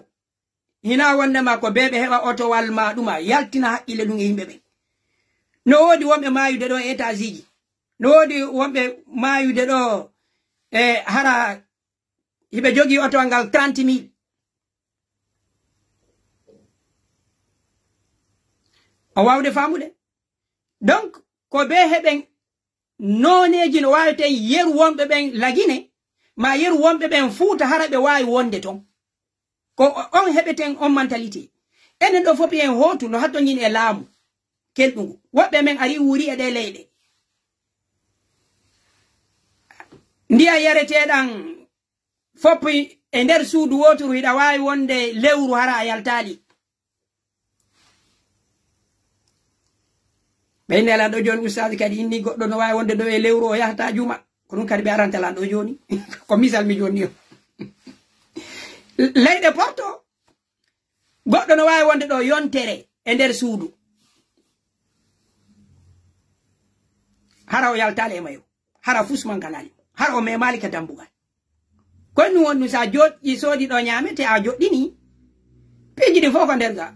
hina wondema ko beɓe heɓa otowal ma ɗuma yaltina haqqille ɗum e yimɓe ɓen no wodi wonɓe mayude ɗo e étage ji no wodi wonɓe mayude ɗo e hara hiɓe jogi otowal ngal 30.000 o wawde famude donc ko be heɓen noneji no wawete yeru wonɓe ɓen lagine ma yeru wonɓe ɓen Fuuta hara ɓe wawi wonde ton ko on heɓeten on mentalité enen ɗo fopi en hotu no hatto ñin e laamu kelɗugu woɓɓe men ari wuri e ɗe leyɗe ndiya yareteɗan foppi e nder suudu wotoru hiɗa wawi wonde lewru hara a yaltali ɓe nelanɗo joni ustadi kadi inni goɗɗo no wawi wonde ɗo e lewru o yahata juma ko ɗum kadi ɓe arantelanɗo joni ko misal mi joni o leyɗe porto goɗɗo no wawi wonde ɗo yontere e nder suudu hara o yaltali e mayo hara fusman kanali hara o memali ka dambugal koye ɗum woni sa joɗɗi soodi ɗo ñamete a joɗɗini piiji ɗi fof ko nder ga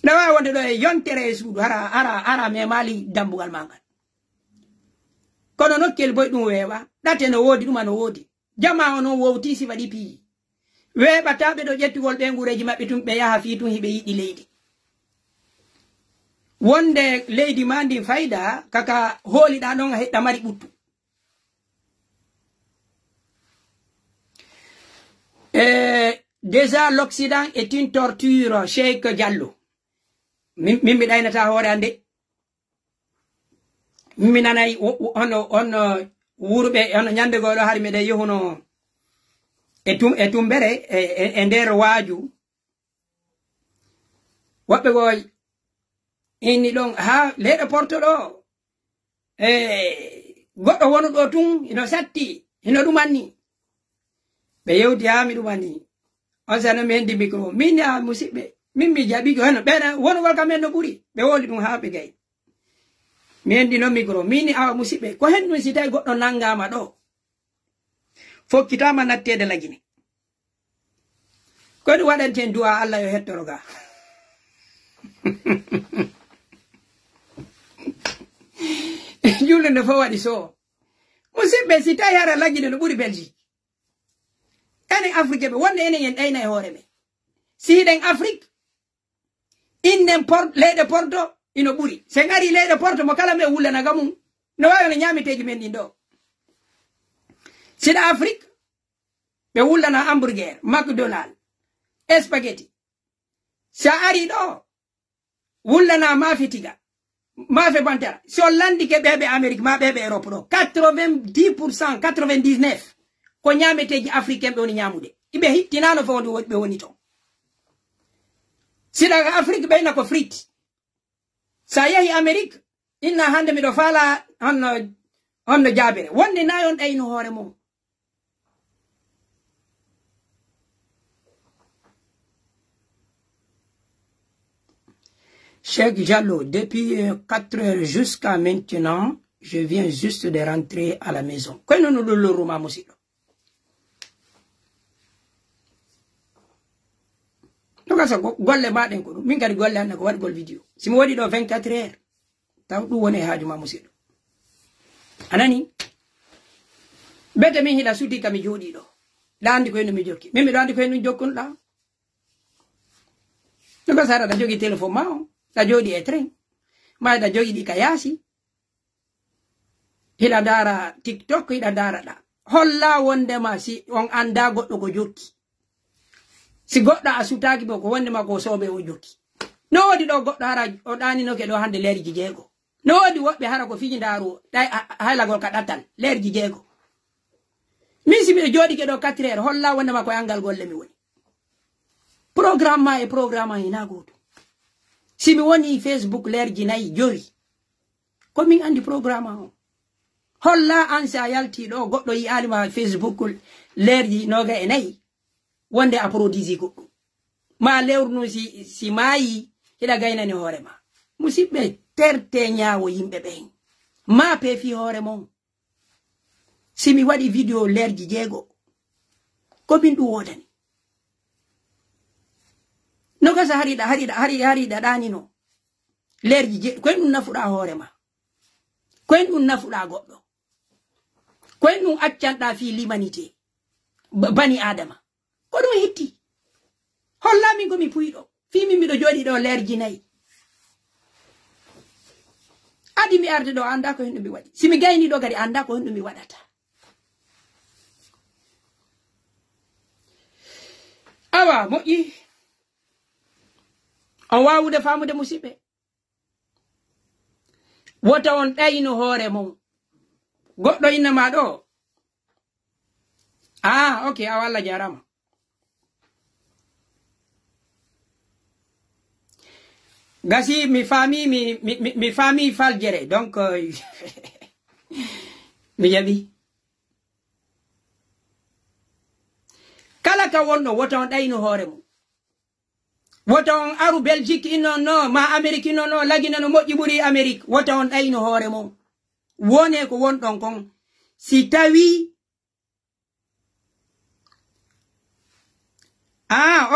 no wawi wonde ɗo e yontere e suudu hara memali dambugal magal kono nokkel boy ɗum weeɓa ɗate no woodi ɗuma no woodi jama o noon wowti si waɗi piiji weeɓataɓe ɗo ƴettugol ɓe ngureji maɓɓe tum ɓe yaha fii tum hiɓe yiɗi leydi wonde leydi ma ndi fayda kaka hooliɗa ɗon a heɗɗa mari ɓuttu déjà l'Occident est une torture Cheikh Diallo min mi ɗaynata hoore ande mi nanayi on wurɓe on ñande goɗo hari meɗen yehuno e tumbere e nder waaju woɓɓe go inni ɗon ha leyɗe porto ɗo goɗɗo wonu ɗo tun ino satti ino ɗumanni ɓe yewti ha mi ɗumanni on sano mi hendi micro min a musidɓe min mi jaɓi ko heno ɓeɗa wonugol kam en no ɓuuri ɓe woli ɗum ha ɓe gayi mi hendi no micro min awa musidɓe ko hen ɗum si tawi goɗɗo nangama ɗo fokkitama nattede lagine ko ɗum waɗanten du'a Allah yo hettoro ga julde nde fof waɗi so musidɓe si tawi hara lagine no ɓuuri Belgique enen Afrique ɓe wonde enen en ɗayna e hoore men si hiɗen Afrique innen leyɗe porto ino ɓuuri sen ari leyɗe porto mo kala me wullanaga mum no wawi no ñameteji men ɗin ɗo siɗa Afrique ɓe wullana hamburger McDonald spaghetti sa ari ɗo wullana maafe tiga maafe bantara so landike ɓeɓe Amérique ma ɓeɓe Europe ɗo 90% 99 ko ñameteji africain ɓe woni ñamude iɓe hittinano fo ɓe woni ton siɗa Afrique ɓeyna ko frite sa yehi Amérique inna hande miɗo faala honno jaabere wonde nayi on ɗayno hoore mum Cheikh Diallo, depuis 4 heures jusqu'à maintenant, je viens juste de rentrer à la maison. Quoi nous le roma musido? Donc ça, golle baden ko min gadi golle an ko wad gol video. Si mo wadi do 24 heures, taw du woni haaju ma musido. Anani? Bete min hida suti kam jodi do. La andi ko en mi jokki. Min mi do andi ko en jokkun la. Donc ça da jogi téléphone ma on. Da jodi e train ma da jogi di kayasi hila dara TikTok hila dara da holla wonde ma si on anda goddo ko jokki si goddo asutaki bo ko wonde ma ko sobe o jokki no wodi do goddo hara o dani no ke do hande lerji jeego no wodi wobbe hara ko fiji daru dai hayla gol ka datal lerji jeego min si mi jodi ke do 4 heures holla wonde ma ko angal golle mi woni programme ma e programme ina goto si mi woni Facebook lerji nayi jori ko min andi programme o holla an sa yalti do goddo yi alima Facebook lerji noga e nayi wonde a produisi goddo ma lewrnu si mayi hida gaynani hoore ma musibbe terte nyaawo yimbe ben ma pe fi hoore mon si mi wadi video lerji jeego ko min du wodani no gasa harida dani no lerji je ko en nafuda hoore ma ko en nafuda goddo ko en accanda fi limanité bani adama ko dum hitti holla min ko mi puido fi min mi do jodi do lerji nayi adi mi arde do anda ko hen mi wadi si mi gayni do gari anda ko hen mi wadata awa moƴƴi on wawude famude musidɓe wota on ɗayno hoore mum goɗɗo innama ɗo ok awa Allah jarama gasi mi fami faljere donc mi jaɓi kala ka wonno wota on ɗayno hoore mum wota on aru Belgique inno no ma Amérique inno no lagina no moƴƴi ɓuri Amérique wota on ɗayno hoore mum wone ko wonɗon kon si tawi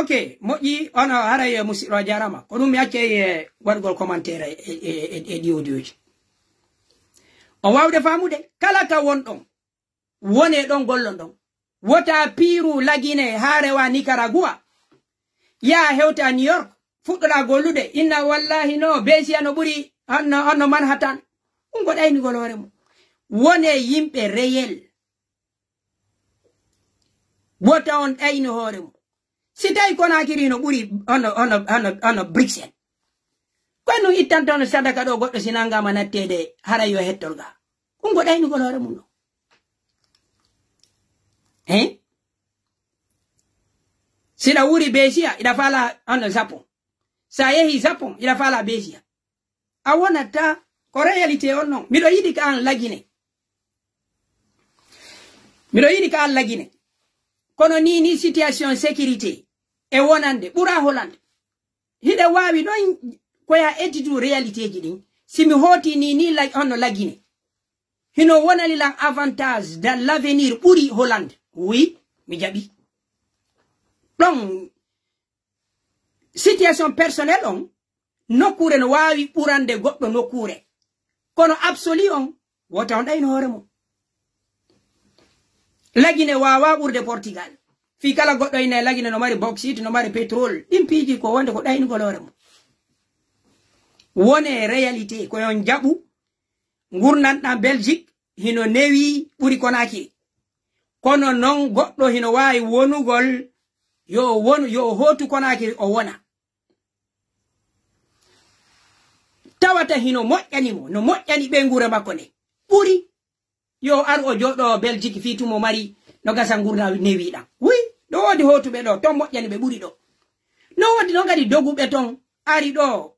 ok moƴƴi ono haray musidɗo jarama ko ɗum mi acce waɗgol commentaire e ɗi audioji on wawde famude kala ka wonɗon wone ɗon gollon ɗon wota piiru lagine ha rewa Nicaragua ya hewta New York fuɗɗoɗa gollude inna wallahi no Besia no ɓuri honno Manhattan ɗum goɗayni golore mum wone yimɓe réel wota on ɗayni hoore mum si tawi Conakry no ɓuri ono Bruxelles koye no ittanto no sadaka ɗo goɗɗo sinangama nattede haray yo hettolga ɗum goɗayni golore mum ɗo siɗa wuri Besia iɗa fala ono Japon sa yehi Japon iɗa fala Besia a wonata ko réalité on non miɗo yiɗi ka an lagine kono ni situation sécurité e wonande ɓura holande hiɗe wawi ɗon koya ettitu réalité ji ɗin simi hoti ni onno lagine hino wonalilan avantage dans l'avenir ɓuri Hollande oui mi jaɓi ɗon situation personnelle on nokkure no wawi ɓurande goɗɗo nokkure kono absolu on wota on ɗayno hoore mum lagine wawa ɓurde Portugal fi kala goɗɗo ina lagine no mari bauxite no mari pétrole ɗin piiji ko wonde ko ɗaynugol hoore mum wone réalité koyon jaɓu gurnanɗa Belgique hino newi ɓuri Conakry kono non goɗɗo hino wawi wonugol yo hotu Conakry o wona tawata hino moƴƴanimo no moƴƴani ɓe ngure makko nde ɓuri yo ar o joɗo Belgique fi tumo mari no gasa gurna newiɗam oui ɗo wodi hotuɓe ɗo ton moƴƴani ɓe ɓuri ɗo no wodi no gadi doguɓe ton ari ɗo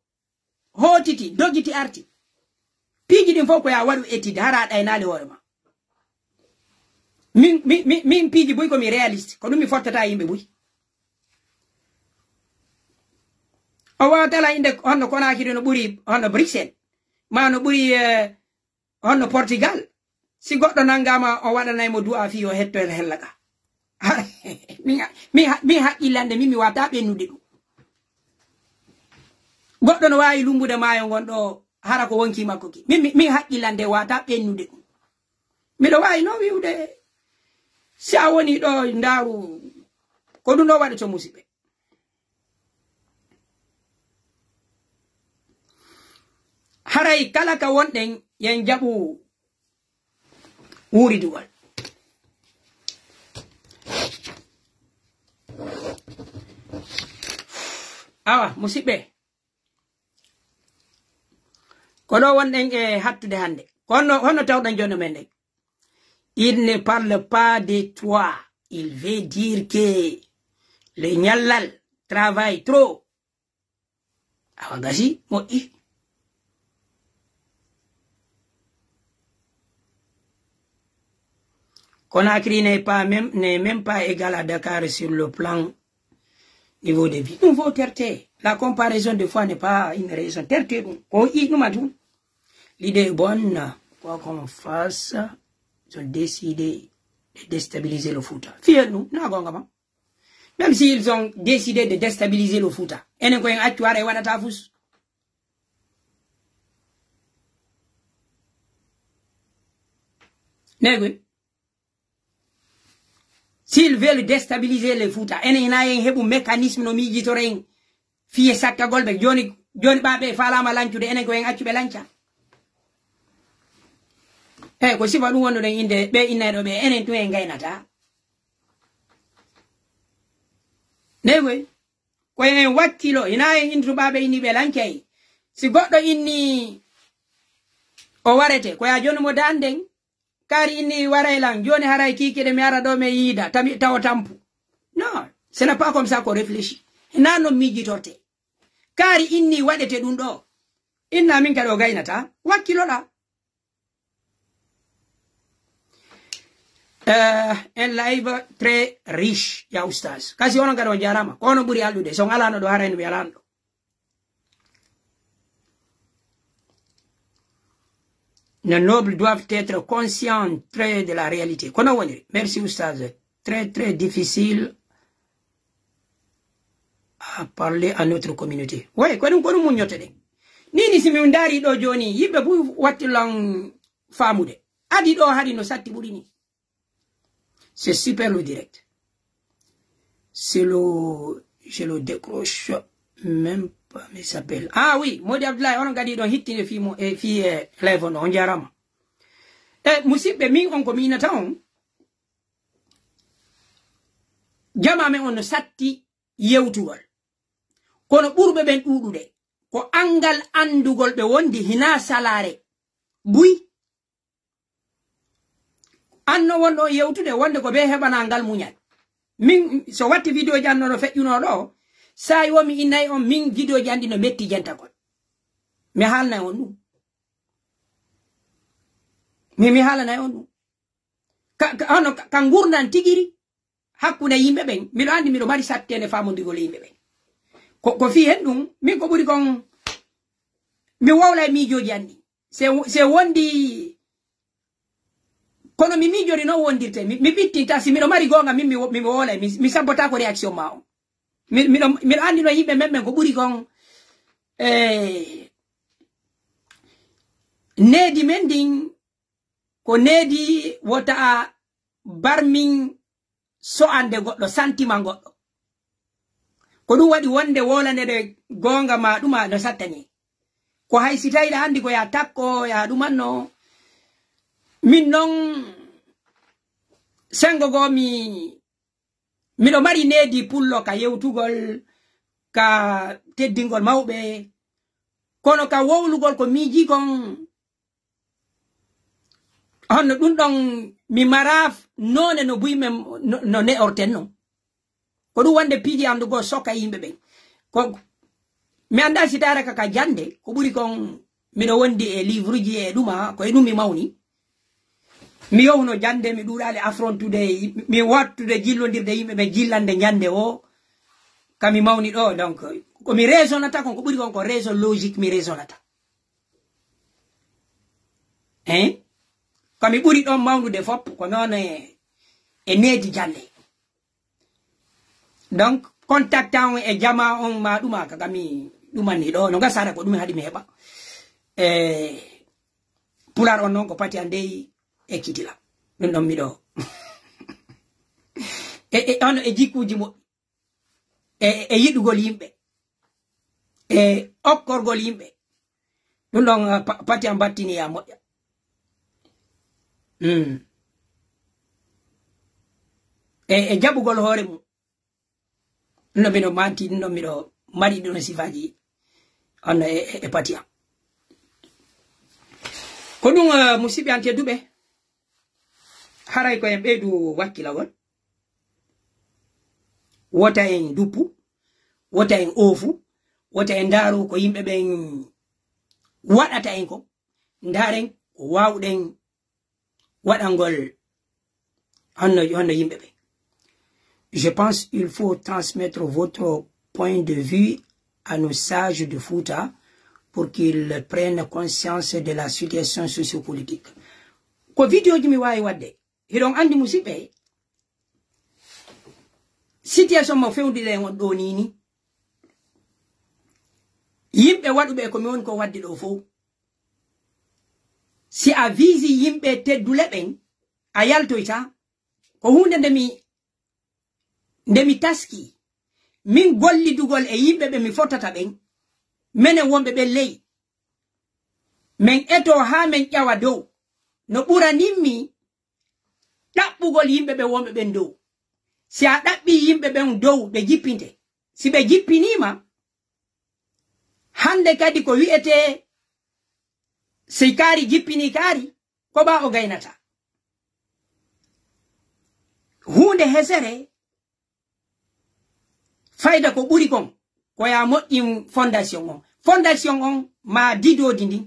hotiti dogiti arti piiji ɗin fof ko ya waɗu étude hara ɗaynade hoore ma min piiji buy komi réaliste ko ɗum mi fottata yimɓe buy o wawatala inde honno Conakry no ɓuri honno Bruxelles ma no ɓuri honno Portugal si goɗɗo nangama o waɗanaymo du'a fi o hetto el hella ka mi haqqillande mi wata ɓennude ɗum goɗɗo no wawi lumbude maayo gonɗo hara ko wonki makko ki min haqqillande wata ɓennude ɗum miɗo wawi no wiwde si a woni ɗo ndaru ko ɗum ɗo waɗato musidɓe haray kala ka wonɗen yen jaɓu wuridugol awa musidɓe ko ɗo wonɗen e hattude hande honno tawɗen jonde men ɗen il ne parle pas de toi il veut dire que le ñallal travaille trop awa gasi moƴƴi Conakry n'est même pas égal à Dakar sur le plan niveau de vie. Nous faut terter. La comparaison de fois n'est pas une raison. Terter. L'idée est bonne. Quoi qu'on fasse, ils ont décidé de déstabiliser le foot. Fiez-nous. Même s'ils ont décidé de déstabiliser le foot. S'ils veulent déstabiliser le foot, enen hebu mécanisme no mijitoren fiye sakka golbe joni babe falama lancude enen ko en accube lanca. Ko sifa ɗum wonno den inde be innaɗo be enen tun en gaynata. Newe, kwe wakilo, inaye intu babe ini belankei. Si godo inni o warete, kwe ajonu mo dandeng, kari inni warailang, joni harai kiki de miara do me yida, tawo tampu. Non, ce n'est pas comme ça qu'on réfléchit. Nano miji torte. Kari inni wadete dundo. Inna min kado gainata, wakilo la. Un live très riche, ya oustaz. Kasi ono kado jarama, kono buri alude, so ngalano do harain bialando. Les nobles doivent être conscients très de la réalité. Kono woniri. Merci oustaz. Très très difficile à parler à notre communauté. Ouais, kono munyote de. Nini simi undari do joni, yibe bu watilang famude. Adi do hari no sati burini. C'est super le direct. C'est le... Je le décroche même pas, mais s'appelle... Ah oui, Modi Abdoulaye, on a dit donc hitti fi live on jarama. Musibe mi on komina taon. Jama me on satti yewtugol. Kono burbe ben dudude. Ko angal andugol be wondi hina salare. Bui. Anno wondo yewtude wonde ko be hebana ngal munyal. Min so watti video janno no fejjuno do sa yomi inay on min video jandi no metti janta ko. Mi halna on dum. Mi halana on dum. Ka ngurnan tigiri hakuna yimbe ben mi do andi mi do mari sattene famondigol yimbe ben. Ko fi hen dum min ko buri kon mi wawla mi joji andi. Se wondi kono mi jori no wondirte mi bittinta si mi do mari gonga mi wola mi sabota ko reaction mao mi andi no yimbe memmen ko buri gon nedi mending ko nedi wota barmin so ande goddo sentiment goddo ko dum wadi wonde wolane de gonga ma duma no sattani ko hay sitayda andi ko ya takko ya dumanno min non sengo go mi do mari nedi pullo ka yewtugol ka teddingol mawbe kono ka wowlugol ko miji kon honno dum don mi maraf none no buime no ne ortenno ko du wande piji andugo soka yimbe be ko mi anda sitara ka jande ko buri kon mi do wondi e livre ji e duma ko e dum mi mawni mi yowno jande mi duurale affrontude mi wattude jillondirde yimbe be jillande jande o kami mawni do donc ko mi raisonnata ko buri ko raison logique mi raisonnata kami buri do mawnude fop ko non e nedi jande donc contactant e jama on ma duma ka kami dumani do no gasara ko dum hadi mi heba pular on non ko pati andei ekitila non mi do on e jikuji mo yidugol yimbe okkorgol yimbe dum don pati am battini ya moƴƴa jabugol hoore mum no mi do manti no mi do mari dum sifaji on e pati am ko dum musibe ante dube haray ko en ɓeydu wakkilawol wota en duppu wota en oofu wota en ndaaru ko yimɓe ɓen waɗata en ko ndaren ko wawɗen waɗangol honno yimɓe ɓen. Je pense il faut transmettre votre point de vue à nos sages de Fouta pour qu'ils prennent conscience de la situation sociopolitique. Ko vidéo ji mi wawi wadde hiɗon andi musidɓe situation mo fewndire on ɗo nini yimɓe waɗuɓe ko mi woni ko waddi ɗo fof si a visi yimɓe teddule ɓen a yaltoyta ko hunde ndemi taski min gollidugol e yimɓe ɓe mi fottata ɓen menen wonɓe ɓen ley men eto ha men ƴawa dow no ɓuraninmi ɗaɓɓugol yimɓe ɓe wonɓe ɓen dow si a ɗaɓɓi yimɓe ɓen dow ɓe jippinte si ɓe jippinima hande kadi ko wi'ete si kaari jippini kaari ko ɓa o gaynata hunde hesere fayda ko ɓuri kon ko ya moƴƴin fondation on ma didodi ndin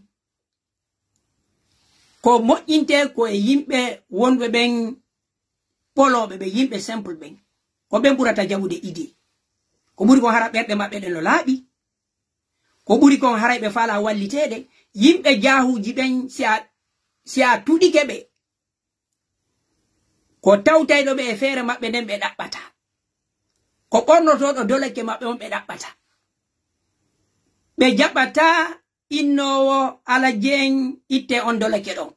ko moƴƴinte ko e yimɓe wonɓe ɓen ɓoloɓe ɓe yimɓe simple ɓen ko ɓen ɓurata jaɓude idée ko ɓuri kon hara ɓerɗe maɓɓe ɗen no laaɓi ko ɓuri kon haray ɓe faala walliteɗe yimɓe jahuji ɓen si a tuɗike ɓe ko tawtayɗo ɓe e feere maɓɓe nden ɓe ɗaɓɓata ko ɓornotoɗo dolake maɓɓe on ɓe ɗaɓɓata ɓe jaɓata innowo ala jeen itte on dolake ɗon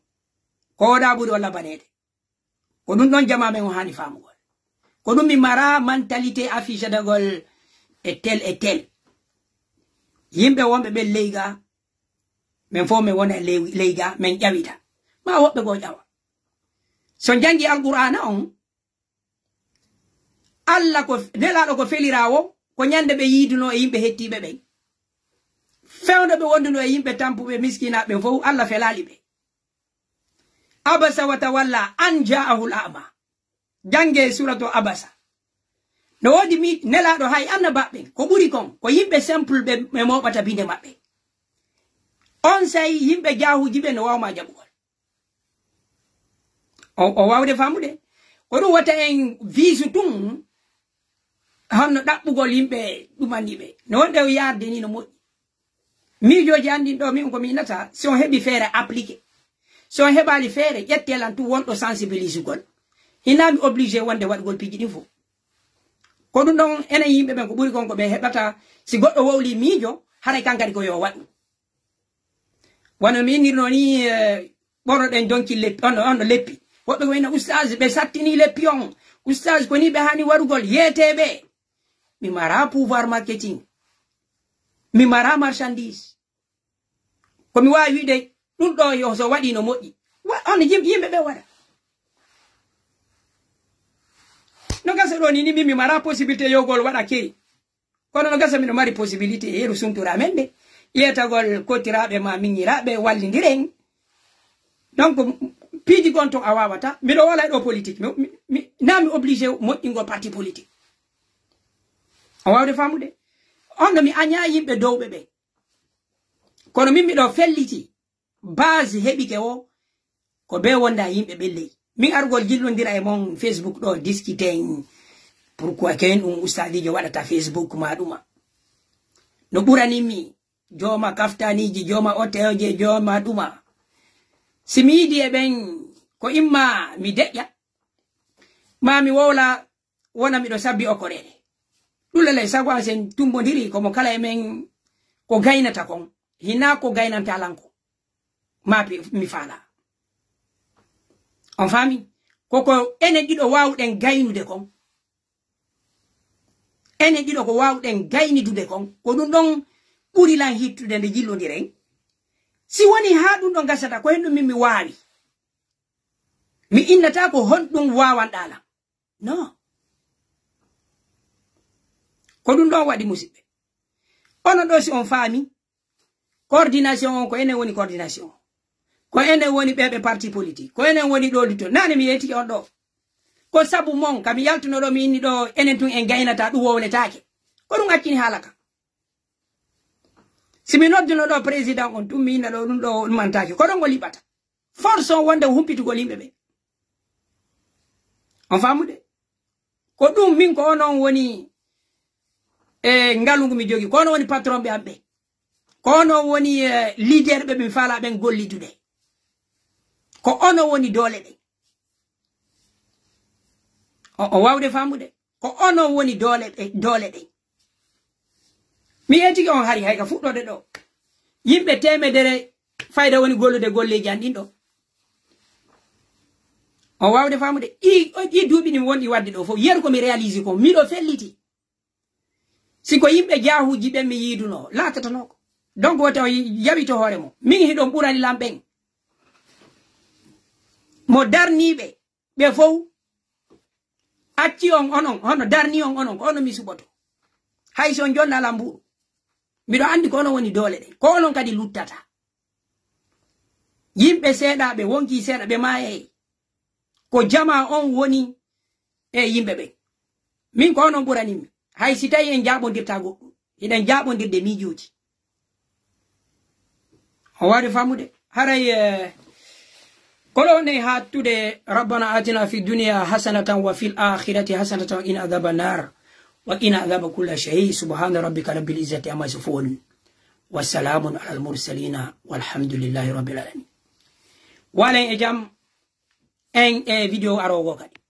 ko woɗa ɓuri walla baneede ko ɗum ɗon jama men o hani famugol ko ɗum mi mara mentalité affiche dagol e tel yimɓe wonɓe ɓen leyga min fo min wona leyga min ƴawita ma woɓɓe go ƴawa so jangi alqur'ana on Allah ko nelaɗo ko felirawo ko nyande ɓe yiduno e yimɓe hettiɓe ɓen fewdo ɓe wonduno e yimɓe tampuɓe miskinaɓe fof Allah felali ɓe abasa wa tawalla an ja'ahu al-a'ma jange suratu abasa no wodi mi nelaɗo hay annabaɓe ko ɓuri kon ko yimɓe simple ɓe moɓata binde maɓɓe on say yimɓe jahuji ɓe no wawma jaɓugol o wawde famude ko ɗum wata en visu tun honno ɗaɓɓugol yimɓe ɗumandiɓe no wonde o yarde ni no moƴƴi miijoji andin ɗo min ko mi nata si on heɓi feere appliqué si on heɓali feere ƴettelan tun wonɗo sensibilise gol hinami obligé wonde waɗgol piiji ɗin fof ko ɗum ɗon enen yimɓe ɓen ko ɓuri kon ko ɓe heɓata si goɗɗo wowli miijo haray kankadi ko yo waɗu wono mi innirno ni ɓornoɗen donki leppi on no leppi woɓɓe ko ina oustage ɓe sattini leppi on oustage ko ni ɓe hani warugol yeeteɓe mi mara pouvoir marketing mi mara marchandise ko mi wawi wiide ɗum ɗo yo so waɗi no moƴƴi on yimɓe ɓe waɗa no gasa ɗo ni mi mara possibilité yogol waɗa keri kono no gasa miɗo mari possibilité yeru sumtura men de ƴeetagol kottiraɓe ma miñiraɓe wallidiren donc piiji gon to a wawata miɗo wala ɗo politique nami obligé moƴƴingol parti politique o wawde famude on no mi aña yimɓe dowɓe ɓe kono min miɗo felliti base heɓike o ko be wonda yimɓe ɓe ley min argol jillodira e mon Facebook ɗo discuten pourquoi ken ɗum ustadijo waɗata Facebook ma ɗuma no ɓuranimi joma kaftaniji joma oteoje joma ɗuma si mi yiidi e ɓen ko imma mi deƴƴa ma mi wowla wona miɗo sabbi okorere ɗullele sago an sen tumbodiri komo kala e men ko gaynata kon hina ko gaynanta lanko ma mi faala on fami koko enen ɗiɗo wawɗen gaynude kon enen ɗiɗo ko wawɗen gaynidude kon ko ɗum ɗon ɓuri lan hittude nde jillodiren si woni ha ɗum ɗon gasata ko hen ɗum min mi wawi mi innata ko honɗum wawanɗalam non ko ɗum ɗon waɗi musidɓe onon ɗo si on faami coordination on ko enen woni coordination ko enen woni ɓeɓe parti politique ko enen woni ɗo lito nane mi yetiki on ɗo ko sabu mon kami yaltuno ɗo mi inni ɗo enen tun en gaynata ɗum wownetake ko ɗum accini haala ka si mi nodduno ɗo président on tun mi inna ɗo ɗum ɗo ɗumantake ko ɗon ngo liɓata force on wonde humpitugol yimɓe ɓe on famude ko ɗum min ko onon woni e ngalugu mi jogi ko onon woni patron ɓe am ɓe ko onon woni leader ɓe min faala ɓen gollidude ko onon woni doole ɗe o wawde famude ko onon woni doole ɗe mi yetiki on hari hayka fuɗɗode ɗo yimɓe temedere fayda woni gollude golleji an ɗin ɗo o wawde famude ɗi duuɓi ɗi mi wonɗi wadde ɗo fof yeru komi réalise ko miɗo felliti siko yimɓe jahuji ɓen mi yiiduno latatanoko donc wote o yawito hoore mo min hiɗon ɓurani lamɓen mo darniɓe ɓe fof acci on onon hono darni on onon ko onon mi suboto hay son jonna lambu mido andi ko onon woni dole de ko onon kadi luttata yimbe seeda be wonki seeda be maaye ko jama on woni e yimbe be min ko onon burani mi hay si tawi en jabondirta goddo iden jabondirde miijoji o wari famude haray كلوني هاتودي ربنا آتنا في الدنيا حسنة وفي الآخرة حسنة وإن عذاب النار وإن عذاب كل شيء سبحان ربك رب العزة عما يصفون والسلام على المرسلين والحمد لله رب العالمين. ولا إجام إن فيديو أروغو كدي